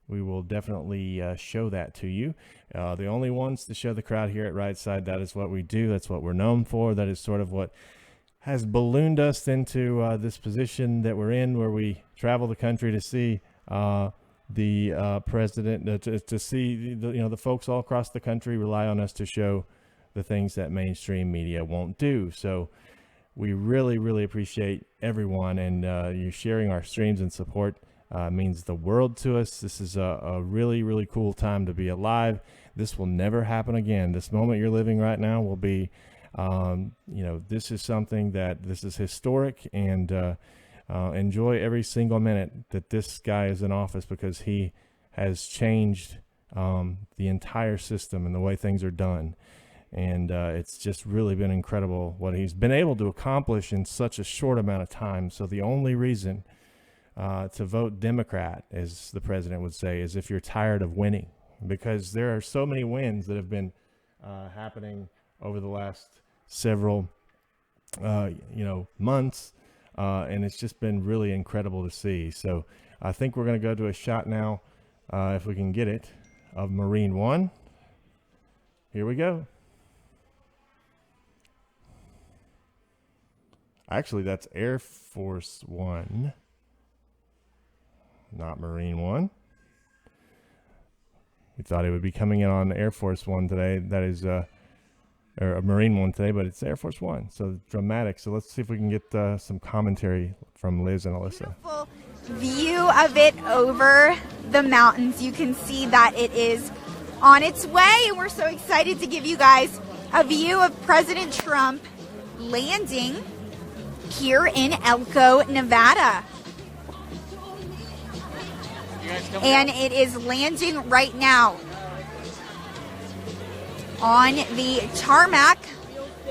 we will definitely show that to you. The only ones to show the crowd here at Right Side, that is what we do. That's what we're known for. That is sort of what has ballooned us into this position that we're in, where we travel the country to see the president, to see the folks all across the country rely on us to show the things that mainstream media won't do. So we really, really appreciate everyone, and you sharing our streams and support means the world to us. This is a really, really cool time to be alive. This will never happen again. This moment you're living right now will be, this is something this is historic, and enjoy every single minute that this guy is in office, because he has changed the entire system and the way things are done. And it's just really been incredible what he's been able to accomplish in such a short amount of time. So the only reason to vote Democrat, as the president would say, is if you're tired of winning, because there are so many wins that have been happening over the last several months, and it's just been really incredible to see. So I think we're going to go to a shot now, if we can get it, of Marine One. Here we go. Actually, that's Air Force One, not Marine One. We thought it would be coming in on Air Force One today. That is, or a Marine One today, but it's Air Force One. So dramatic. So let's see if we can get some commentary from Liz and Alyssa. Beautiful view of it over the mountains. You can see that it is on its way, and we're so excited to give you guys a view of President Trump landing here in Elko, Nevada. And it is landing right now on the tarmac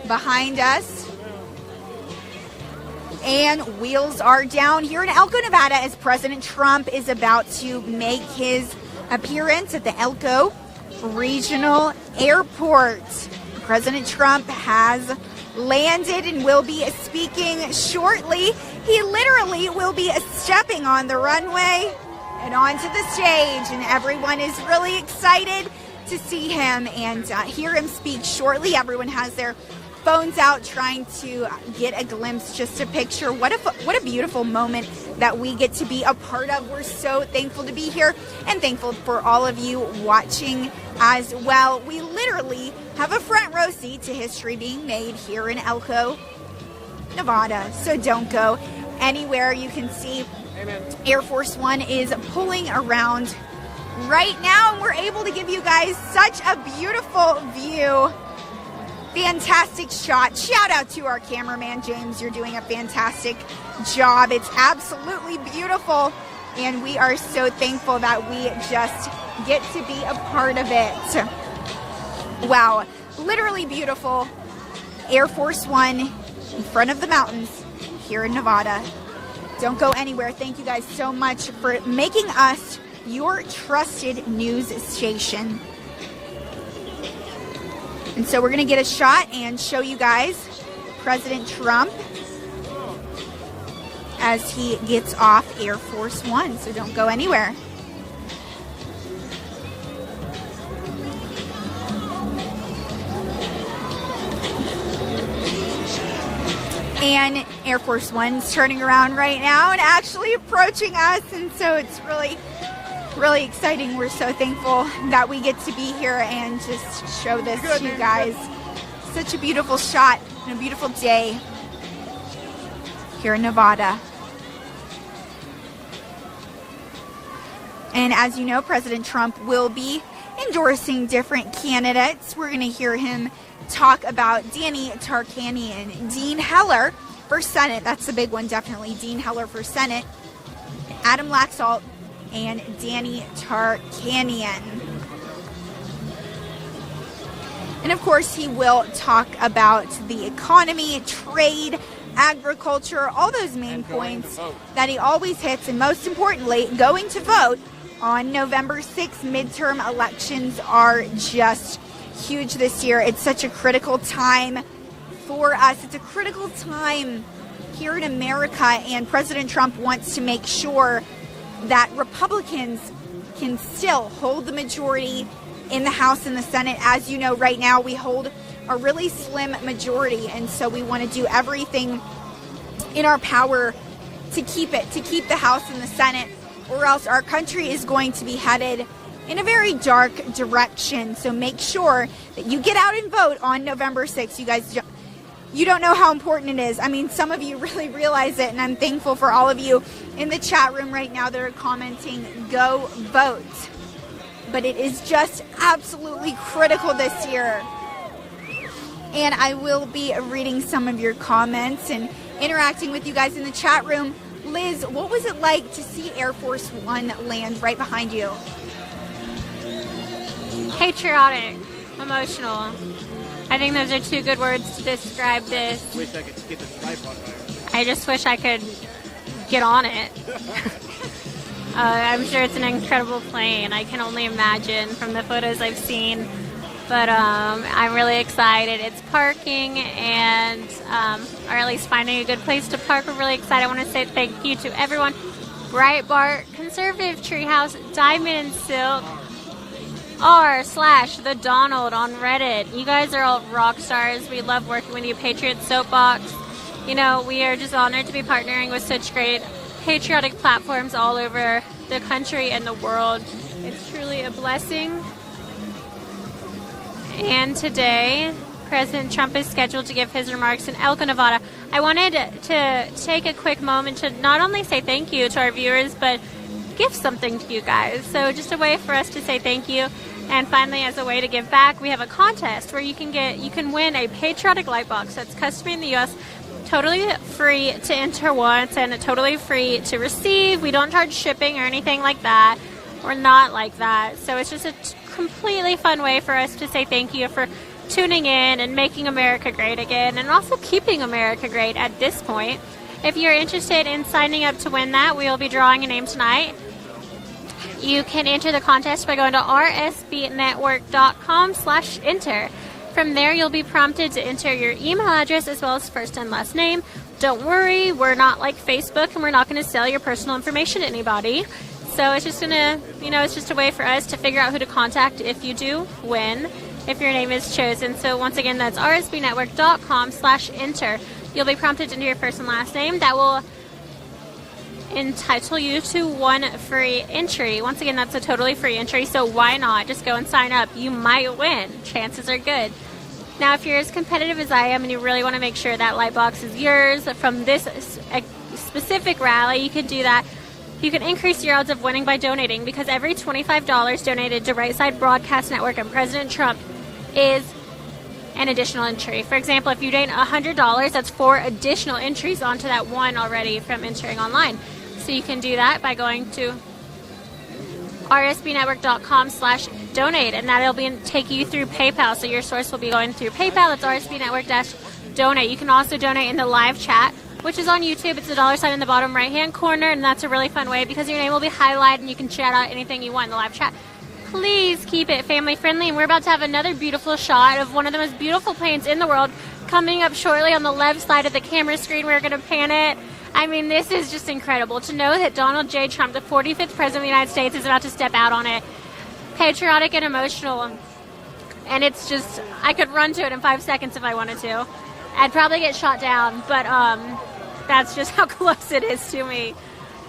behind us. And wheels are down here in Elko, Nevada, as President Trump is about to make his appearance at the Elko Regional Airport. President Trump has landed and will be speaking shortly. He literally will be stepping on the runway and onto the stage, and everyone is really excited to see him and hear him speak shortly. Everyone has their phones out trying to get a glimpse, just a picture. What a beautiful moment that we get to be a part of. We're so thankful to be here and thankful for all of you watching as well. We literally have a front row seat to history being made here in Elko, Nevada. So don't go anywhere. You can see Air Force One is pulling around right now, and we're able to give you guys such a beautiful view. Fantastic shot. Shout out to our cameraman, James. You're doing a fantastic job. It's absolutely beautiful, and we are so thankful that we just get to be a part of it. Wow. Literally beautiful. Air Force One in front of the mountains here in Nevada. Don't go anywhere. Thank you guys so much for making us your trusted news station. And so we're going to get a shot and show you guys President Trump as he gets off Air Force One. So don't go anywhere. And Air Force One's turning around right now and actually approaching us, and so it's really exciting. We're so thankful that we get to be here and just show this to you guys. Such a beautiful shot and a beautiful day here in Nevada. And as you know, President Trump will be endorsing different candidates. We're going to hear him talk about Danny Tarkanian, Dean Heller for Senate. That's the big one, definitely. Dean Heller for Senate, Adam Laxalt, and Danny Tarkanian. And of course, he will talk about the economy, trade, agriculture, all those main points that he always hits. And most importantly, going to vote on November 6th. Midterm elections are just huge this year. It's such a critical time for us. It's a critical time here in America, and President Trump wants to make sure that Republicans can still hold the majority in the House and the Senate. As you know, right now we hold a really slim majority, and so we want to do everything in our power to keep the House and the Senate, or else our country is going to be headed in a very dark direction. So make sure that you get out and vote on November 6th. You guys, you don't know how important it is. I mean, some of you really realize it, and I'm thankful for all of you in the chat room right now that are commenting, go vote. But it is just absolutely critical this year. And I will be reading some of your comments and interacting with you guys in the chat room. Liz, what was it like to see Air Force One land right behind you? Patriotic, emotional. I think those are two good words to describe this. Wish I could get the tripod higher. I just wish I could get on it. I'm sure it's an incredible plane. I can only imagine from the photos I've seen. But I'm really excited. It's parking and, or at least finding a good place to park. We're really excited. I want to say thank you to everyone. Breitbart, Conservative Treehouse, Diamond and Silk, r/the Donald on Reddit. You guys are all rock stars. We love working with you. Patriot Soapbox. You know, we are just honored to be partnering with such great patriotic platforms all over the country and the world. It's truly a blessing. And today, President Trump is scheduled to give his remarks in Elko, Nevada. I wanted to take a quick moment to not only say thank you to our viewers, but give something to you guys. So just a way for us to say thank you. And finally, as a way to give back, we have a contest where you can win a patriotic light box that's custom made in the U.S., totally free to enter once and totally free to receive. We don't charge shipping or anything like that. We're not like that. So it's just a completely fun way for us to say thank you for tuning in and making America great again, and also keeping America great at this point. If you're interested in signing up to win that, we will be drawing a name tonight. You can enter the contest by going to rsbnetwork.com/enter. From there, you'll be prompted to enter your email address as well as first and last name. Don't worry, we're not like Facebook, and we're not going to sell your personal information to anybody. So it's just it's just a way for us to figure out who to contact if you do win, if your name is chosen. So once again, that's rsbnetwork.com/enter. You'll be prompted to enter your first and last name. That will entitle you to one free entry. Once again, that's a totally free entry, so why not just go and sign up? You might win. Chances are good. Now, if you're as competitive as I am and you really want to make sure that light box is yours from this specific rally, you can do that. You can increase your odds of winning by donating, because every $25 donated to Right Side Broadcast Network and President Trump is an additional entry. For example, if you donate $100, that's 4 additional entries onto that one already from entering online. So you can do that by going to rsbnetwork.com/donate, and that'll take you through PayPal. So your source will be going through PayPal. It's rsbnetwork-donate. You can also donate in the live chat, which is on YouTube. It's the $sign in the bottom right-hand corner, and that's a really fun way because your name will be highlighted and you can chat out anything you want in the live chat. Please keep it family-friendly, and we're about to have another beautiful shot of one of the most beautiful planes in the world coming up shortly on the left side of the camera screen. We're going to pan it. I mean, this is just incredible to know that Donald J. Trump, the 45th President of the United States, is about to step out on it. Patriotic and emotional. And it's just, I could run to it in 5 seconds if I wanted to. I'd probably get shot down, but that's just how close it is to me.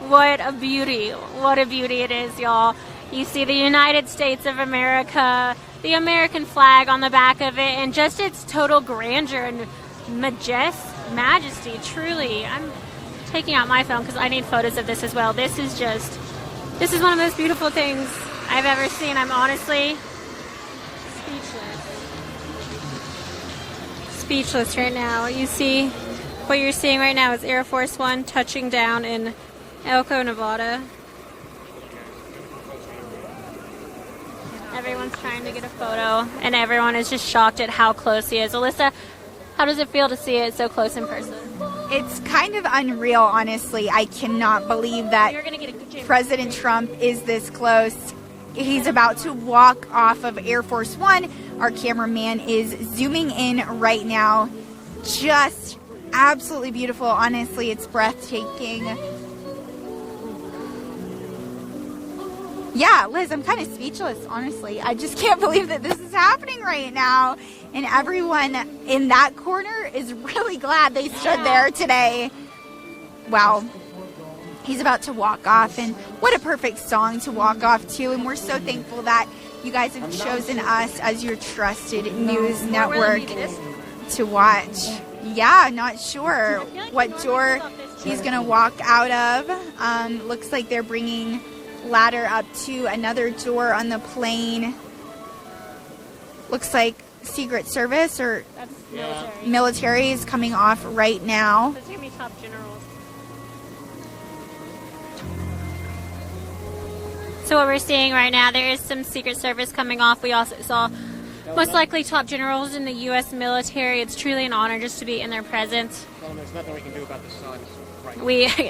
What a beauty. What a beauty it is, y'all. You see the United States of America, the American flag on the back of it, and just its total grandeur and majesty, truly. I'm taking out my phone because I need photos of this as well. This is one of the most beautiful things I've ever seen. I'm honestly speechless right now. You see, what you're seeing right now is Air Force One touching down in Elko, Nevada. Everyone's trying to get a photo, and everyone is just shocked at how close he is. Alyssa, how does it feel to see it so close in person? It's kind of unreal, honestly. I cannot believe that President Trump is this close. He's about to walk off of Air Force One. Our cameraman is zooming in right now. Just absolutely beautiful. Honestly, it's breathtaking. Yeah, Liz, I'm kind of speechless, honestly. I just can't believe that this is happening right now. And everyone in that corner is really glad they stood there today. Wow. He's about to walk off, and what a perfect song to walk off to. And we're so thankful that you guys have chosen us as your trusted news network to watch. Yeah, not sure what door he's going to walk out of. Looks like they're bringing ladder up to another door on the plane. Looks like Secret Service or military is coming off right now. There's going to be top generals. So what we're seeing right now, there is some Secret Service coming off. We also saw most likely top generals in the U.S. military. It's truly an honor just to be in their presence. Well, there's nothing we can do about the sun.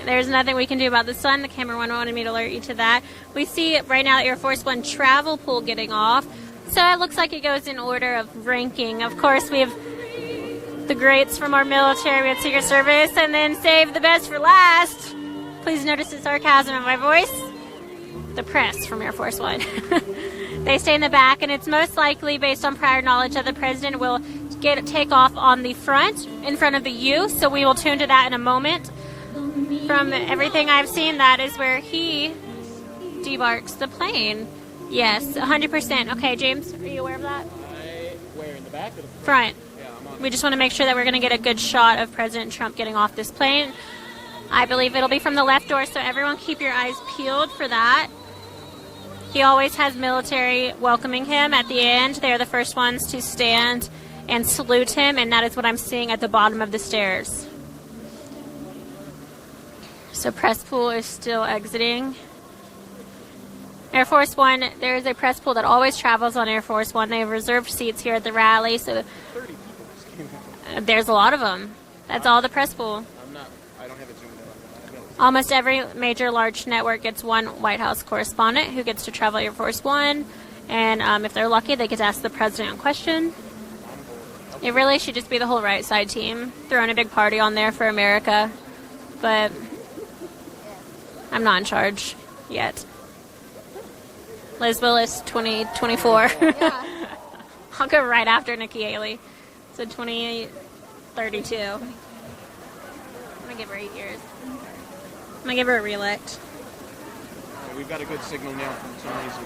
There's nothing we can do about the sun. The cameraman wanted me to alert you to that. We see right now Air Force One travel pool getting off. So it looks like it goes in order of ranking. Of course, we have the greats from our military. We have Secret Service, and then save the best for last. Please notice the sarcasm in my voice. The press from Air Force One. They stay in the back, and it's most likely based on prior knowledge that the president will take off on the front, in front of the U. So we will tune to that in a moment. From everything I've seen, that is where he debarks the plane. Yes, 100%. Okay, James, are you aware of that? Where, in the back or the front? Yeah, I'm on. We just want to make sure that we're going to get a good shot of President Trump getting off this plane. I believe it'll be from the left door, so everyone keep your eyes peeled for that. He always has military welcoming him at the end. They're the first ones to stand and salute him, and that is what I'm seeing at the bottom of the stairs. So press pool is still exiting. Air Force One, there is a press pool that always travels on Air Force One. They have reserved seats here at the rally, so 30 people just came out. There's a lot of them. That's all the press pool. I don't have it zoomed in. Almost every major large network gets one White House correspondent who gets to travel Air Force One, and if they're lucky, they get to ask the president a question. It really should just be the whole right side team throwing a big party on there for America, but I'm not in charge yet. Liz Willis, 2024. I'll go right after Nikki Haley. So 2032. I'm going to give her 8 years. I'm going to give her a reelect. We've got a good signal now from some reason.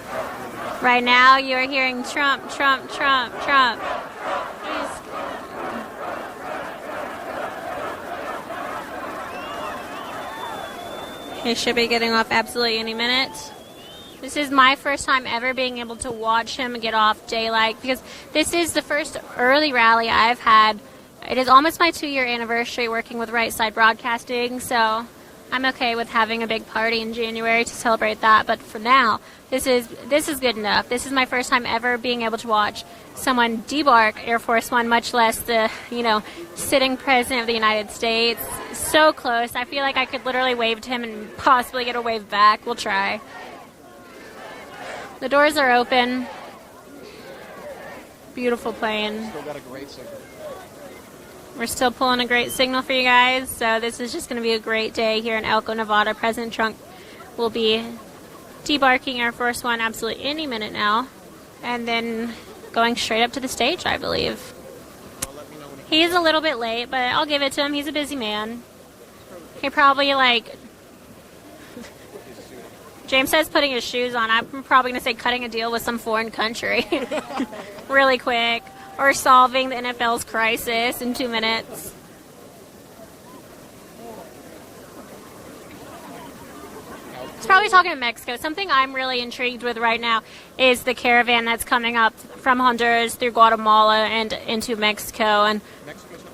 Right now, you are hearing Trump, Trump, Trump, Trump. He should be getting off absolutely any minute. This is my first time ever being able to watch him get off daylight, because this is the first early rally I've had. It is almost my 2-year anniversary working with Right Side Broadcasting, so I'm okay with having a big party in January to celebrate that. But for now, this is good enough. This is my first time ever being able to watch someone debark Air Force One, much less the, sitting president of the United States. So close. I feel like I could literally wave to him and possibly get a wave back. We'll try. The doors are open. Beautiful plane. Still got a great signal. We're still pulling a great signal for you guys. So this is just going to be a great day here in Elko, Nevada. President Trump will be debarking Air Force One absolutely any minute now. And then going straight up to the stage, I believe. He's a little bit late, but I'll give it to him. He's a busy man. He probably, like... James says putting his shoes on. I'm probably going to say cutting a deal with some foreign country. Really quick. Or solving the NFL's crisis in 2 minutes. He's probably talking to Mexico. Something I'm really intrigued with right now is the caravan that's coming up from Honduras through Guatemala and into Mexico. And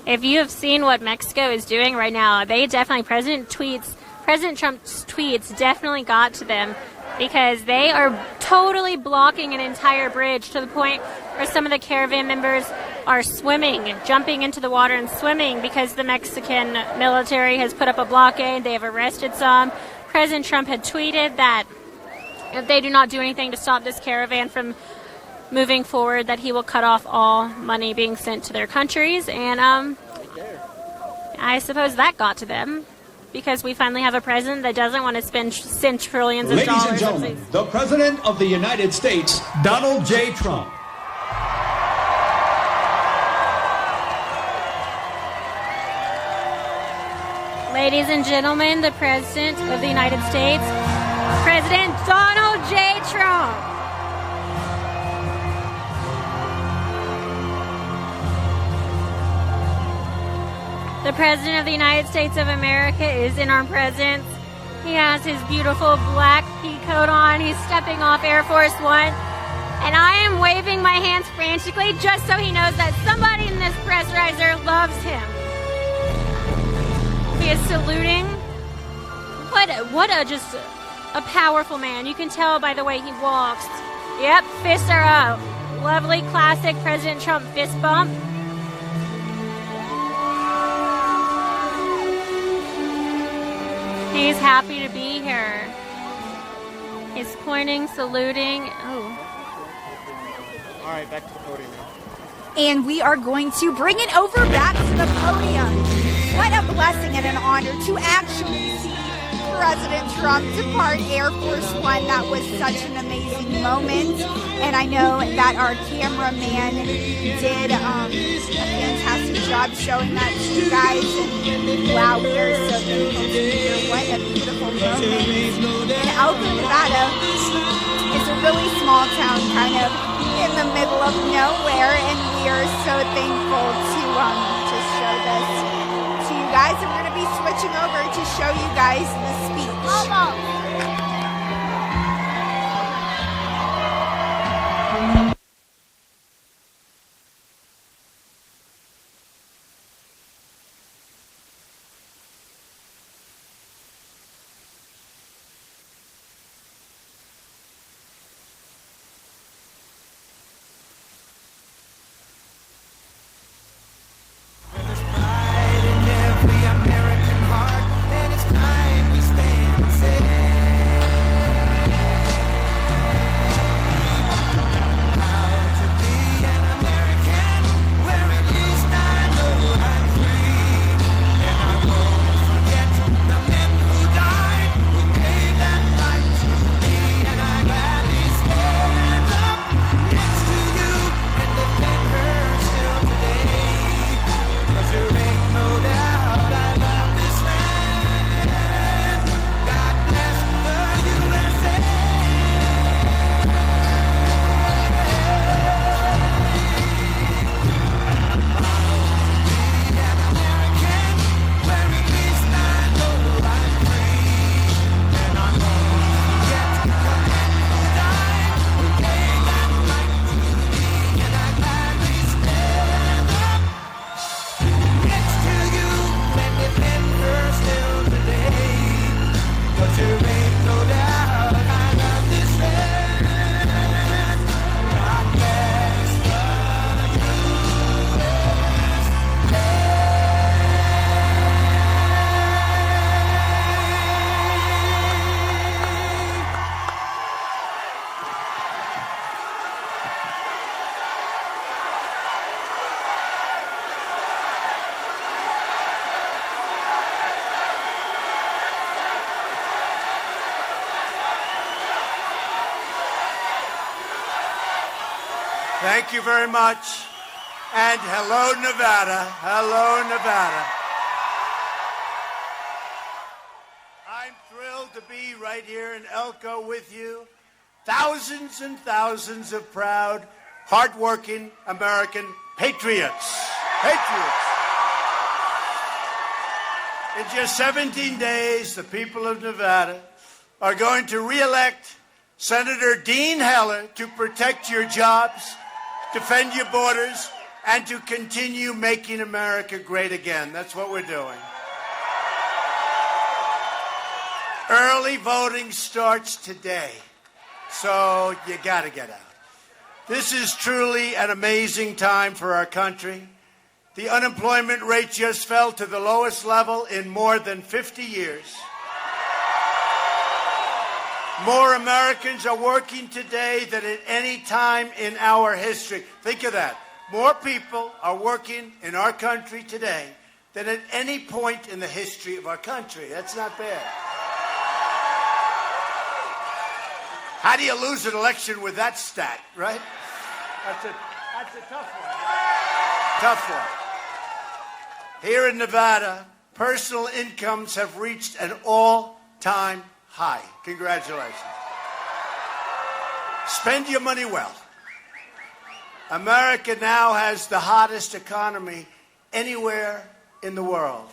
if you have seen what Mexico is doing right now, they definitely, President Trump's tweets definitely got to them, because they are totally blocking an entire bridge to the point where some of the caravan members are swimming, jumping into the water and swimming because the Mexican military has put up a blockade. They have arrested some. President Trump had tweeted that if they do not do anything to stop this caravan from moving forward, that he will cut off all money being sent to their countries. And I suppose that got to them, because we finally have a president that doesn't want to send trillions of dollars. Ladies and gentlemen, the President of the United States, Donald J. Trump. Ladies and gentlemen, the President of the United States, President Donald J. Trump. The President of the United States of America is in our presence. He has his beautiful black pea coat on. He's stepping off Air Force One. And I am waving my hands frantically just so he knows that somebody in this press riser loves him. He is saluting. What a powerful man. You can tell by the way he walks. Yep, fists are up. Lovely classic President Trump fist bump. He's happy to be here. He's pointing, saluting. Oh. All right, back to the podium. And we are going to bring it over back to the podium. What a blessing and an honor to actually see President Trump depart Air Force One. That was such an amazing moment. And I know that our cameraman did a fantastic job showing that to you guys. And wow, we are so thankful to be here. What a beautiful moment. And Elko, Nevada is a really small town, kind of in the middle of nowhere. And we are so thankful to just show this to you guys. And we're going to be switching over to show you guys the speech. Thank you very much. And hello, Nevada. Hello, Nevada. I'm thrilled to be right here in Elko with you. Thousands and thousands of proud, hardworking American patriots. Patriots. In just 17 days, the people of Nevada are going to re-elect Senator Dean Heller to protect your jobs, defend your borders, and to continue making America great again. That's what we're doing. Early voting starts today, so you got to get out. This is truly an amazing time for our country. The unemployment rate just fell to the lowest level in more than 50 years. More Americans are working today than at any time in our history. Think of that. More people are working in our country today than at any point in the history of our country. That's not bad. How do you lose an election with that stat, right? That's a tough one. Tough one. Here in Nevada, personal incomes have reached an all-time high. Congratulations. Spend your money well. America now has the hottest economy anywhere in the world.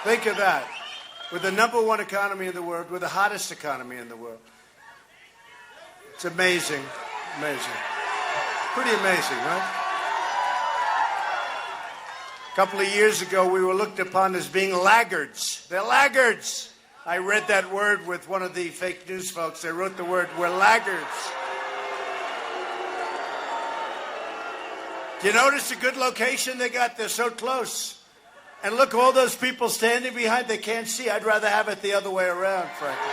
Think of that. We're the number one economy in the world. We're the hottest economy in the world. It's amazing. Amazing. Pretty amazing, right? A couple of years ago, we were looked upon as being laggards. They're laggards. I read that word with one of the fake news folks. They wrote the word, we're laggards. Do you notice the good location they got? They're so close. And look, all those people standing behind, they can't see. I'd rather have it the other way around, frankly.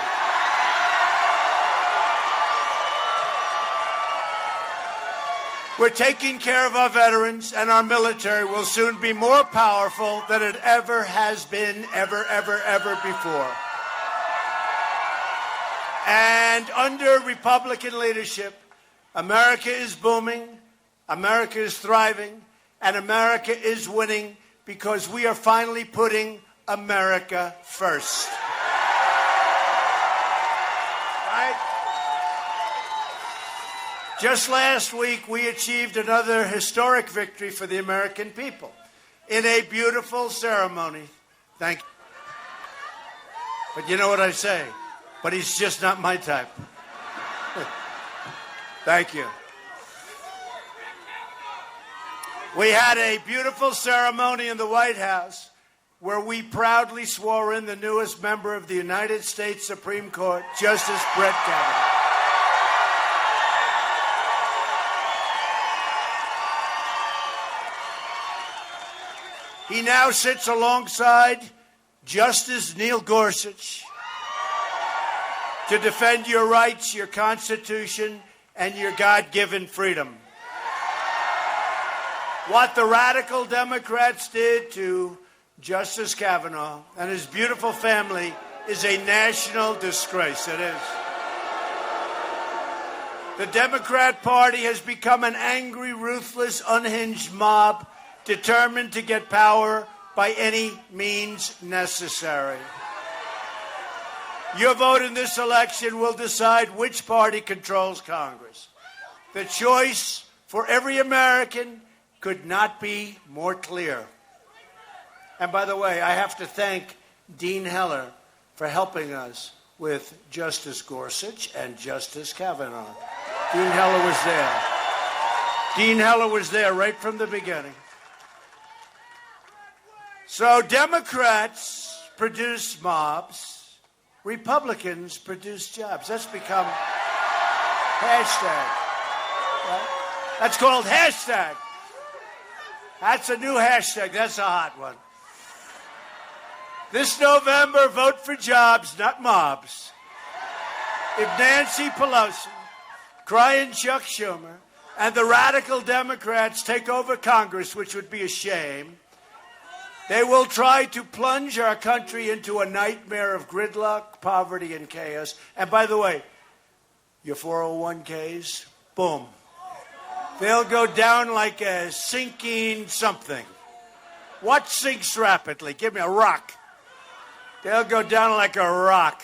We're taking care of our veterans, and our military will soon be more powerful than it ever has been, ever before. And under Republican leadership, America is booming, America is thriving, and America is winning because we are finally putting America first. Right? Just last week, we achieved another historic victory for the American people in a beautiful ceremony. Thank you. But you know what I say? But he's just not my type. Thank you. We had a beautiful ceremony in the White House where we proudly swore in the newest member of the United States Supreme Court, Justice Brett Kavanaugh. He now sits alongside Justice Neil Gorsuch to defend your rights, your Constitution, and your God-given freedom. What the radical Democrats did to Justice Kavanaugh and his beautiful family is a national disgrace. It is. The Democrat Party has become an angry, ruthless, unhinged mob determined to get power by any means necessary. Your vote in this election will decide which party controls Congress. The choice for every American could not be more clear. And by the way, I have to thank Dean Heller for helping us with Justice Gorsuch and Justice Kavanaugh. Dean Heller was there. Dean Heller was there right from the beginning. So Democrats produce mobs, Republicans produce jobs. That's become hashtag. Right? That's called hashtag. That's a new hashtag. That's a hot one. This November, vote for jobs, not mobs. If Nancy Pelosi, crying Chuck Schumer, and the radical Democrats take over Congress, which would be a shame, they will try to plunge our country into a nightmare of gridlock, poverty, and chaos. And by the way, your 401ks, boom, They'll go down like a sinking something. What sinks rapidly? Give me a rock. They'll go down like a rock.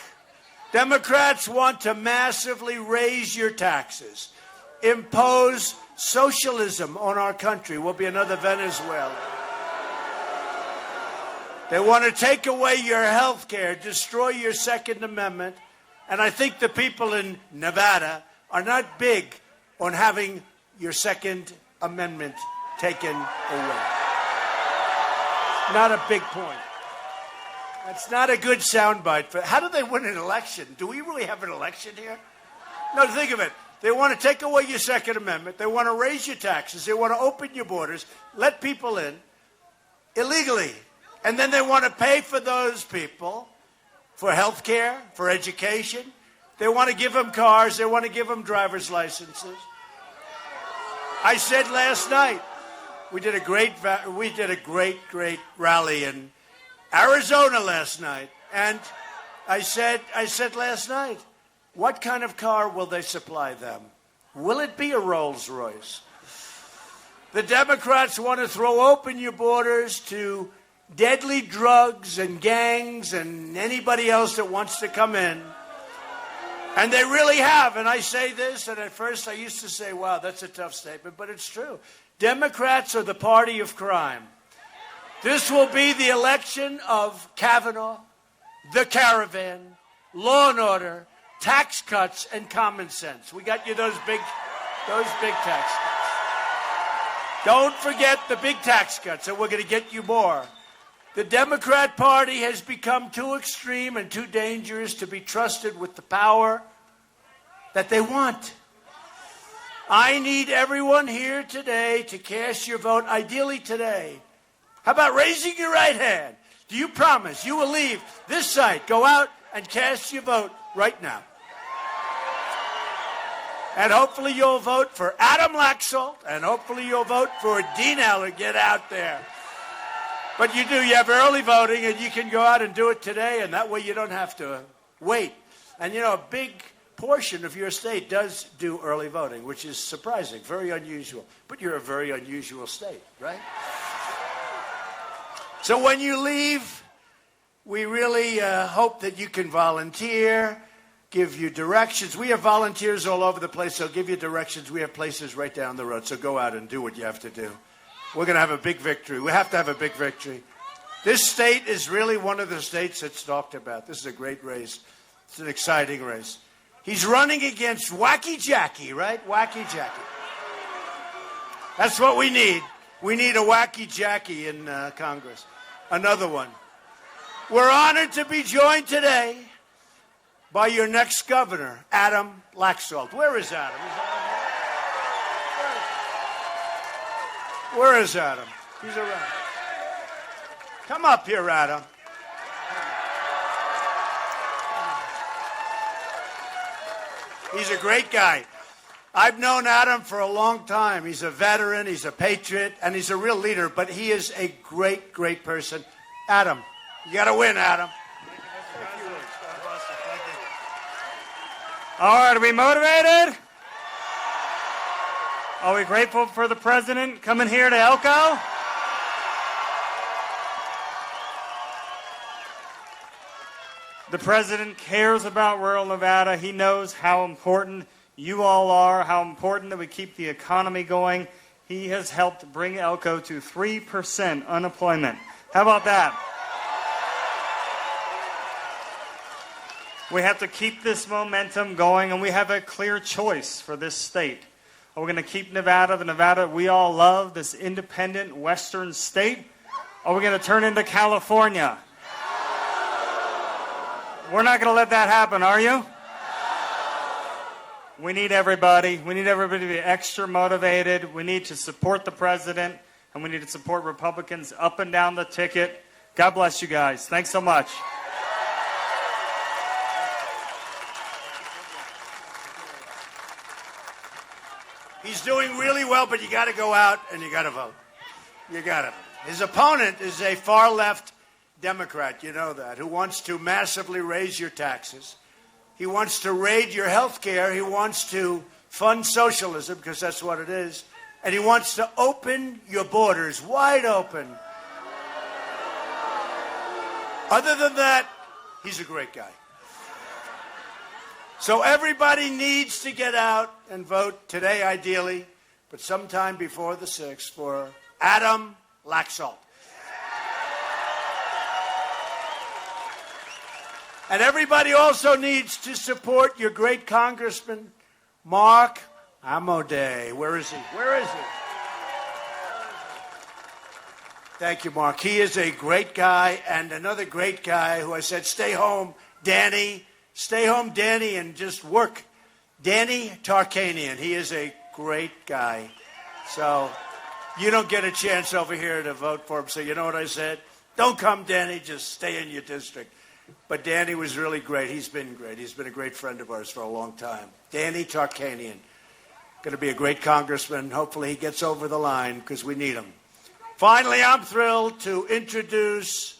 Democrats want to massively raise your taxes, impose socialism on our country. We'll be another Venezuela. They want to take away your health care, destroy your Second Amendment, and I think the people in Nevada are not big on having your Second Amendment taken away. Not a big point. That's not a good soundbite. How do they win an election? Do we really have an election here? No, think of it. They want to take away your Second Amendment. They want to raise your taxes. They want to open your borders, let people in illegally. And then they want to pay for those people for health care, for education. They want to give them cars. They want to give them driver's licenses. I said last night, we did a great rally in Arizona last night. And I said last night, what kind of car will they supply them? Will it be a Rolls Royce? The Democrats want to throw open your borders to deadly drugs and gangs and anybody else that wants to come in. And they really have. And I say this, and at first I used to say, wow, that's a tough statement, but it's true. Democrats are the party of crime. This will be the election of Kavanaugh, the caravan, law and order, tax cuts, and common sense. We got you those big tax cuts. Don't forget the big tax cuts, and we're going to get you more. The Democrat Party has become too extreme and too dangerous to be trusted with the power that they want. I need everyone here today to cast your vote, ideally today. How about raising your right hand? Do you promise you will leave this site, go out and cast your vote right now? And hopefully you'll vote for Adam Laxalt, and hopefully you'll vote for Dean Eller. Get out there. But you have early voting, and you can go out and do it today, and that way you don't have to wait. And, a big portion of your state does do early voting, which is surprising, very unusual. But you're a very unusual state, right? So when you leave, we really hope that you can volunteer, give you directions. We have volunteers all over the place, so give you directions. We have places right down the road, so go out and do what you have to do. We're going to have a big victory. We have to have a big victory. This state is really one of the states that's talked about. This is a great race. It's an exciting race. He's running against Wacky Jackie, right? Wacky Jackie. That's what we need. We need a Wacky Jackie in Congress. Another one. We're honored to be joined today by your next governor, Adam Laxalt. Where is Adam? Where is Adam? He's around. Come up here, Adam. He's a great guy. I've known Adam for a long time. He's a veteran, he's a patriot, and he's a real leader, but he is a great, great person. Adam, you got to win, Adam. All right, are we motivated? Are we grateful for the president coming here to Elko? The president cares about rural Nevada. He knows how important you all are, how important that we keep the economy going. He has helped bring Elko to 3% unemployment. How about that? We have to keep this momentum going, and we have a clear choice for this state. Are we going to keep Nevada, the Nevada we all love, this independent western state? Are we going to turn into California? We're not going to let that happen, are you? We need everybody. We need everybody to be extra motivated. We need to support the president, and we need to support Republicans up and down the ticket. God bless you guys. Thanks so much. He's doing really well, but you got to go out and you got to vote. You got to. His opponent is a far-left Democrat, you know that, who wants to massively raise your taxes. He wants to raid your health care. He wants to fund socialism, because that's what it is. And he wants to open your borders wide open. Other than that, he's a great guy. So everybody needs to get out and vote today, ideally, but sometime before the 6th for Adam Laxalt. And everybody also needs to support your great Congressman, Mark Amodei. Where is he? Where is he? Thank you, Mark. He is a great guy, and another great guy who I said, stay home, Danny. Stay home, Danny, and just work. Danny Tarkanian. He is a great guy. So you don't get a chance over here to vote for him. So you know what I said? Don't come, Danny. Just stay in your district. But Danny was really great. He's been great. He's been a great friend of ours for a long time. Danny Tarkanian. Going to be a great congressman. Hopefully he gets over the line because we need him. Finally, I'm thrilled to introduce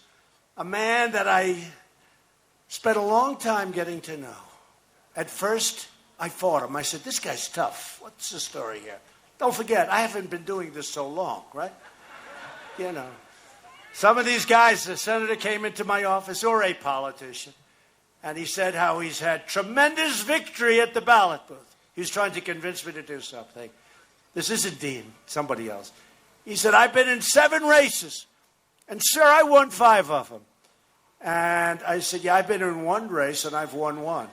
a man that I spent a long time getting to know. At first, I fought him. I said, this guy's tough. What's the story here? Don't forget, I haven't been doing this so long, right? You know. Some of these guys, the senator came into my office, or a politician, and he said how he's had tremendous victory at the ballot booth. He was trying to convince me to do something. This isn't Dean, somebody else. He said, I've been in 7 races, and sir, I won 5 of them. And I said, yeah, I've been in 1 race, and I've won 1.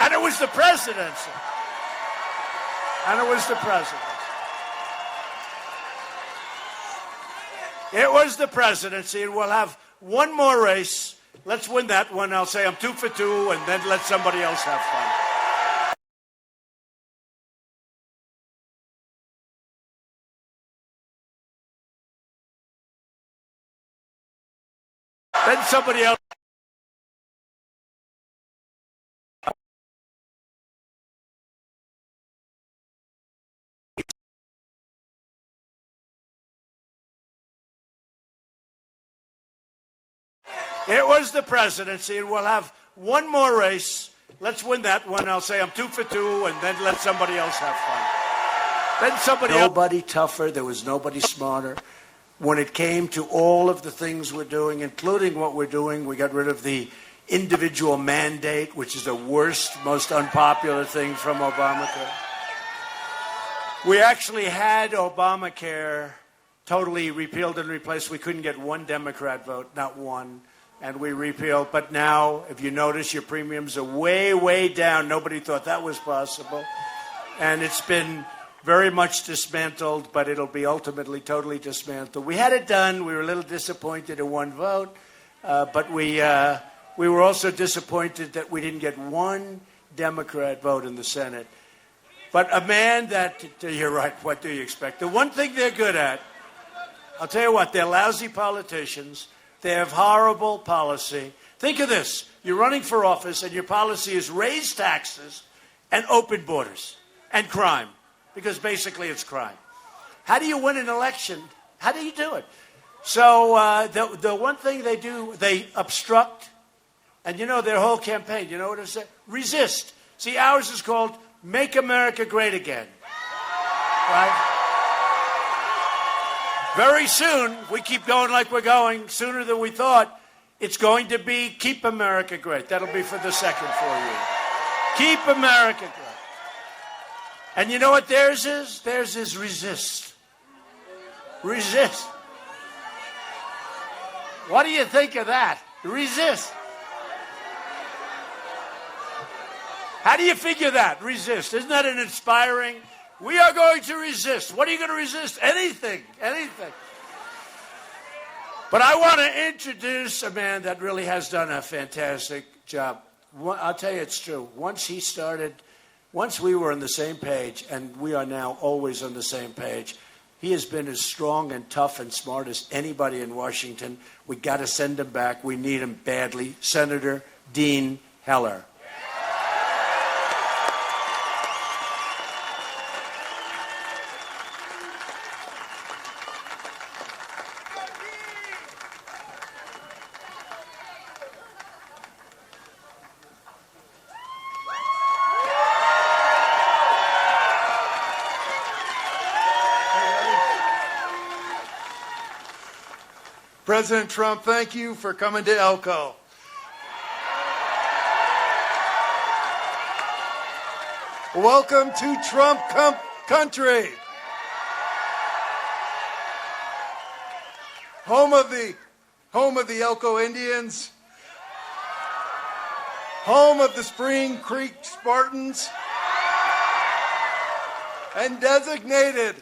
And it was the presidency. And it was the presidency. It was the presidency, and we'll have 1 more race. Let's win that one. I'll say I'm 2 for 2, and then let somebody else have fun. Then somebody else. It was the presidency, and we'll have 1 more race. Let's win that one. I'll say I'm 2 for 2, and then let somebody else have fun. Then somebody else. Nobody tougher. There was nobody smarter. When it came to all of the things we're doing, including what we're doing, we got rid of the individual mandate, which is the worst, most unpopular thing from Obamacare. We actually had Obamacare totally repealed and replaced. We couldn't get 1 Democrat vote, not 1, and we repealed. But now, if you notice, your premiums are way, way down. Nobody thought that was possible. And it's been very much dismantled, but it'll be ultimately totally dismantled. We had it done. We were a little disappointed in 1 vote, but we were also disappointed that we didn't get 1 Democrat vote in the Senate. But a man that, you're right, what do you expect? The one thing they're good at, I'll tell you what, they're lousy politicians. They have horrible policy. Think of this. You're running for office, and your policy is raise taxes and open borders and crime. Because basically it's crime. How do you win an election? How do you do it? So the one thing they do, they obstruct. And you know their whole campaign, you know what it said? Resist. See, ours is called Make America Great Again. Right? Very soon, we keep going like we're going, sooner than we thought, it's going to be Keep America Great. That'll be for the second 4 years. Keep America Great. And you know what theirs is? Theirs is resist. Resist. What do you think of that? Resist. How do you figure that? Resist. Isn't that an inspiring? We are going to resist. What are you going to resist? Anything. Anything. But I want to introduce a man that really has done a fantastic job. I'll tell you it's true. Once we were on the same page, and we are now always on the same page, he has been as strong and tough and smart as anybody in Washington. We got to send him back. We need him badly. Senator Dean Heller. President Trump, thank you for coming to Elko. Welcome to Trump country. Home of the Elko Indians. Home of the Spring Creek Spartans. And designated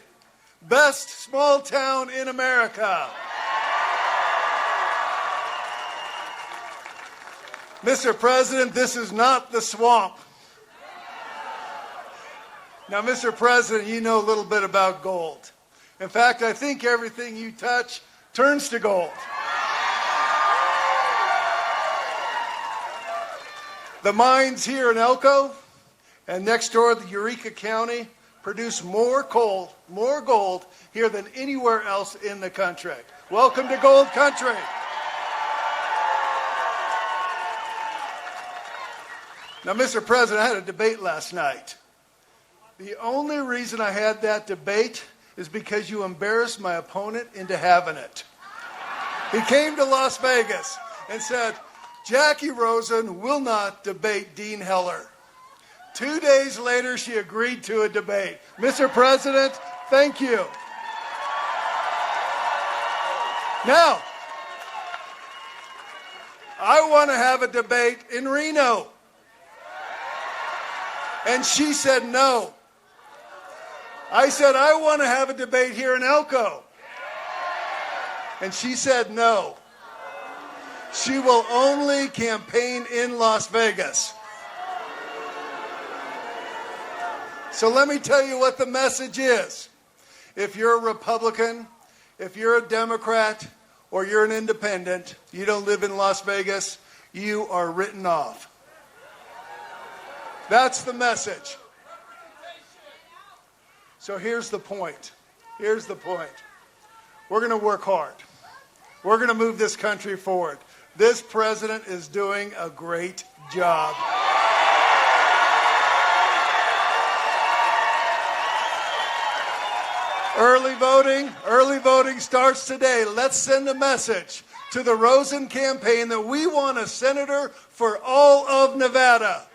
best small town in America. Mr. President, this is not the swamp. Now, Mr. President, you know a little bit about gold. In fact, I think everything you touch turns to gold. The mines here in Elko and next door the Eureka County produce more gold here than anywhere else in the country. Welcome to gold country. Now, Mr. President, I had a debate last night. The only reason I had that debate is because you embarrassed my opponent into having it. He came to Las Vegas and said, Jackie Rosen will not debate Dean Heller. 2 days later, she agreed to a debate. Mr. President, thank you. Now, I want to have a debate in Reno. And she said no. I said, I want to have a debate here in Elko. And she said no. She will only campaign in Las Vegas. So let me tell you what the message is. If you're a Republican, if you're a Democrat, or you're an independent, you don't live in Las Vegas, you are written off. That's the message. So here's the point. Here's the point. We're going to work hard. We're going to move this country forward. This president is doing a great job. Early voting starts today. Let's send a message to the Rosen campaign that we want a senator for all of Nevada.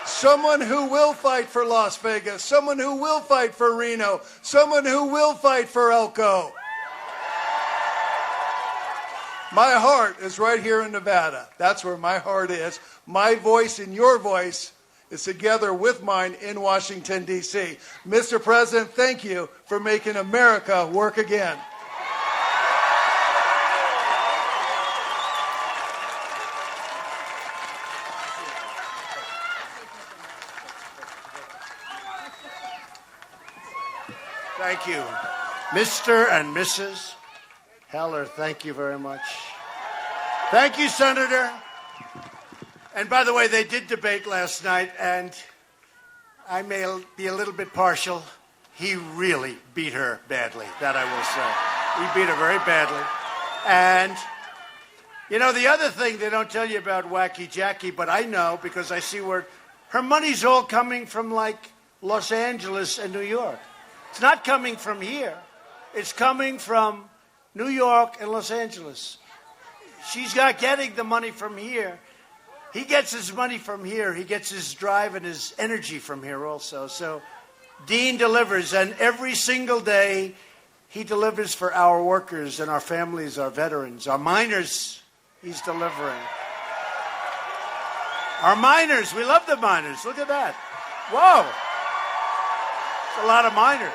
Someone who will fight for Las Vegas. Someone who will fight for Reno. Someone who will fight for Elko. My heart is right here in Nevada. That's where my heart is. My voice and your voice is together with mine in Washington, D.C. Mr. President, thank you for making America work again. Thank you. Mr. and Mrs. Heller, thank you very much. Thank you, Senator. And by the way, they did debate last night, and I may be a little bit partial. He really beat her badly, that I will say. He beat her very badly. And, you know, the other thing they don't tell you about Wacky Jackie, but I know because I see where her money's all coming from, like, Los Angeles and New York. It's not coming from here. It's coming from New York and Los Angeles. She's not getting the money from here. He gets his money from here. He gets his drive and his energy from here also. So Dean delivers, and every single day he delivers for our workers and our families, our veterans, our miners. He's delivering. Our miners, we love the miners. Look at that. Whoa. It's a lot of miners.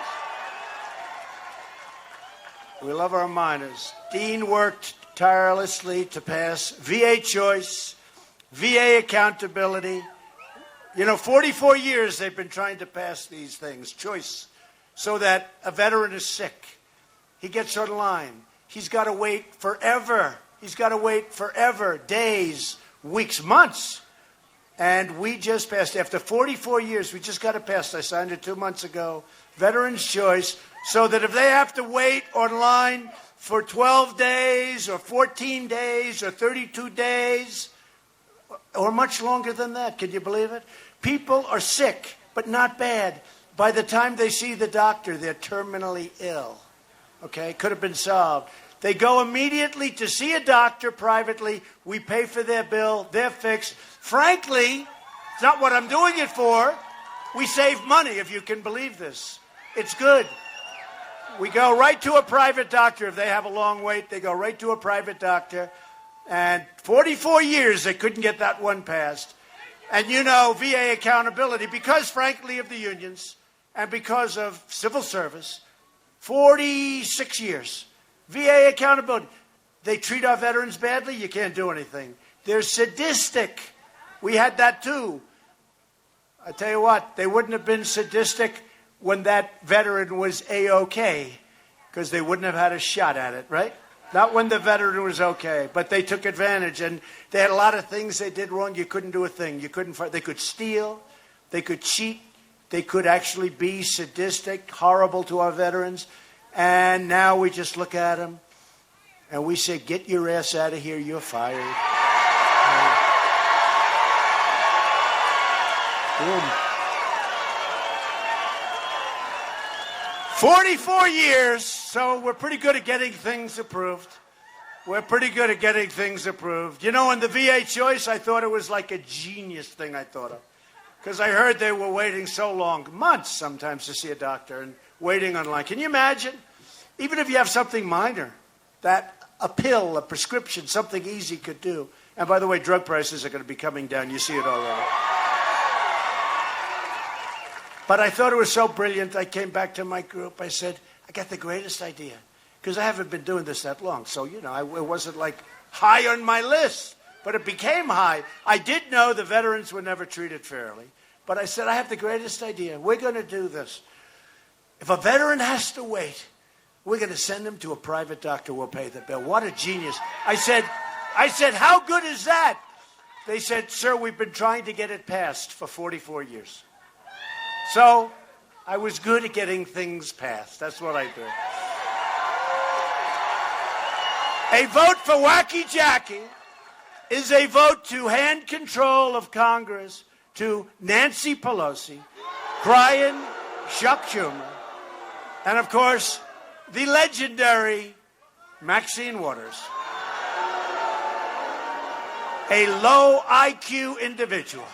We love our miners. Dean worked tirelessly to pass VA choice, VA accountability. You know, 44 years they've been trying to pass these things, choice, so that a veteran is sick. He gets online. He's got to wait forever. He's got to wait forever, days, weeks, months. And we just passed, after 44 years, we just got it passed. I signed it 2 months ago, Veterans Choice, so that if they have to wait online for 12 days or 14 days or 32 days or much longer than that, can you believe it? People are sick, but not bad. By the time they see the doctor, they're terminally ill. Okay, could have been solved. They go immediately to see a doctor privately. We pay for their bill. They're fixed. Frankly, it's not what I'm doing it for. We save money, if you can believe this. It's good. We go right to a private doctor. If they have a long wait, they go right to a private doctor. And 44 years, they couldn't get that one passed. And you know, VA accountability, because, frankly, of the unions and because of civil service, 46 years. VA accountability. They treat our veterans badly, you can't do anything. They're sadistic. We had that too. I tell you what, they wouldn't have been sadistic when that veteran was A-OK, because they wouldn't have had a shot at it, right? Not when the veteran was okay, but they took advantage, and they had a lot of things they did wrong. You couldn't do a thing. You couldn't. They could steal. They could cheat. They could actually be sadistic, horrible to our veterans. And now we just look at them, and we say, get your ass out of here. You're fired. Boom. 44 years, so we're pretty good at getting things approved. We're pretty good at getting things approved. You know, in the VA choice, I thought it was like a genius thing I thought of. Because I heard they were waiting so long, months sometimes, to see a doctor and waiting online. Can you imagine? Even if you have something minor, that a pill, a prescription, something easy could do. And by the way, drug prices are going to be coming down. You see it already. But I thought it was so brilliant, I came back to my group. I said, I got the greatest idea. Because I haven't been doing this that long. So, you know, it wasn't like high on my list. But it became high. I did know the veterans were never treated fairly. But I said, I have the greatest idea. We're going to do this. If a veteran has to wait, we're going to send him to a private doctor. We'll pay the bill. What a genius. I said, how good is that? They said, sir, we've been trying to get it passed for 44 years. So I was good at getting things passed. That's what I do. A vote for Wacky Jackie is a vote to hand control of Congress to Nancy Pelosi, crying Chuck Schumer, and, of course, the legendary Maxine Waters. A low IQ individual.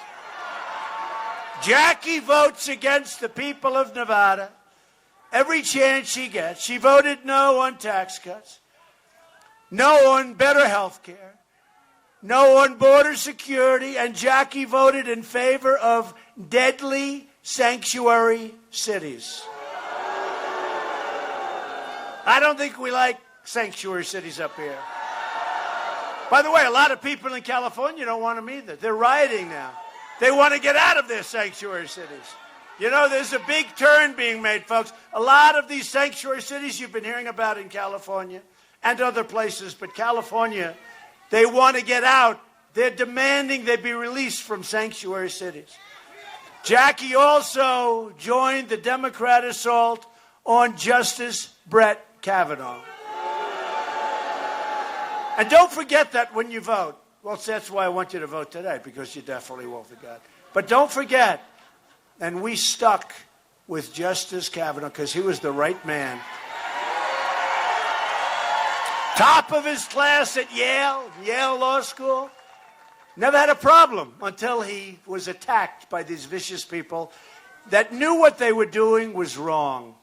Jackie votes against the people of Nevada every chance she gets. She voted no on tax cuts, no on better health care, no on border security, and Jackie voted in favor of deadly sanctuary cities. I don't think we like sanctuary cities up here. By the way, a lot of people in California don't want them either. They're rioting now. They want to get out of their sanctuary cities. You know, there's a big turn being made, folks. A lot of these sanctuary cities you've been hearing about in California and other places, but California, they want to get out. They're demanding they be released from sanctuary cities. Jackie also joined the Democrat assault on Justice Brett Kavanaugh. And don't forget that when you vote. Well, that's why I want you to vote today, because you definitely will forget. But don't forget, and we stuck with Justice Kavanaugh because he was the right man. Top of his class at Yale Law School. Never had a problem until he was attacked by these vicious people that knew what they were doing was wrong.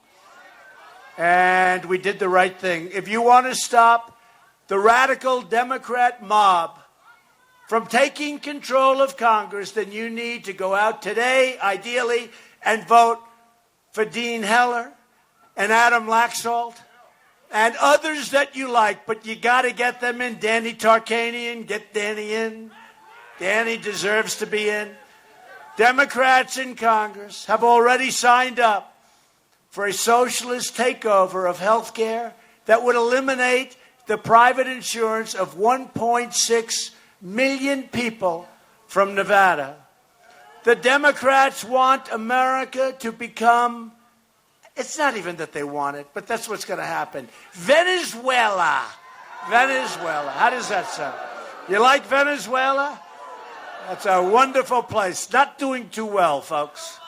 And we did the right thing. If you want to stop the radical Democrat mob from taking control of Congress, then you need to go out today, ideally, and vote for Dean Heller and Adam Laxalt and others that you like. But you got to get them in. Danny Tarkanian, get Danny in. Danny deserves to be in. Democrats in Congress have already signed up for a socialist takeover of health care that would eliminate the private insurance of 1.6 million people from Nevada. The Democrats want America to become, it's not even that they want it, but that's what's going to happen. Venezuela. How does that sound? You like Venezuela? That's a wonderful place. Not doing too well, folks.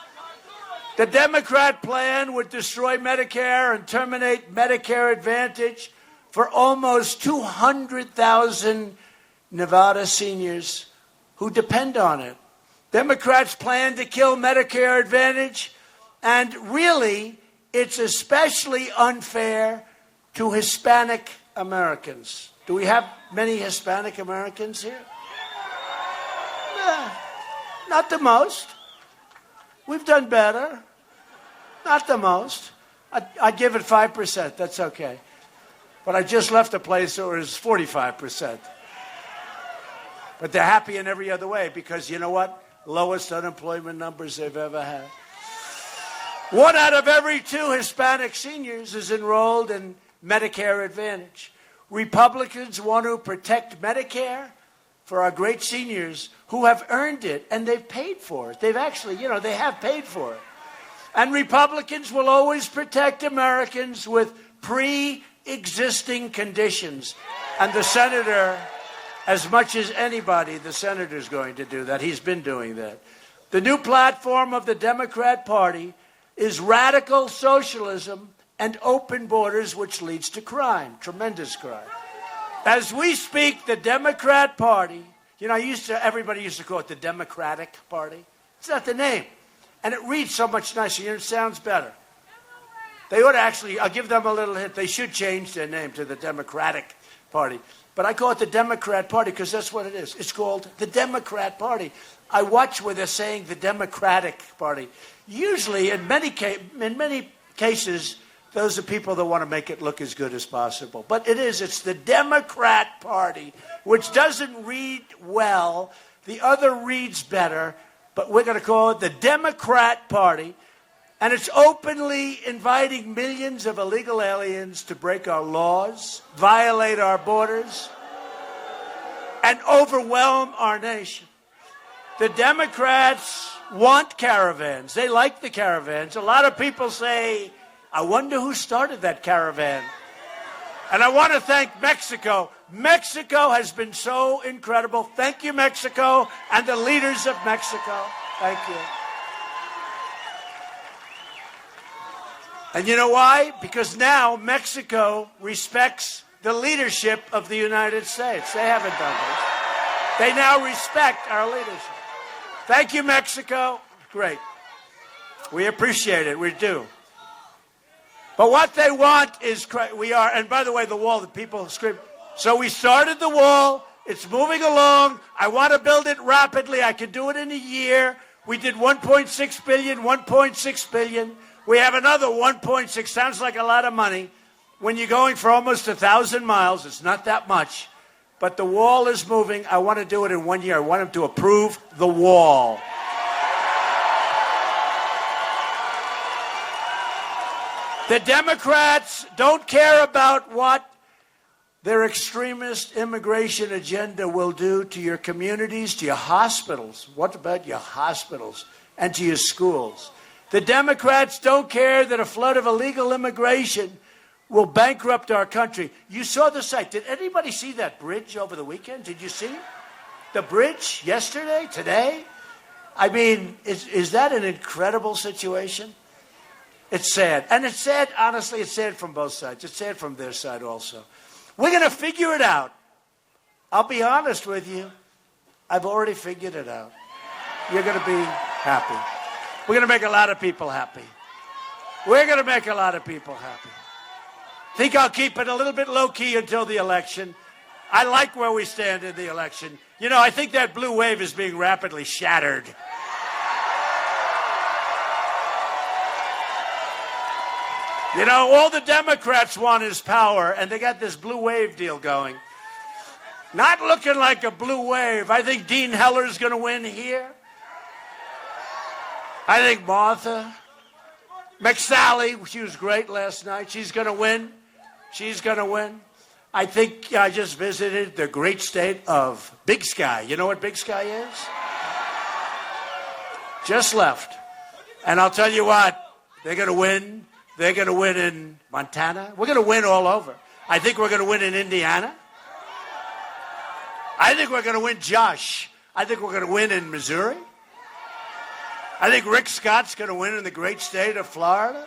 The Democrat plan would destroy Medicare and terminate Medicare Advantage for almost 200,000 Nevada seniors who depend on it. Democrats plan to kill Medicare Advantage, and really, it's especially unfair to Hispanic Americans. Do we have many Hispanic Americans here? Not the most. We've done better. Not the most. I'd give it 5%. That's okay. But I just left a place where it was 45%. But they're happy in every other way because you know what? Lowest unemployment numbers they've ever had. 1 out of every 2 Hispanic seniors is enrolled in Medicare Advantage. Republicans want to protect Medicare for our great seniors who have earned it and they've paid for it. They've actually, they have paid for it. And Republicans will always protect Americans with pre-existing conditions. And the senator, as much as anybody, the senator's going to do that. He's been doing that. The new platform of the Democrat Party is radical socialism and open borders, which leads to crime, tremendous crime. As we speak, the Democrat Party, everybody used to call it the Democratic Party. It's not the name. And it reads so much nicer. It sounds better. They ought to actually, I'll give them a little hint. They should change their name to the Democratic Party. But I call it the Democrat Party because that's what it is. It's called the Democrat Party. I watch where they're saying the Democratic Party. Usually, in many cases, those are people that want to make it look as good as possible. But it's the Democrat Party, which doesn't read well. The other reads better. But we're going to call it the Democrat Party. And it's openly inviting millions of illegal aliens to break our laws, violate our borders, and overwhelm our nation. The Democrats want caravans. They like the caravans. A lot of people say, I wonder who started that caravan. And I want to thank Mexico. Mexico has been so incredible. Thank you, Mexico, and the leaders of Mexico. Thank you. And you know why? Because now Mexico respects the leadership of the United States. They haven't done this. They now respect our leadership. Thank you, Mexico. Great. We appreciate it. We do. But what they want is, and by the way, the wall, the people scream. So we started the wall. It's moving along. I want to build it rapidly. I can do it in a year. We did 1.6 billion, 1.6 billion. We have another 1.6. Sounds like a lot of money. When you're going for almost 1,000 miles, it's not that much. But the wall is moving. I want to do it in 1 year. I want them to approve the wall. The Democrats don't care about what their extremist immigration agenda will do to your communities, to your hospitals. What about your hospitals and to your schools? The Democrats don't care that a flood of illegal immigration will bankrupt our country. You saw the site. Did anybody see that bridge over the weekend? Did you see the bridge yesterday, today? I mean, is that an incredible situation? It's sad. And it's sad, honestly, it's sad from both sides. It's sad from their side also. We're going to figure it out. I'll be honest with you. I've already figured it out. You're going to be happy. We're going to make a lot of people happy. We're going to make a lot of people happy. Think I'll keep it a little bit low-key until the election. I like where we stand in the election. I think that blue wave is being rapidly shattered. All the Democrats want is power, and they got this blue wave deal going. Not looking like a blue wave. I think Dean Heller's going to win here. I think Martha McSally, she was great last night. She's going to win. She's going to win. I think I just visited the great state of Big Sky. You know what Big Sky is? Just left. And I'll tell you what, they're going to win. They're going to win in Montana. We're going to win all over. I think we're going to win in Indiana. I think we're going to win Josh. I think we're going to win in Missouri. I think Rick Scott's going to win in the great state of Florida.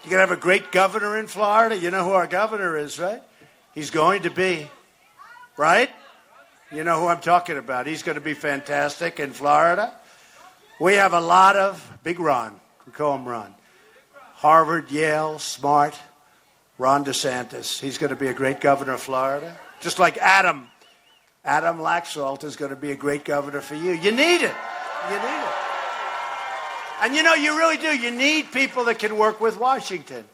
You're going to have a great governor in Florida. You know who our governor is, right? He's going to be, right? You know who I'm talking about. He's going to be fantastic in Florida. We have a lot of Big Ron. We call him Ron. Harvard, Yale, smart. Ron DeSantis. He's going to be a great governor of Florida. Just like Adam. Adam Laxalt is going to be a great governor for you. You need it. You need it. And you know, you really do. You need people that can work with Washington.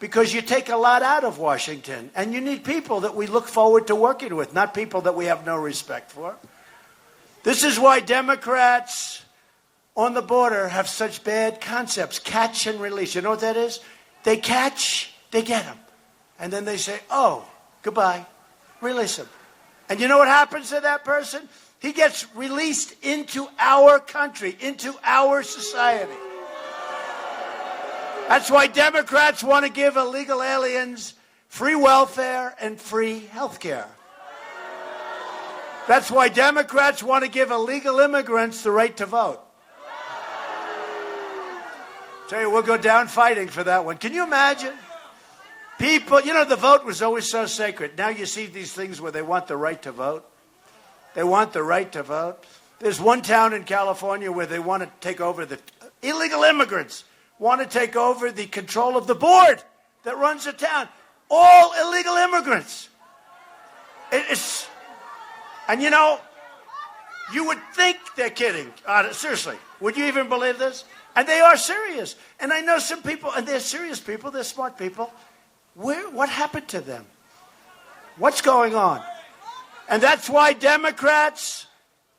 Because you take a lot out of Washington. And you need people that we look forward to working with, not people that we have no respect for. This is why Democrats on the border have such bad concepts. Catch and release. You know what that is? They catch, they get them. And then they say, oh, goodbye. Release them. And you know what happens to that person? He gets released into our country, into our society. That's why Democrats want to give illegal aliens free welfare and free health care. That's why Democrats want to give illegal immigrants the right to vote. Tell you, we'll go down fighting for that one. Can you imagine? People, you know, the vote was always so sacred. Now you see these things where they want the right to vote. They want the right to vote. There's one town in California where they want to take over the illegal immigrants, want to take over the control of the board that runs the town. All illegal immigrants. And you know, you would think they're kidding. Seriously, would you even believe this? And they are serious. And I know some people, and they're serious people, they're smart people. What happened to them? What's going on? And that's why Democrats,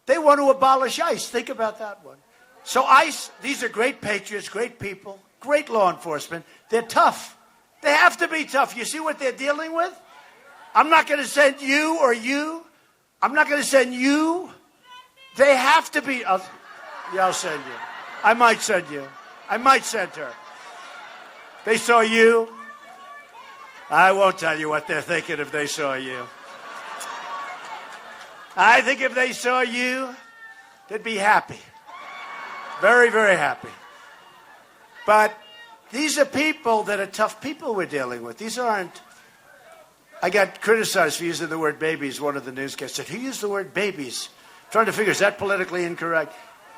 they want to abolish ICE. Think about that one. So ICE, these are great patriots, great people, great law enforcement. They're tough. They have to be tough. You see what they're dealing with? I'm not going to send you or you. I'm not going to send you. They have to be. I'll send you. I might send you. I might send her. They saw you. I won't tell you what they're thinking if they saw you. I think if they saw you, they'd be happy. Very, very happy. But these are people that are tough people we're dealing with. These aren't... I got criticized for using the word babies. One of the newscasts said, who used the word babies? I'm trying to figure, is that politically incorrect?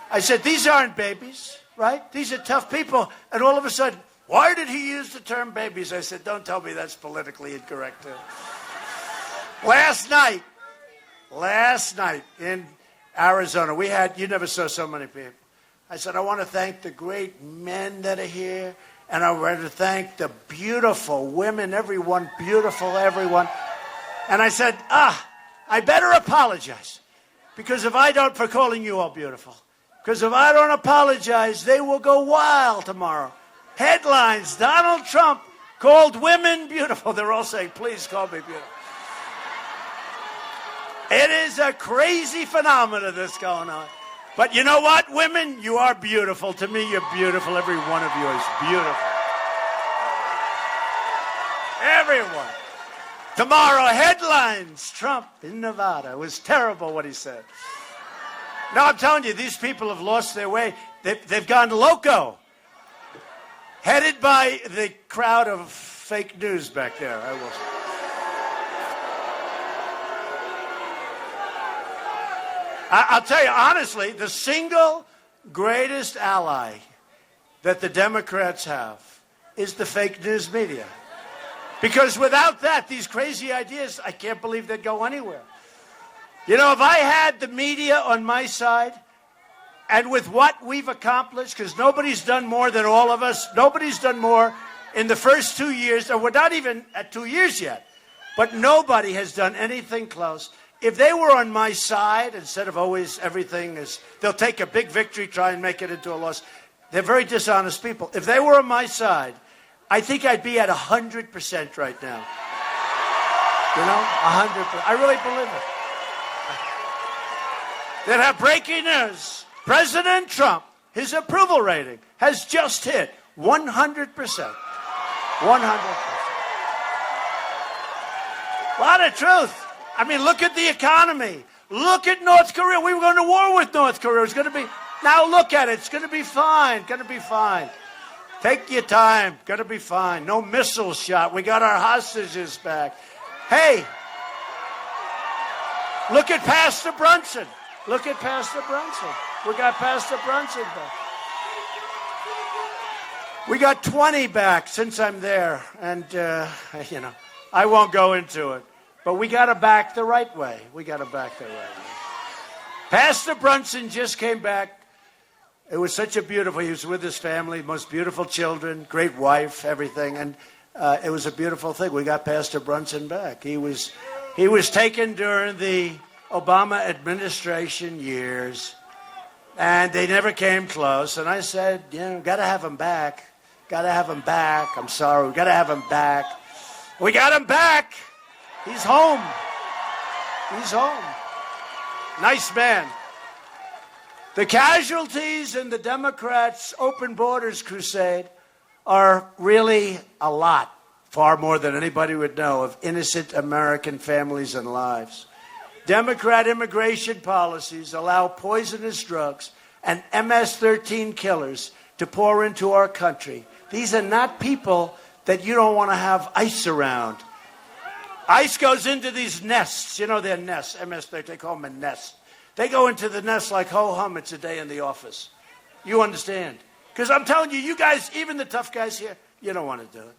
I said, these aren't babies, right? These are tough people. And all of a sudden, why did he use the term babies? I said, don't tell me that's politically incorrect, too. Last night in Arizona, we had, you never saw so many people. I said, I want to thank the great men that are here, and I want to thank the beautiful women, everyone, beautiful everyone. And I said, I better apologize, because if I don't, for calling you all beautiful, because if I don't apologize, they will go wild tomorrow. Headlines, Donald Trump called women beautiful. They're all saying, please call me beautiful. It is a crazy phenomenon that's going on. But you know what, women? You are beautiful. To me, you're beautiful. Every one of you is beautiful. Everyone. Tomorrow, headlines, Trump in Nevada. It was terrible what he said. No, I'm telling you, these people have lost their way. They've gone loco. Headed by the crowd of fake news back there, I will say. I'll tell you, honestly, the single greatest ally that the Democrats have is the fake news media. Because without that, these crazy ideas, I can't believe they'd go anywhere. You know, if I had the media on my side, and with what we've accomplished, because nobody's done more than all of us, nobody's done more in the first 2 years, and we're not even at 2 years yet, but nobody has done anything close. If they were on my side, instead of always everything is, they'll take a big victory, try and make it into a loss. They're very dishonest people. If they were on my side, I think I'd be at 100% right now. You know, 100%. I really believe it. They'd have breaking news. President Trump, his approval rating has just hit 100%. 100%. A lot of truth. I mean, look at the economy. Look at North Korea. We were going to war with North Korea. It's going to be, now look at it. It's going to be fine. Going to be fine. Take your time. Going to be fine. No missile shot. We got our hostages back. Hey, look at Pastor Brunson. Look at Pastor Brunson. We got Pastor Brunson back. We got 20 back since I'm there. And, I won't go into it. But we got to back the right way. We got to back the right way. Pastor Brunson just came back. It was such a beautiful, he was with his family, most beautiful children, great wife, everything. And it was a beautiful thing. We got Pastor Brunson back. He was taken during the Obama administration years, and they never came close. And I said, got to have him back. Got to have him back. I'm sorry. We got to have him back. We got him back. He's home. He's home. Nice man. The casualties in the Democrats' open borders crusade are really a lot, far more than anybody would know, of innocent American families and lives. Democrat immigration policies allow poisonous drugs and MS-13 killers to pour into our country. These are not people that you don't want to have ICE around. ICE goes into these nests. You know their nests, MS-13, they call them a nest. They go into the nest like ho-hum, it's a day in the office. You understand? Because I'm telling you, you guys, even the tough guys here, you don't want to do it.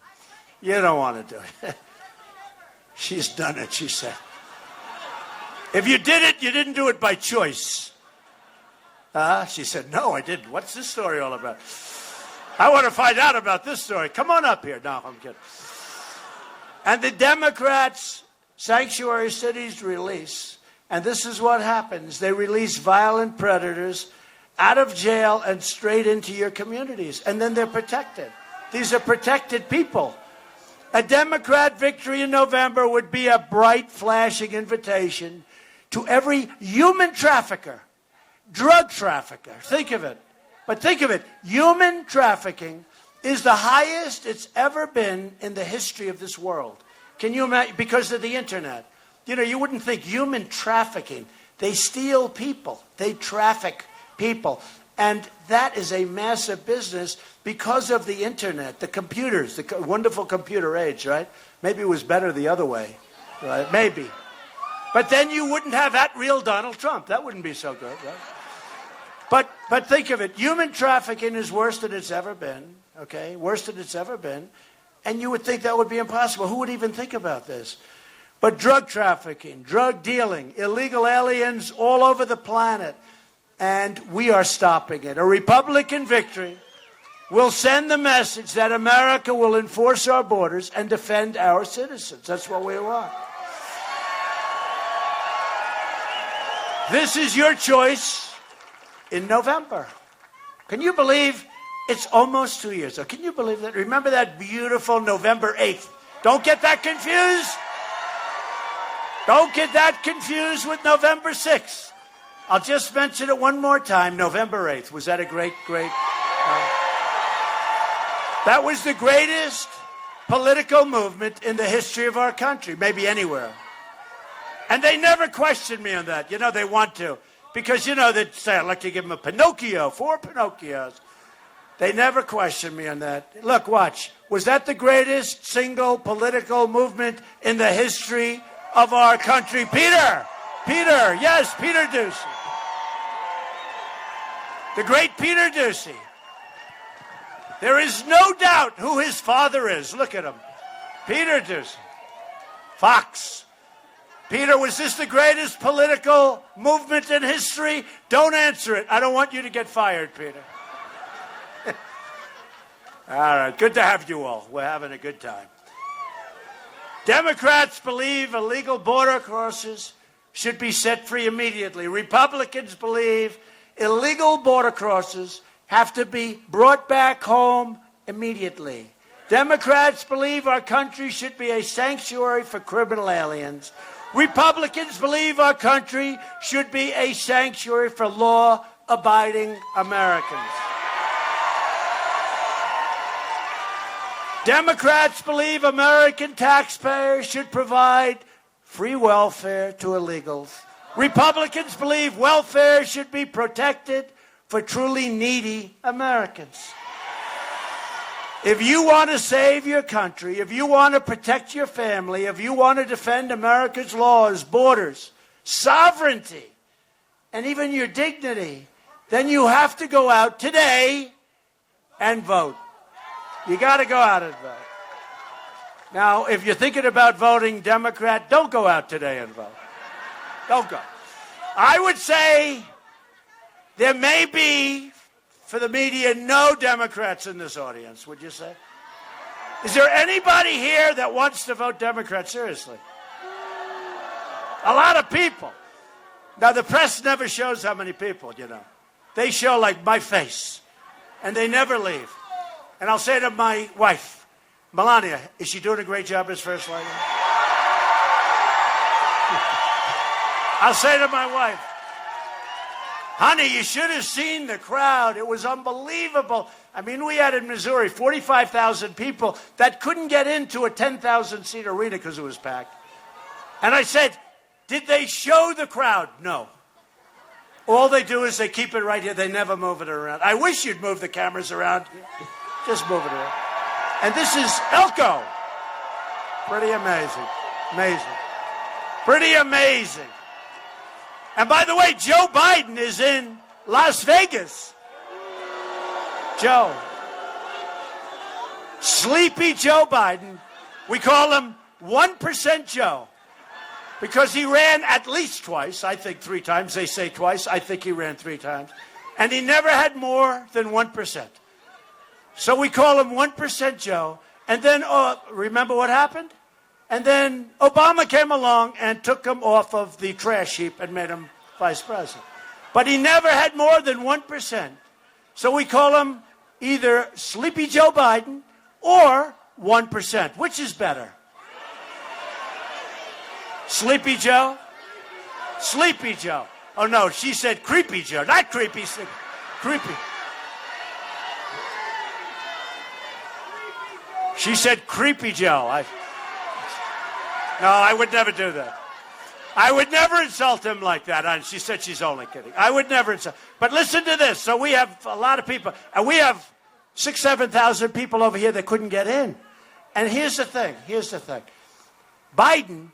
You don't want to do it. She's done it, she said. If you did it, you didn't do it by choice. She said, no, I didn't. What's this story all about? I want to find out about this story. Come on up here. No, I'm kidding. And the Democrats' sanctuary cities release, and this is what happens. They release violent predators out of jail and straight into your communities, and then they're protected. These are protected people. A Democrat victory in November would be a bright, flashing invitation to every human trafficker, drug trafficker. Think of it. But think of it. Human trafficking is the highest it's ever been in the history of this world. Can you imagine? Because of the internet. You wouldn't think human trafficking. They steal people. They traffic people. And that is a massive business because of the internet, the computers, the wonderful computer age, right? Maybe it was better the other way, right? Maybe. But then you wouldn't have that real Donald Trump. That wouldn't be so good, right? But think of it. Human trafficking is worse than it's ever been, okay? Worse than it's ever been. And you would think that would be impossible. Who would even think about this? But drug trafficking, drug dealing, illegal aliens all over the planet. And we are stopping it. A Republican victory will send the message that America will enforce our borders and defend our citizens. That's what we want. This is your choice in November. Can you believe it's almost 2 years? Can you believe that? Remember that beautiful November 8th? Don't get that confused. Don't get that confused with November 6th. I'll just mention it one more time. November 8th. Was that a great... That was the greatest political movement in the history of our country, maybe anywhere. And they never questioned me on that. They want to. Because, they'd say, I'd like to give them a Pinocchio, 4 Pinocchios. They never questioned me on that. Look, watch. Was that the greatest single political movement in the history of our country? Peter, yes, Peter Doocy. The great Peter Doocy. There is no doubt who his father is. Look at him. Peter Doocy. Fox. Peter, was this the greatest political movement in history? Don't answer it. I don't want you to get fired, Peter. All right, good to have you all. We're having a good time. Democrats believe illegal border crossers should be set free immediately. Republicans believe illegal border crossers have to be brought back home immediately. Democrats believe our country should be a sanctuary for criminal aliens. Republicans believe our country should be a sanctuary for law-abiding Americans. Democrats believe American taxpayers should provide free welfare to illegals Republicans believe welfare should be protected for truly needy Americans. If you want to save your country, if you want to protect your family, if you want to defend America's laws, borders, sovereignty, and even your dignity, then you have to go out today and vote. You got to go out and vote. Now, if you're thinking about voting Democrat, don't go out today and vote. Don't go. I would say there may be, for the media, no Democrats in this audience, would you say? Is there anybody here that wants to vote Democrat? Seriously. A lot of people. Now, the press never shows how many people, you know. They show, like, my face. And they never leave. And I'll say to my wife, Melania, is she doing a great job as First Lady? I'll say to my wife, honey, you should have seen the crowd. It was unbelievable. I mean, we had in Missouri 45,000 people that couldn't get into a 10,000-seat arena because it was packed. And I said, did they show the crowd? No. All they do is they keep it right here. They never move it around. I wish you'd move the cameras around. Just move it around. And this is Elko. Pretty amazing. Amazing. Pretty amazing. And by the way, Joe Biden is in Las Vegas. Joe. Sleepy Joe Biden. We call him 1% Joe. Because he ran at least twice. I think 3 times. They say twice. I think he ran 3 times. And he never had more than 1%. So we call him 1% Joe. And then, remember what happened? And then Obama came along and took him off of the trash heap and made him vice president. But he never had more than 1%. So we call him either Sleepy Joe Biden or 1%. Which is better? Sleepy Joe? Sleepy Joe. Oh, no, she said Creepy Joe. Not creepy, creepy. She said Creepy Joe. No, I would never do that. I would never insult him like that. And she said she's only kidding. I would never insult. But listen to this. So we have a lot of people. And we have 6,000, 7,000 people over here that couldn't get in. And here's the thing. Here's the thing. Biden,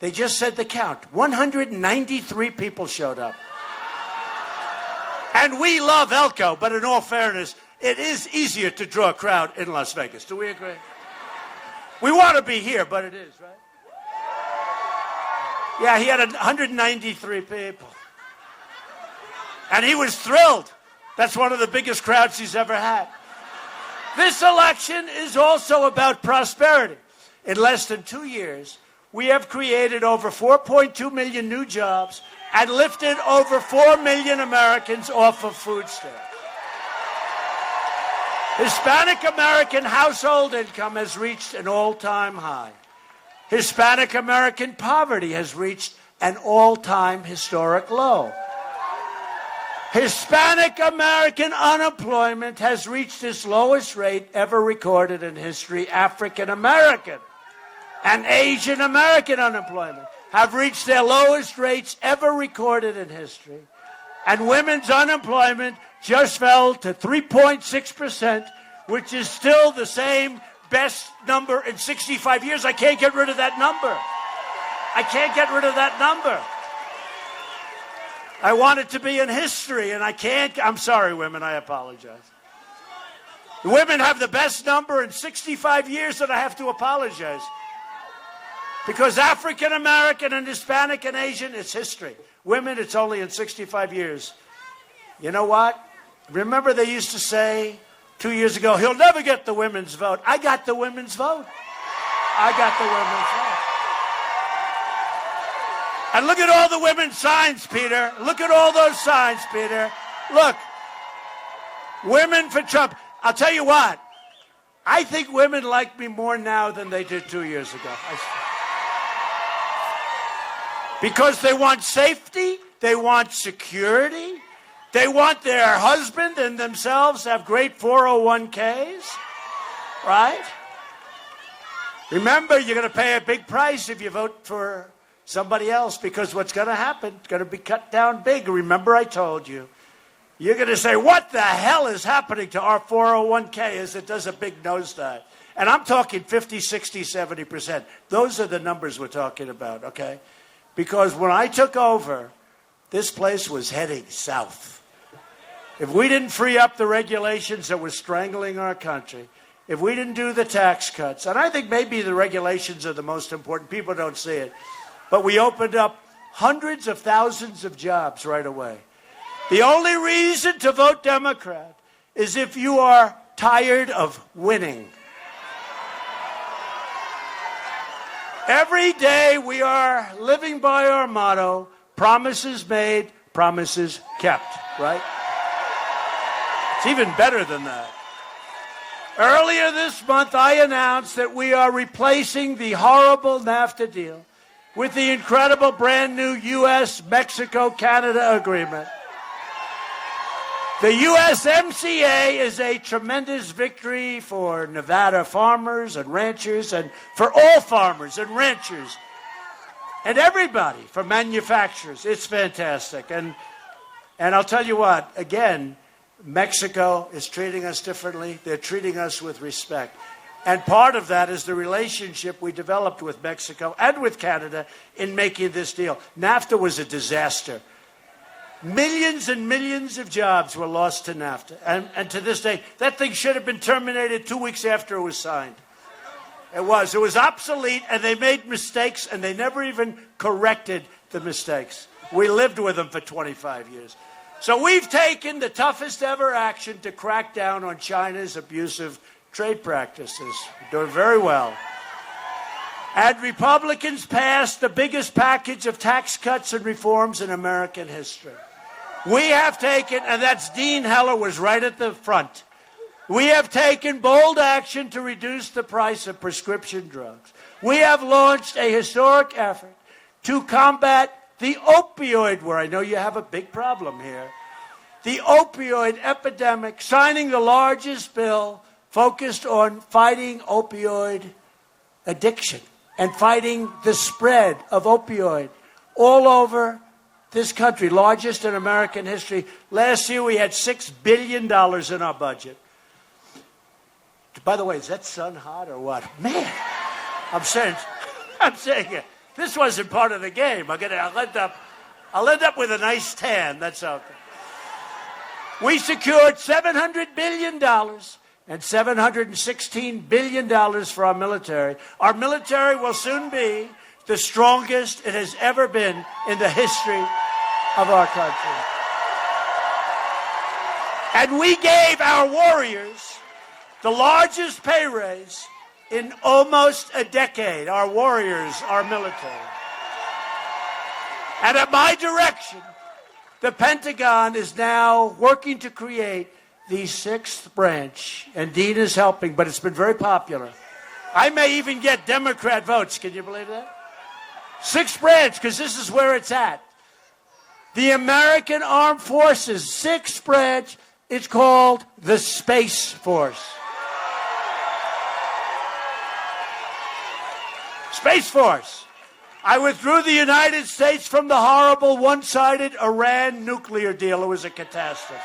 they just said the count. 193 people showed up. And we love Elko, but in all fairness, it is easier to draw a crowd in Las Vegas. Do we agree? We want to be here, but it is, right? Yeah, he had 193 people. And he was thrilled. That's one of the biggest crowds he's ever had. This election is also about prosperity. In less than 2 years, we have created over 4.2 million new jobs and lifted over 4 million Americans off of food stamps. Hispanic American household income has reached an all-time high. Hispanic American poverty has reached an all-time historic low. Hispanic American unemployment has reached its lowest rate ever recorded in history. African American and Asian American unemployment have reached their lowest rates ever recorded in history. And women's unemployment just fell to 3.6%, which is still the same best number in 65 years. I can't get rid of that number. I can't get rid of that number. I want it to be in history, and I can't. I'm sorry, women. I apologize. The women have the best number in 65 years, and I have to apologize. Because African American and Hispanic and Asian, it's history. Women, it's only in 65 years. You know what? Remember they used to say 2 years ago, he'll never get the women's vote. I got the women's vote. I got the women's vote. And look at all the women's signs, Peter. Look at all those signs, Peter. Look. Women for Trump. I'll tell you what. I think women like me more now than they did 2 years ago. Because they want safety. They want security. They want their husband and themselves to have great 401ks. Right? Remember, you're going to pay a big price if you vote for somebody else, because what's going to happen, it's going to be cut down big. Remember I told you. You're going to say, what the hell is happening to our 401k as it does a big nosedive? And I'm talking 50, 60, 70%. Those are the numbers we're talking about, okay? Because when I took over, this place was heading south. If we didn't free up the regulations that were strangling our country, if we didn't do the tax cuts, and I think maybe the regulations are the most important, people don't see it, but we opened up hundreds of thousands of jobs right away. The only reason to vote Democrat is if you are tired of winning. Every day we are living by our motto, promises made, promises kept, right? It's even better than that. Earlier this month, I announced that we are replacing the horrible NAFTA deal with the incredible brand new U.S.-Mexico-Canada agreement. The USMCA is a tremendous victory for Nevada farmers and ranchers, and for all farmers and ranchers and everybody, for manufacturers. It's fantastic. And I'll tell you what, again, Mexico is treating us differently. They're treating us with respect. And part of that is the relationship we developed with Mexico and with Canada in making this deal. NAFTA was a disaster. Millions and millions of jobs were lost to NAFTA. And to this day, that thing should have been terminated 2 weeks after it was signed. It was obsolete, and they made mistakes, and they never even corrected the mistakes. We lived with them for 25 years. So we've taken the toughest ever action to crack down on China's abusive trade practices. We're doing very well. And Republicans passed the biggest package of tax cuts and reforms in American history. We have taken, and that's Dean Heller was right at the front. We have taken bold action to reduce the price of prescription drugs. We have launched a historic effort to combat the opioid, where I know you have a big problem here, the opioid epidemic, signing the largest bill focused on fighting opioid addiction and fighting the spread of opioid all over this country, largest in American history. Last year we had $6 billion in our budget. By the way, is that sun hot or what? Man, I'm saying it. This wasn't part of the game. I'll end up with a nice tan. That's okay. We secured $700 billion and $716 billion for our military. Our military will soon be the strongest it has ever been in the history of our country. And we gave our warriors the largest pay raise in almost a decade. Our warriors, our military. And at my direction, the Pentagon is now working to create the sixth branch. And Dean is helping, but it's been very popular. I may even get Democrat votes. Can you believe that? Sixth branch, because this is where it's at. The American Armed Forces, sixth branch, it's called the Space Force. Space Force. I withdrew the United States from the horrible one-sided Iran nuclear deal. It was a catastrophe.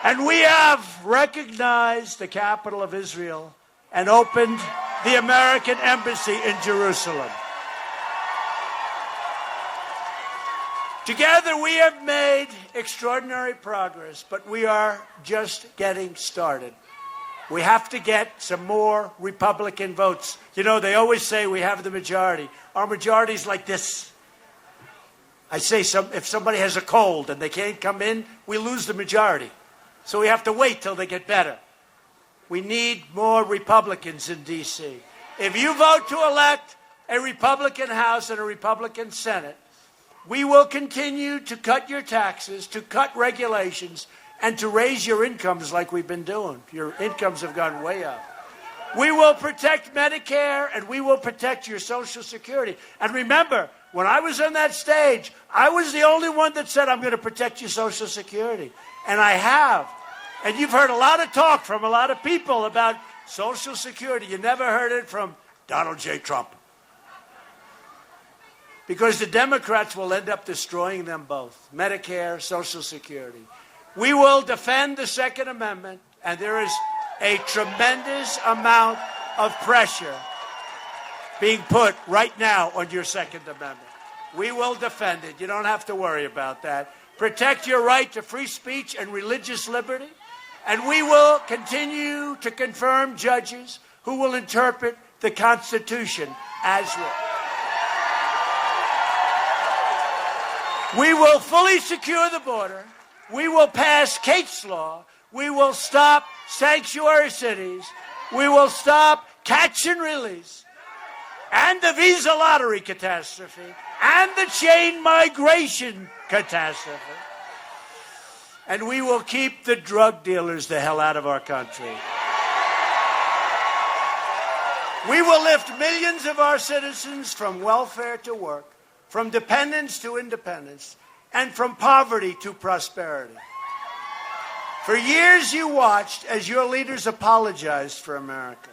And we have recognized the capital of Israel and opened the American embassy in Jerusalem. Together we have made extraordinary progress, but we are just getting started. We have to get some more Republican votes. You know, they always say we have the majority. Our majority is like this. I say if somebody has a cold and they can't come in, we lose the majority. So we have to wait till they get better. We need more Republicans in D.C. If you vote to elect a Republican House and a Republican Senate, we will continue to cut your taxes, to cut regulations, and to raise your incomes like we've been doing. Your incomes have gone way up. We will protect Medicare, and we will protect your Social Security. And remember, when I was on that stage, I was the only one that said, I'm going to protect your Social Security. And I have. And you've heard a lot of talk from a lot of people about Social Security. You never heard it from Donald J. Trump. because the Democrats will end up destroying them both, Medicare, Social Security. We will defend the Second Amendment, and there is a tremendous amount of pressure being put right now on your Second Amendment. We will defend it. You don't have to worry about that. Protect your right to free speech and religious liberty, and we will continue to confirm judges who will interpret the Constitution as written. We will fully secure the border. We will pass Kate's Law. We will stop sanctuary cities. We will stop catch and release and the visa lottery catastrophe and the chain migration catastrophe. And we will keep the drug dealers the hell out of our country. We will lift millions of our citizens from welfare to work, from dependence to independence, and from poverty to prosperity. For years you watched as your leaders apologized for America.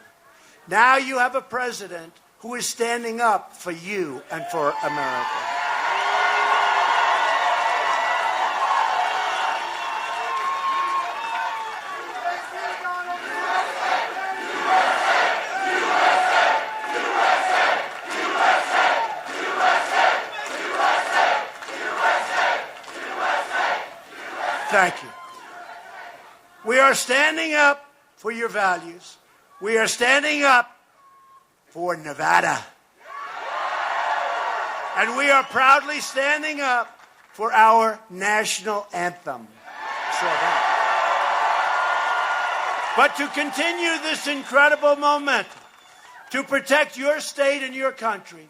Now you have a president who is standing up for you and for America. Thank you. We are standing up for your values. We are standing up for Nevada. And we are proudly standing up for our national anthem. But to continue this incredible momentum, to protect your state and your country,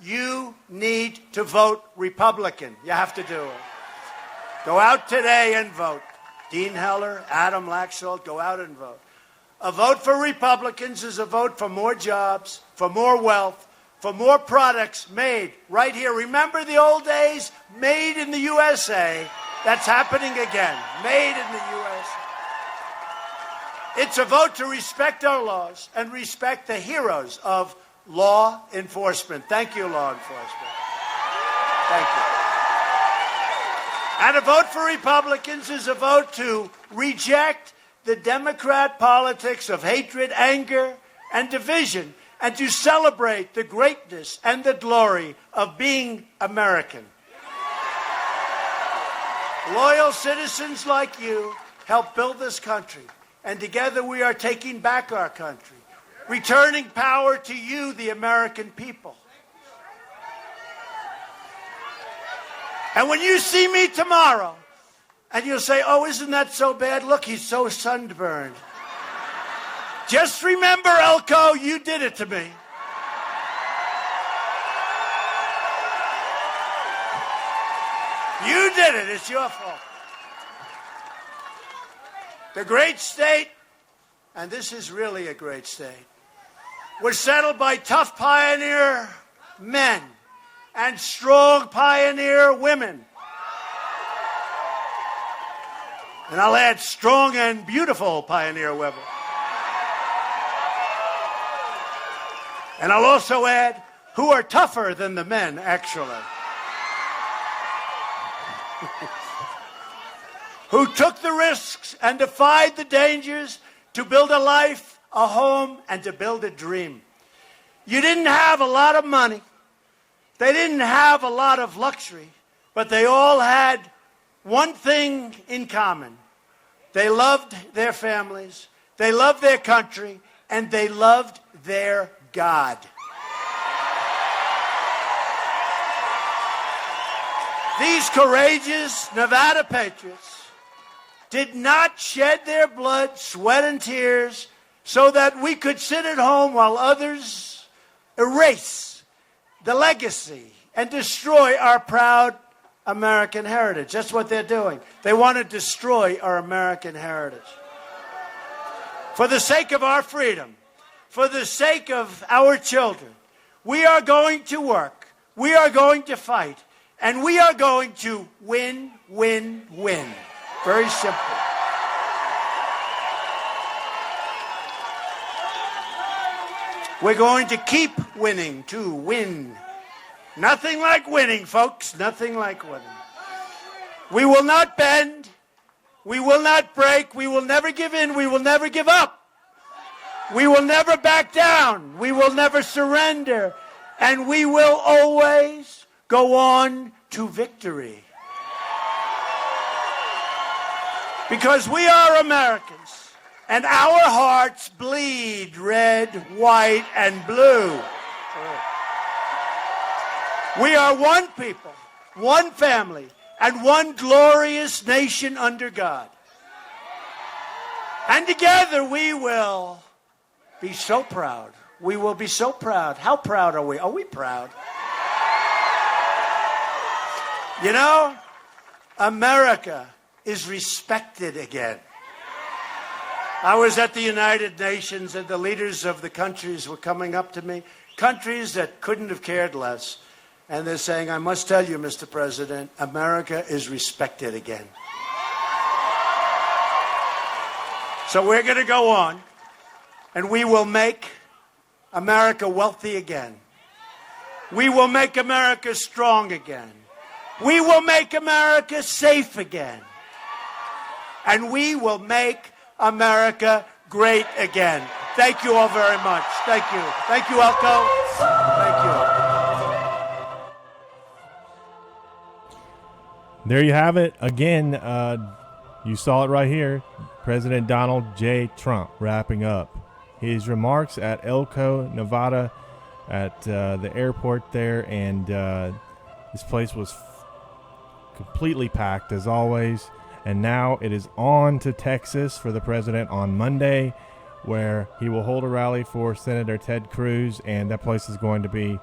you need to vote Republican. You have to do it. Go out today and vote. Dean Heller, Adam Laxalt, go out and vote. A vote for Republicans is a vote for more jobs, for more wealth, for more products made right here. Remember the old days? Made in the USA. That's happening again. Made in the USA. It's a vote to respect our laws and respect the heroes of law enforcement. Thank you, law enforcement. Thank you. And a vote for Republicans is a vote to reject the Democrat politics of hatred, anger, and division, and to celebrate the greatness and the glory of being American. Loyal citizens like you help build this country, and together we are taking back our country, returning power to you, the American people. And when you see me tomorrow, and you'll say, oh, isn't that so bad? Look, he's so sunburned. Just remember, Elko, you did it to me. You did it. It's your fault. The great state, and this is really a great state, was settled by tough pioneer men and strong pioneer women. And I'll add strong and beautiful pioneer women. And I'll also add who are tougher than the men, actually. Who took the risks and defied the dangers to build a life, a home, and to build a dream. You didn't have a lot of money. They didn't have a lot of luxury, but they all had one thing in common. They loved their families, they loved their country, and they loved their God. These courageous Nevada patriots did not shed their blood, sweat, and tears so that we could sit at home while others erase the legacy and destroy our proud American heritage. That's what they're doing. They want to destroy our American heritage. For the sake of our freedom, for the sake of our children, we are going to work, we are going to fight, and we are going to win, win, win. Very simple. We're going to keep winning to win. Nothing like winning, folks. Nothing like winning. We will not bend. We will not break. We will never give in. We will never give up. We will never back down. We will never surrender. And we will always go on to victory. Because we are Americans, and our hearts bleed red, white, and blue. We are one people, one family, and one glorious nation under God. And together we will be so proud. We will be so proud. How proud are we? Are we proud? You know, America is respected again. I was at the United Nations and the leaders of the countries were coming up to me, countries that couldn't have cared less. And they're saying, I must tell you, Mr. President, America is respected again. So we're going to go on, and we will make America wealthy again. We will make America strong again. We will make America safe again. And we will make America great again. Thank you all very much. Thank you. Thank you, Elko. Thank you. There you have it. Again, you saw it right here. President Donald J. Trump wrapping up his remarks at Elko, Nevada, at the airport there. And this place was completely packed, as always. And now it is on to Texas for the president on Monday, where he will hold a rally for Senator Ted Cruz. And that place is going to be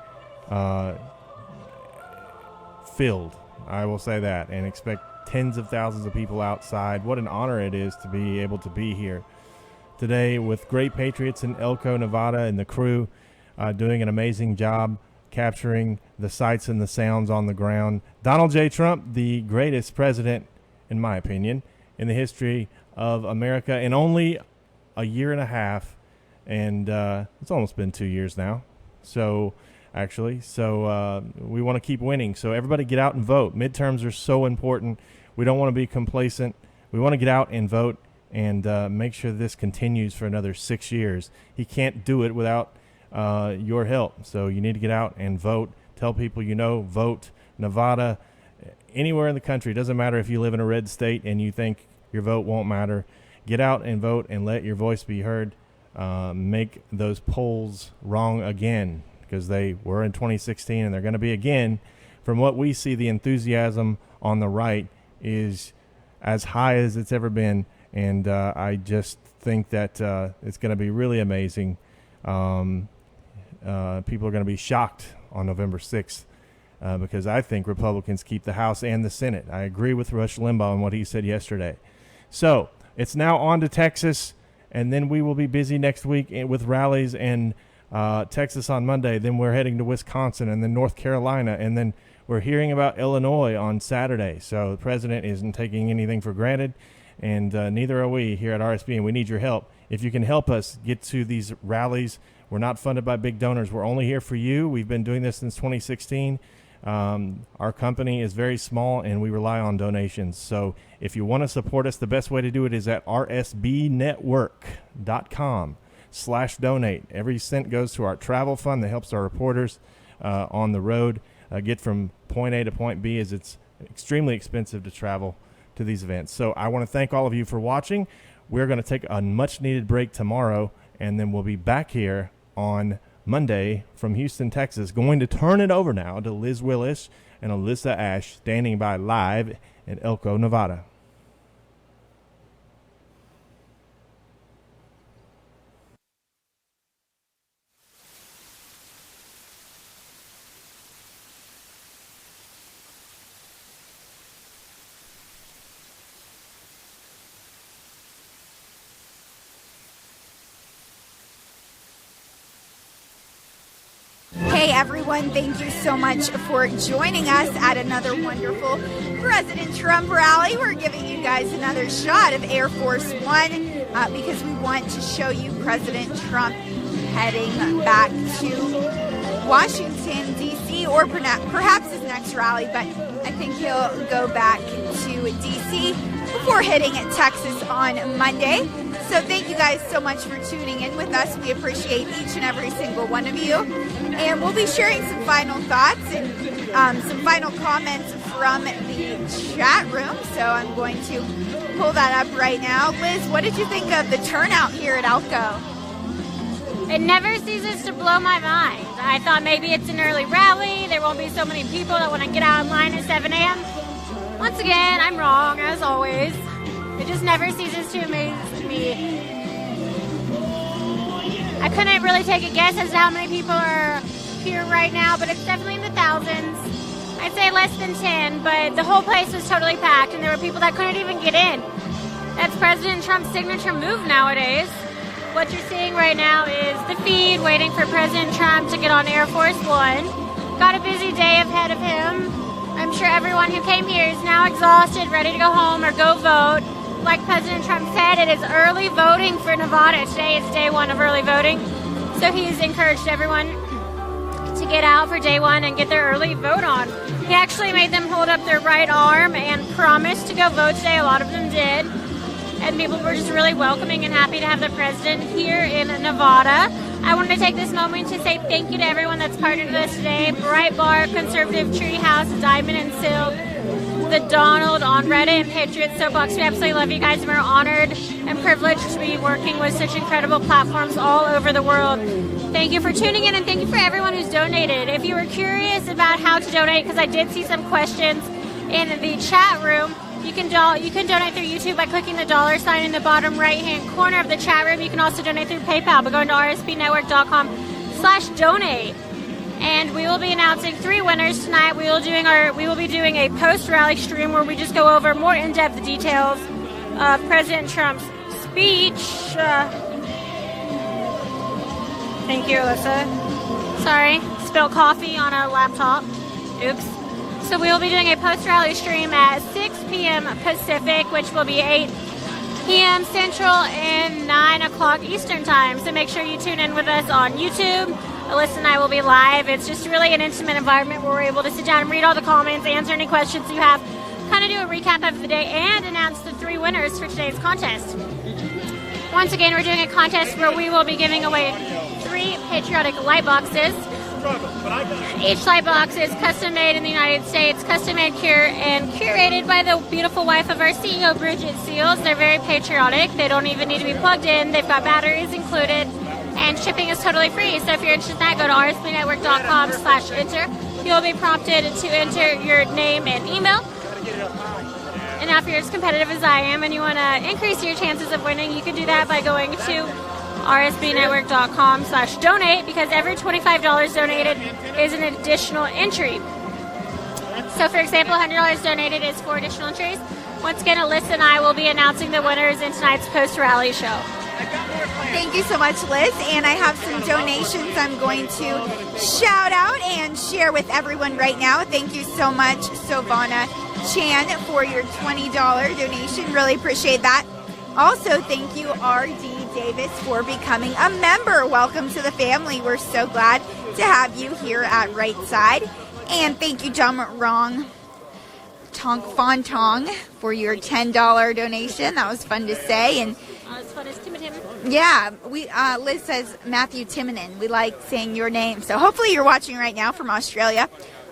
filled. I will say that, and expect tens of thousands of people outside. What an honor it is to be able to be here today with great patriots in Elko, Nevada, and the crew doing an amazing job capturing the sights and the sounds on the ground. Donald J. Trump, the greatest president, in my opinion, in the history of America in only a year and a half, and it's almost been 2 years now. So we want to keep winning. So everybody get out and vote. Midterms are so important. We don't want to be complacent. We want to get out and vote and make sure this continues for another 6 years. He can't do it without your help. So you need to get out and vote. Tell people you know, vote. Nevada, anywhere in the country. It doesn't matter if you live in a red state and you think your vote won't matter. Get out and vote and let your voice be heard. Make those polls wrong again, because they were in 2016 and they're going to be again. From what we see, the enthusiasm on the right is as high as it's ever been, and I just think that it's going to be really amazing. People are going to be shocked on November 6th because I think Republicans keep the House and the Senate. I agree with Rush Limbaugh on what he said yesterday. So it's now on to Texas, and then we will be busy next week with rallies and Texas on Monday. Then we're heading to Wisconsin and then North Carolina, and then we're hearing about Illinois on Saturday. So the president isn't taking anything for granted, and neither are we here at RSBN. We need your help. If you can help us get to these rallies, we're not funded by big donors. We're only here for you. We've been doing this since 2016. Our company is very small, and we rely on donations. So if you want to support us, the best way to do it is at rsbnetwork.com/donate. Every cent goes to our travel fund that helps our reporters on the road get from point A to point B, as it's extremely expensive to travel to these events. So I want to thank all of you for watching. We're going to take a much-needed break tomorrow, and then we'll be back here on Monday from Houston, Texas. Going to turn it over now to Liz Willis and Alyssa Ashe, standing by live in Elko, Nevada. Hey everyone, thank you so much for joining us at another wonderful President Trump rally. We're giving you guys another shot of Air Force One because we want to show you President Trump heading back to Washington, D.C., or perhaps his next rally, but I think he'll go back to D.C. before hitting Texas on Monday. So thank you guys so much for tuning in with us. We appreciate each and every single one of you. And we'll be sharing some final thoughts and some final comments from the chat room. So I'm going to pull that up right now. Liz, what did you think of the turnout here at Elko? It never ceases to blow my mind. I thought maybe it's an early rally. There won't be so many people that want to get out in line at 7 a.m. Once again, I'm wrong, as always. It just never ceases to amaze me. I couldn't really take a guess as to how many people are here right now, but it's definitely in the thousands. I'd say less than 10, but the whole place was totally packed, and there were people that couldn't even get in. That's President Trump's signature move nowadays. What you're seeing right now is the feed waiting for President Trump to get on Air Force One. Got a busy day ahead of him. I'm sure everyone who came here is now exhausted, ready to go home or go vote. Like President Trump said, it is early voting for Nevada. Today is day one of early voting. So he's encouraged everyone to get out for day one and get their early vote on. He actually made them hold up their right arm and promised to go vote today. A lot of them did. And people were just really welcoming and happy to have the president here in Nevada. I wanted to take this moment to say thank you to everyone that's partnered with us today. Bright Bar, Conservative Treehouse, Diamond and Silk, the Donald on Reddit, and Patriot Soapbox. We absolutely love you guys, and we're honored and privileged to be working with such incredible platforms all over the world. Thank you for tuning in, and thank you for everyone who's donated. If you were curious about how to donate, because I did see some questions in the chat room, you can donate through YouTube by clicking the $ in the bottom right-hand corner of the chat room. You can also donate through PayPal by going to rsbnetwork.com/donate. And we will be announcing 3 winners tonight. We will be doing a post-rally stream where we just go over more in-depth details of President Trump's speech. Thank you, Alyssa. Sorry, spilled coffee on a laptop. Oops. So we will be doing a post-rally stream at 6 p.m. Pacific, which will be 8 p.m. Central and 9 o'clock Eastern Time. So make sure you tune in with us on YouTube. Alyssa and I will be live. It's just really an intimate environment where we're able to sit down and read all the comments, answer any questions you have, kind of do a recap of the day, and announce the 3 winners for today's contest. Once again, we're doing a contest where we will be giving away 3 patriotic light boxes. Each light box is custom made in the United States, custom made and curated by the beautiful wife of our CEO, Bridget Seals. They're very patriotic. They don't even need to be plugged in. They've got batteries included, and shipping is totally free. So if you're interested in that, go to rsbnetwork.com/enter. You'll be prompted to enter your name and email. And now if you're as competitive as I am and you want to increase your chances of winning, you can do that by going to rsbnetwork.com/donate, because every $25 donated is an additional entry. So for example, $100 donated is 4 additional entries. Once again, Alyssa and I will be announcing the winners in tonight's post-rally show. Thank you so much, Liz. And I have some donations I'm going to shout out and share with everyone right now. Thank you so much, Sovana Chan, for your $20 donation. Really appreciate that. Also, thank you, R.D. Davis, for becoming a member. Welcome to the family. We're so glad to have you here at Right Side. And thank you, Jum Rong Tonk Fontong, for your $10 donation. That was fun to say. And as fun as Tim. yeah, Liz says Matthew Timonen. We like saying your name. So hopefully you're watching right now from Australia.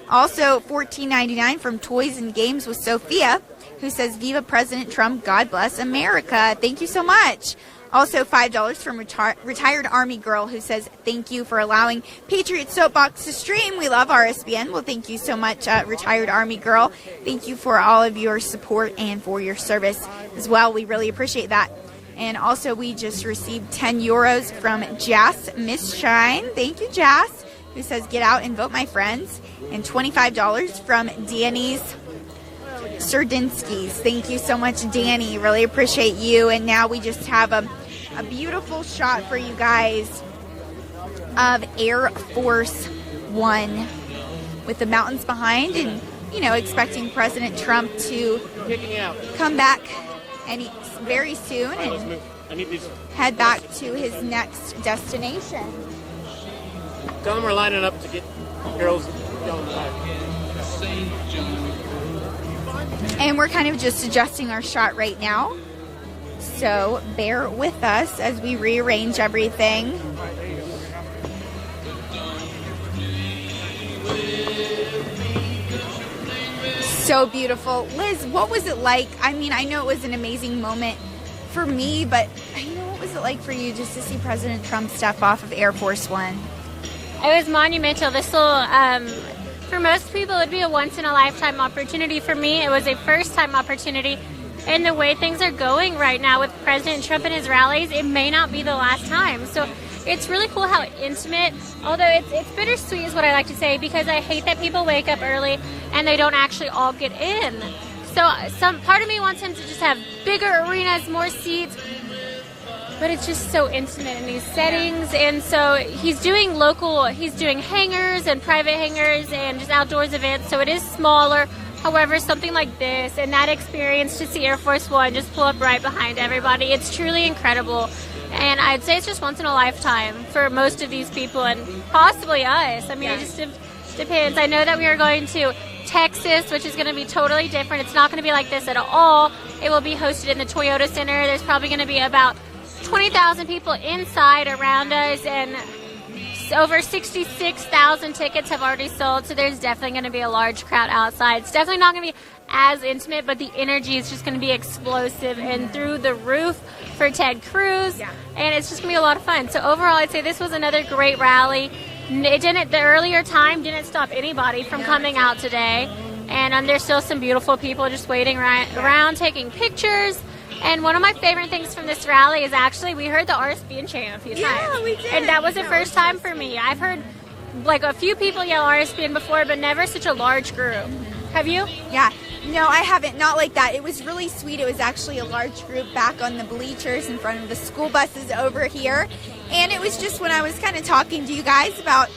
Also, $14.99 from Toys and Games with Sophia, who says, Viva President Trump, God bless America. Thank you so much. Also, $5 from Retired Army Girl, who says, thank you for allowing Patriot Soapbox to stream. We love RSBN. Well, thank you so much, Retired Army Girl. Thank you for all of your support and for your service as well. We really appreciate that. And also, we just received 10 euros from Jas Miss Shine. Thank you, Jas, who says, get out and vote, my friends. And $25 from Danny's Serdinskis. Thank you so much, Danny. Really appreciate you. And now we just have a beautiful shot for you guys of Air Force One with the mountains behind, and, you know, expecting President Trump to come back very soon and head back to his next destination. Tell them we're lining up to get girls And we're kind of just adjusting our shot right now. So bear with us as we rearrange everything. So beautiful. Liz, what was it like? I mean, I know it was an amazing moment for me, but what was it like for you just to see President Trump step off of Air Force One? It was monumental. This will, for most people, it would be a once-in-a-lifetime opportunity. For me, it was a first-time opportunity. And the way things are going right now with President Trump and his rallies, it may not be the last time. So it's really cool how intimate, although it's bittersweet is what I like to say, because I hate that people wake up early and they don't actually all get in. So some part of me wants him to just have bigger arenas, more seats, but it's just so intimate in these settings. And so he's doing hangars and private hangars and just outdoors events, so it is smaller. However, something like this and that experience to see Air Force One just pull up right behind everybody, it's truly incredible. And I'd say it's just once in a lifetime for most of these people and possibly us. I mean, It just depends. I know that we are going to Texas, which is going to be totally different. It's not going to be like this at all. It will be hosted in the Toyota Center. There's probably going to be about 20,000 people inside around us, and over 66,000 tickets have already sold, so there's definitely going to be a large crowd outside. It's definitely not going to be as intimate, but the energy is just going to be explosive and through the roof for Ted Cruz, and it's just going to be a lot of fun. So overall, I'd say this was another great rally. The earlier time didn't stop anybody from coming out today, and there's still some beautiful people just waiting around taking pictures. And one of my favorite things from this rally is actually we heard the RSBN chant a few times. Yeah, we did. And that was the first time for me. I've heard like a few people yell RSBN before, but never such a large group. Have you? Yeah. No, I haven't. Not like that. It was really sweet. It was actually a large group back on the bleachers in front of the school buses over here. And it was just when I was kind of talking to you guys about,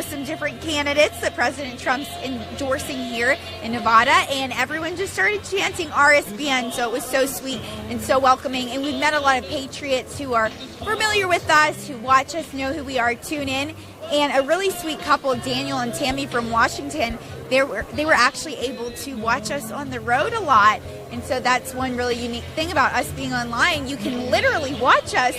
some different candidates that President Trump's endorsing here in Nevada, and everyone just started chanting RSBN, so it was so sweet and so welcoming. And we've met a lot of patriots who are familiar with us, who watch us, know who we are, tune in. And a really sweet couple, Daniel and Tammy from Washington, they were actually able to watch us on the road a lot. And so that's one really unique thing about us being online. You can literally watch us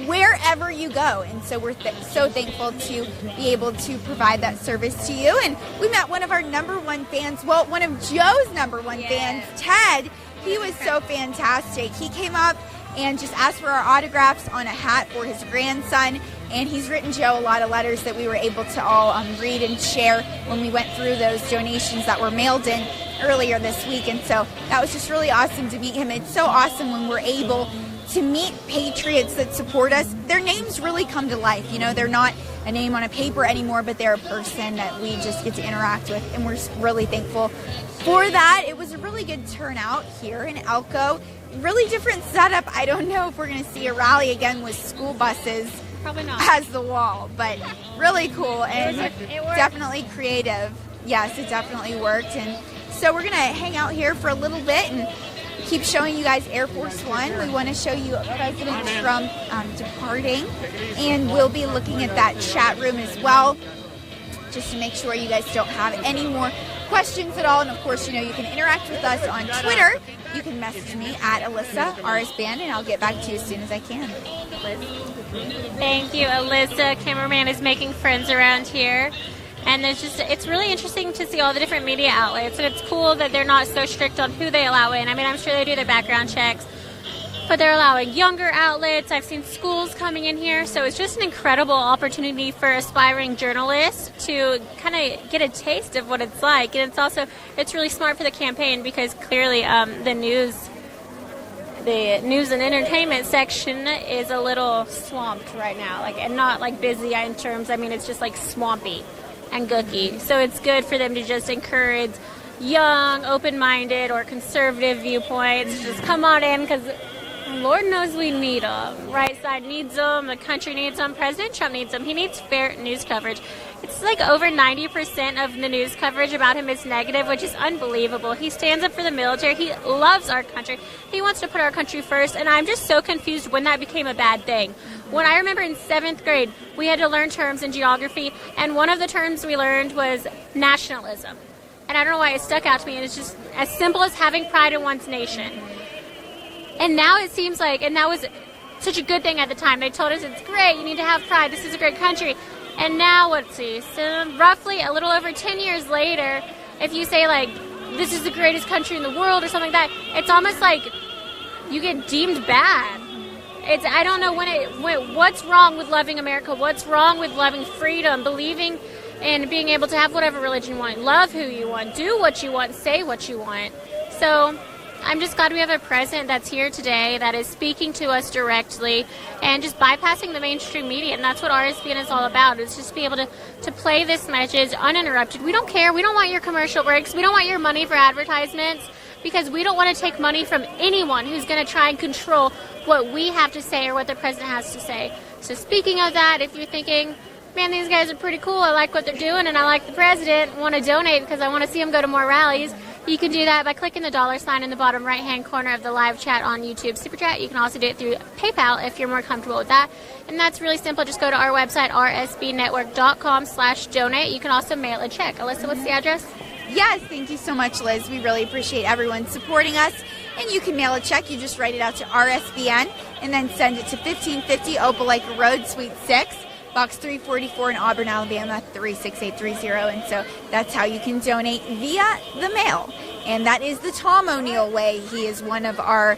wherever you go, and so we're so thankful to be able to provide that service to you. And we met one of our number one fans, one of Joe's number one fans, Ted. He was so fantastic. He came up and just asked for our autographs on a hat for his grandson, and he's written Joe a lot of letters that we were able to all read and share when we went through those donations that were mailed in earlier this week. And so that was just really awesome to meet him. It's so awesome when we're able to meet patriots that support us. Their names really come to life. They're not a name on a paper anymore, but they're a person that we just get to interact with, and we're really thankful for that. It was a really good turnout here in Elko. Really different setup. I don't know if we're going to see a rally again with school buses Probably not. as the wall, but really cool and definitely creative. Yes, it definitely worked. And so we're going to hang out here for a little bit and keep showing you guys Air Force One. We want to show you President Trump departing, and we'll be looking at that chat room as well, just to make sure you guys don't have any more questions at all. And of course, you can interact with us on Twitter. You can message me at Alyssa RSBN, and I'll get back to you as soon as I can. Liz. Thank you, Alyssa. Cameraman is making friends around here. And it's really interesting to see all the different media outlets, and it's cool that they're not so strict on who they allow in. I mean, I'm sure they do their background checks, but they're allowing younger outlets. I've seen schools coming in here, so it's just an incredible opportunity for aspiring journalists to kind of get a taste of what it's like. And it's really smart for the campaign, because clearly the news and entertainment section is a little swamped right now, and not busy in terms. It's just swampy and gooky. So it's good for them to just encourage young, open-minded, or conservative viewpoints. Just come on in, because Lord knows we need them. Right side needs them. The country needs them. President Trump needs them. He needs fair news coverage. It's like over 90% of the news coverage about him is negative, which is unbelievable. He stands up for the military. He loves our country. He wants to put our country first, and I'm just so confused when that became a bad thing. When I remember in 7th grade, we had to learn terms in geography, and one of the terms we learned was nationalism. And I don't know why it stuck out to me, and it's just as simple as having pride in one's nation. And now it seems like, and that was such a good thing at the time. They told us it's great, you need to have pride, this is a great country. And now, let's see, so roughly a little over 10 years later, if you say, like, this is the greatest country in the world or something like that, it's almost like you get deemed bad. I don't know what's wrong with loving America, what's wrong with loving freedom, believing in being able to have whatever religion you want, love who you want, do what you want, say what you want. So I'm just glad we have a president that's here today that is speaking to us directly and just bypassing the mainstream media, and that's what RSBN is all about. It's just be able to play this message uninterrupted. We don't care. We don't want your commercial breaks. We don't want your money for advertisements, because we don't want to take money from anyone who's going to try and control what we have to say or what the president has to say. So speaking of that, if you're thinking, man, these guys are pretty cool, I like what they're doing, and I like the president, want to donate because I want to see him go to more rallies, you can do that by clicking the $ in the bottom right-hand corner of the live chat on YouTube Super Chat. You can also do it through PayPal if you're more comfortable with that. And that's really simple. Just go to our website, rsbnetwork.com/donate. You can also mail a check. Alyssa, what's the address? Yes, thank you so much, Liz. We really appreciate everyone supporting us. And you can mail a check. You just write it out to RSBN and then send it to 1550 Opelika Road, Suite 6. Box 344 in Auburn, Alabama, 36830. And so that's how you can donate via the mail. And that is the Tom O'Neill way. He is one of our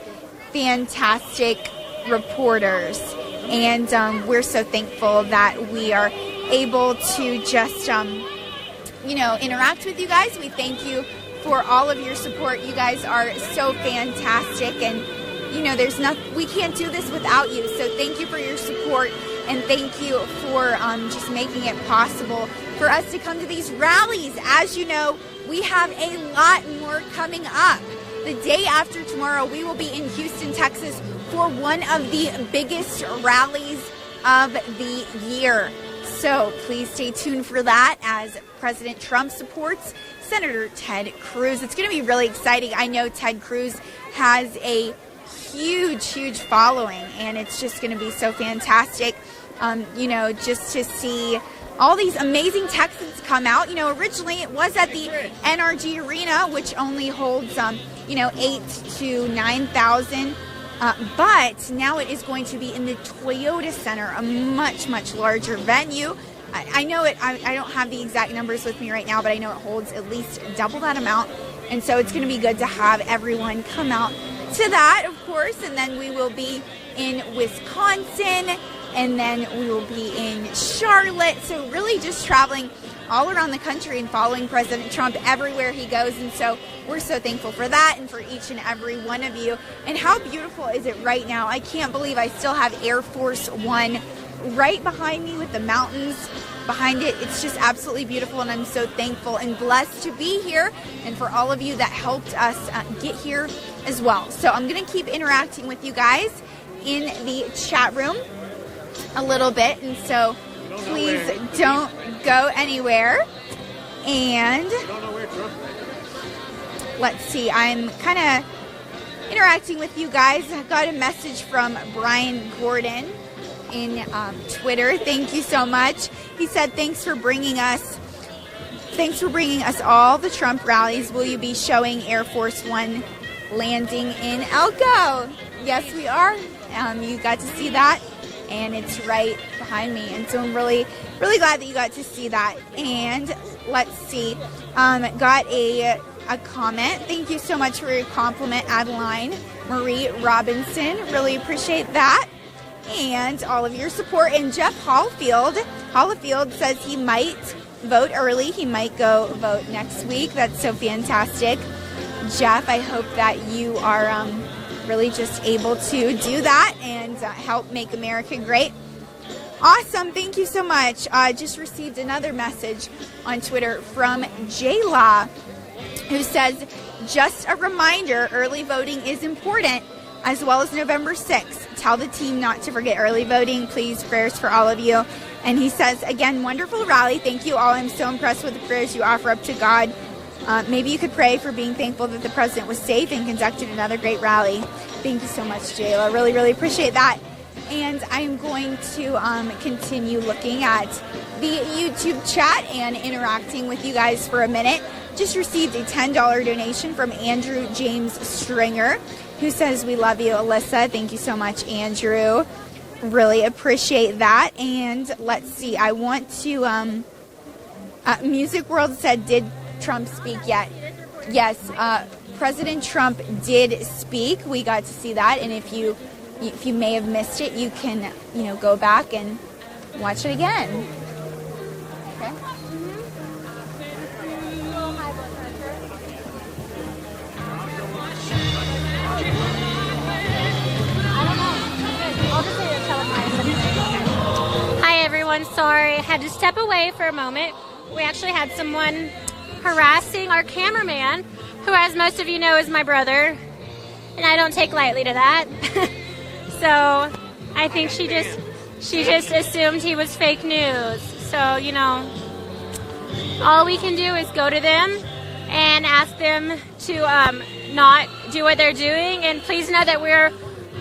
fantastic reporters. And we're so thankful that we are able to just, interact with you guys. We thank you for all of your support. You guys are so fantastic. And, we can't do this without you. So thank you for your support. And thank you for just making it possible for us to come to these rallies. As you know, we have a lot more coming up. The day after tomorrow, we will be in Houston, Texas for one of the biggest rallies of the year. So please stay tuned for that as President Trump supports Senator Ted Cruz. It's going to be really exciting. I know Ted Cruz has a huge following, and it's just going to be so fantastic. Just to see all these amazing Texans come out. Originally it was at the NRG Arena, which only holds, 8 to 9,000. But now it is going to be in the Toyota Center, a much larger venue. I know it. I don't have the exact numbers with me right now, but I know it holds at least double that amount. And so it's going to be good to have everyone come out to that, of course. And then we will be in Wisconsin. And then we will be in Charlotte. So really just traveling all around the country and following President Trump everywhere he goes. And so we're so thankful for that and for each and every one of you. And how beautiful is it right now? I can't believe I still have Air Force One right behind me with the mountains behind it. It's just absolutely beautiful, and I'm so thankful and blessed to be here and for all of you that helped us get here as well. So I'm going to keep interacting with you guys in the chat room a little bit, and so please don't go anywhere. And let's see, I'm kind of interacting with you guys. I got a message from Brian Gordon in Twitter. Thank you so much. He said, thanks for bringing us all the Trump rallies. Will you be showing Air Force One landing in Elko? Yes, we are. You got to see that, and it's right behind me. And so I'm really glad that you got to see that. And let's see, got a comment. Thank you so much for your compliment, Adeline Marie Robinson. Really appreciate that. And all of your support. And Jeff Hollifield says he might vote early. He might go vote next week. That's so fantastic. Jeff, I hope that you are really just able to do that and help make America great. Awesome. Thank you so much. Just received another message on Twitter from J-Law, who says, just a reminder, early voting is important, as well as November 6th. Tell the team not to forget early voting. Please, prayers for all of you. And he says, again, wonderful rally. Thank you all. I'm so impressed with the prayers you offer up to God. Maybe you could pray for being thankful that the president was safe and conducted another great rally. Thank you so much, Jayla. Really, really appreciate that. And I'm going to continue looking at the YouTube chat and interacting with you guys for a minute. Just received a $10 donation from Andrew James Stringer, who says, we love you, Alyssa. Thank you so much, Andrew. Really appreciate that. And let's see, I want to, Music World said, did Trump speak yet? Yes, President Trump did speak. We got to see that. And if you may have missed it, you can, go back and watch it again. Okay. Hi everyone, sorry, I had to step away for a moment. We actually had someone harassing our cameraman, who, as most of you know, is my brother, and I don't take lightly to that. So I think she just assumed he was fake news. So, all we can do is go to them and ask them to not do what they're doing. And please know that we're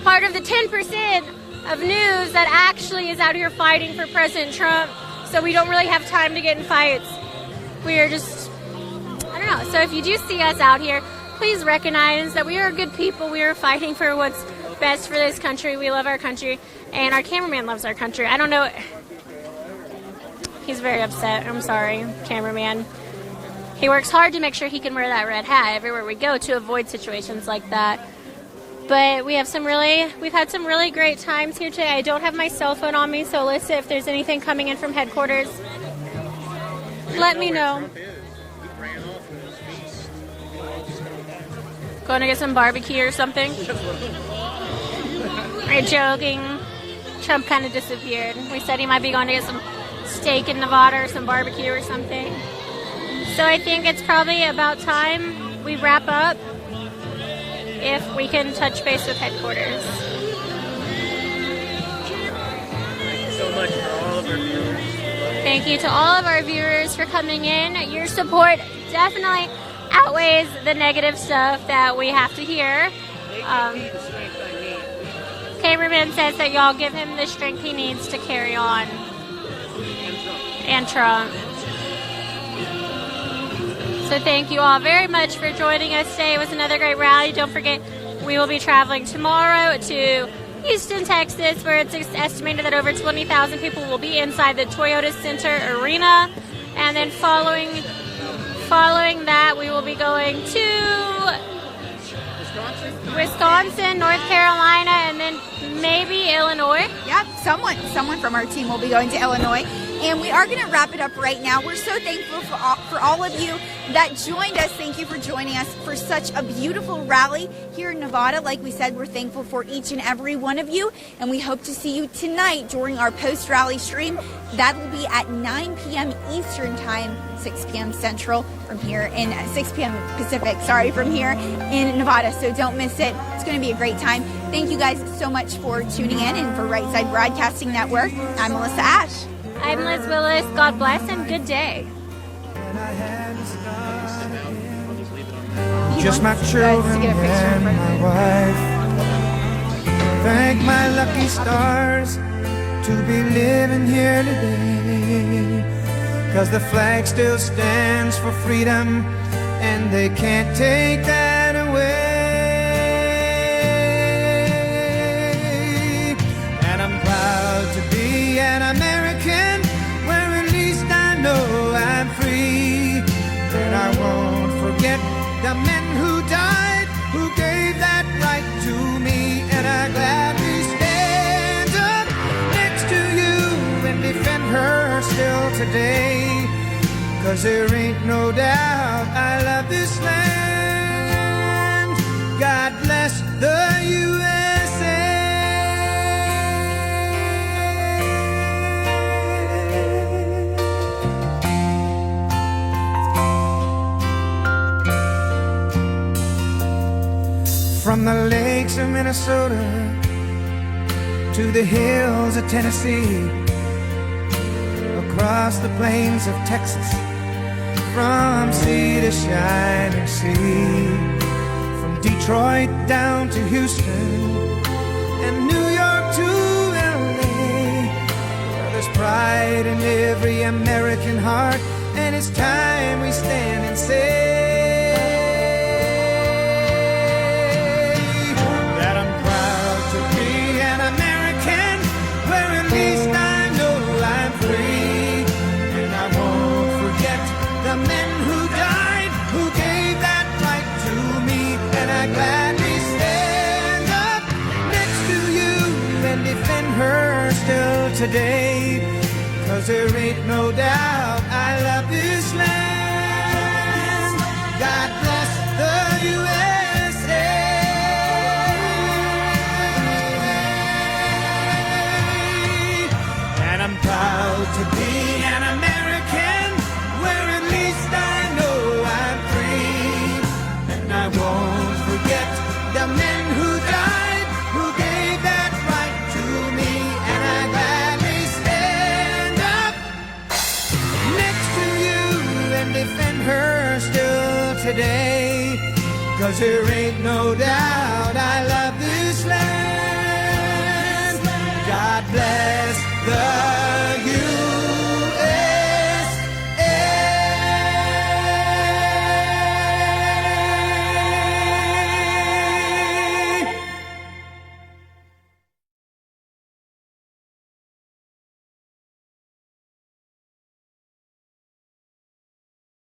part of the 10% of news that actually is out here fighting for President Trump. So we don't really have time to get in fights. We are just, I don't know. So if you do see us out here, please recognize that we are good people. We are fighting for what's best for this country. We love our country, and our cameraman loves our country. I don't know. He's very upset. I'm sorry, cameraman. He works hard to make sure he can wear that red hat everywhere we go to avoid situations like that. But we've had some really great times here today. I don't have my cell phone on me, so Alyssa, if there's anything coming in from headquarters, let me know. Going to get some barbecue or something? Are you joking? Trump kind of disappeared. We said he might be going to get some steak in Nevada or some barbecue or something. So I think it's probably about time we wrap up, if we can touch base with headquarters. Thank you so much for all of our viewers. Thank you to all of our viewers for coming in. Your support definitely outweighs the negative stuff that we have to hear. Cameraman says that y'all give him the strength he needs to carry on. And Trump. So thank you all very much for joining us today. It was another great rally. Don't forget, we will be traveling tomorrow to Houston, Texas, where it's estimated that over 20,000 people will be inside the Toyota Center Arena. And then following that, we will be going to Wisconsin, North Carolina, and then maybe Illinois. Yeah, someone from our team will be going to Illinois. And we are going to wrap it up right now. We're so thankful for all of you that joined us. Thank you for joining us for such a beautiful rally here in Nevada. Like we said, we're thankful for each and every one of you. And we hope to see you tonight during our post-rally stream. That will be at 9 p.m. Eastern Time, 6 p.m. Central from here in 6 p.m. Pacific, from here in Nevada. So don't miss it. It's going to be a great time. Thank you guys so much for tuning in. And for Right Side Broadcasting Network, I'm Alyssa Ashe. I'm Liz Willis. God bless and good day. Just my children and my wife. Thank my lucky stars to be living here today. 'Cause the flag still stands for freedom, and they can't take that away. And I'm proud to be an American, where at least I know I'm free. And I won't forget the men who died, who gave that right to me. And I gladly stand up next to you and defend her still today. 'Cause there ain't no doubt I love this land. God bless the USA. From the lakes of Minnesota to the hills of Tennessee, across the plains of Texas, from sea to shining sea, from Detroit down to Houston and New York to LA. Well, there's pride in every American heart, and it's time we stand and say that I'm proud to be an American, where at least I know I'm free. And I won't forget the men who died, who gave that right to me. And I gladly stand up next to you and defend her still today, 'cause there ain't no doubt I love this land. God bless the USA. And I'm proud to be an American, where at least I know I'm free. And I won't forget the men who died, who gave that right to me. And I gladly stand up next to you and defend her still today, 'cause there ain't no doubt I love this land. God bless the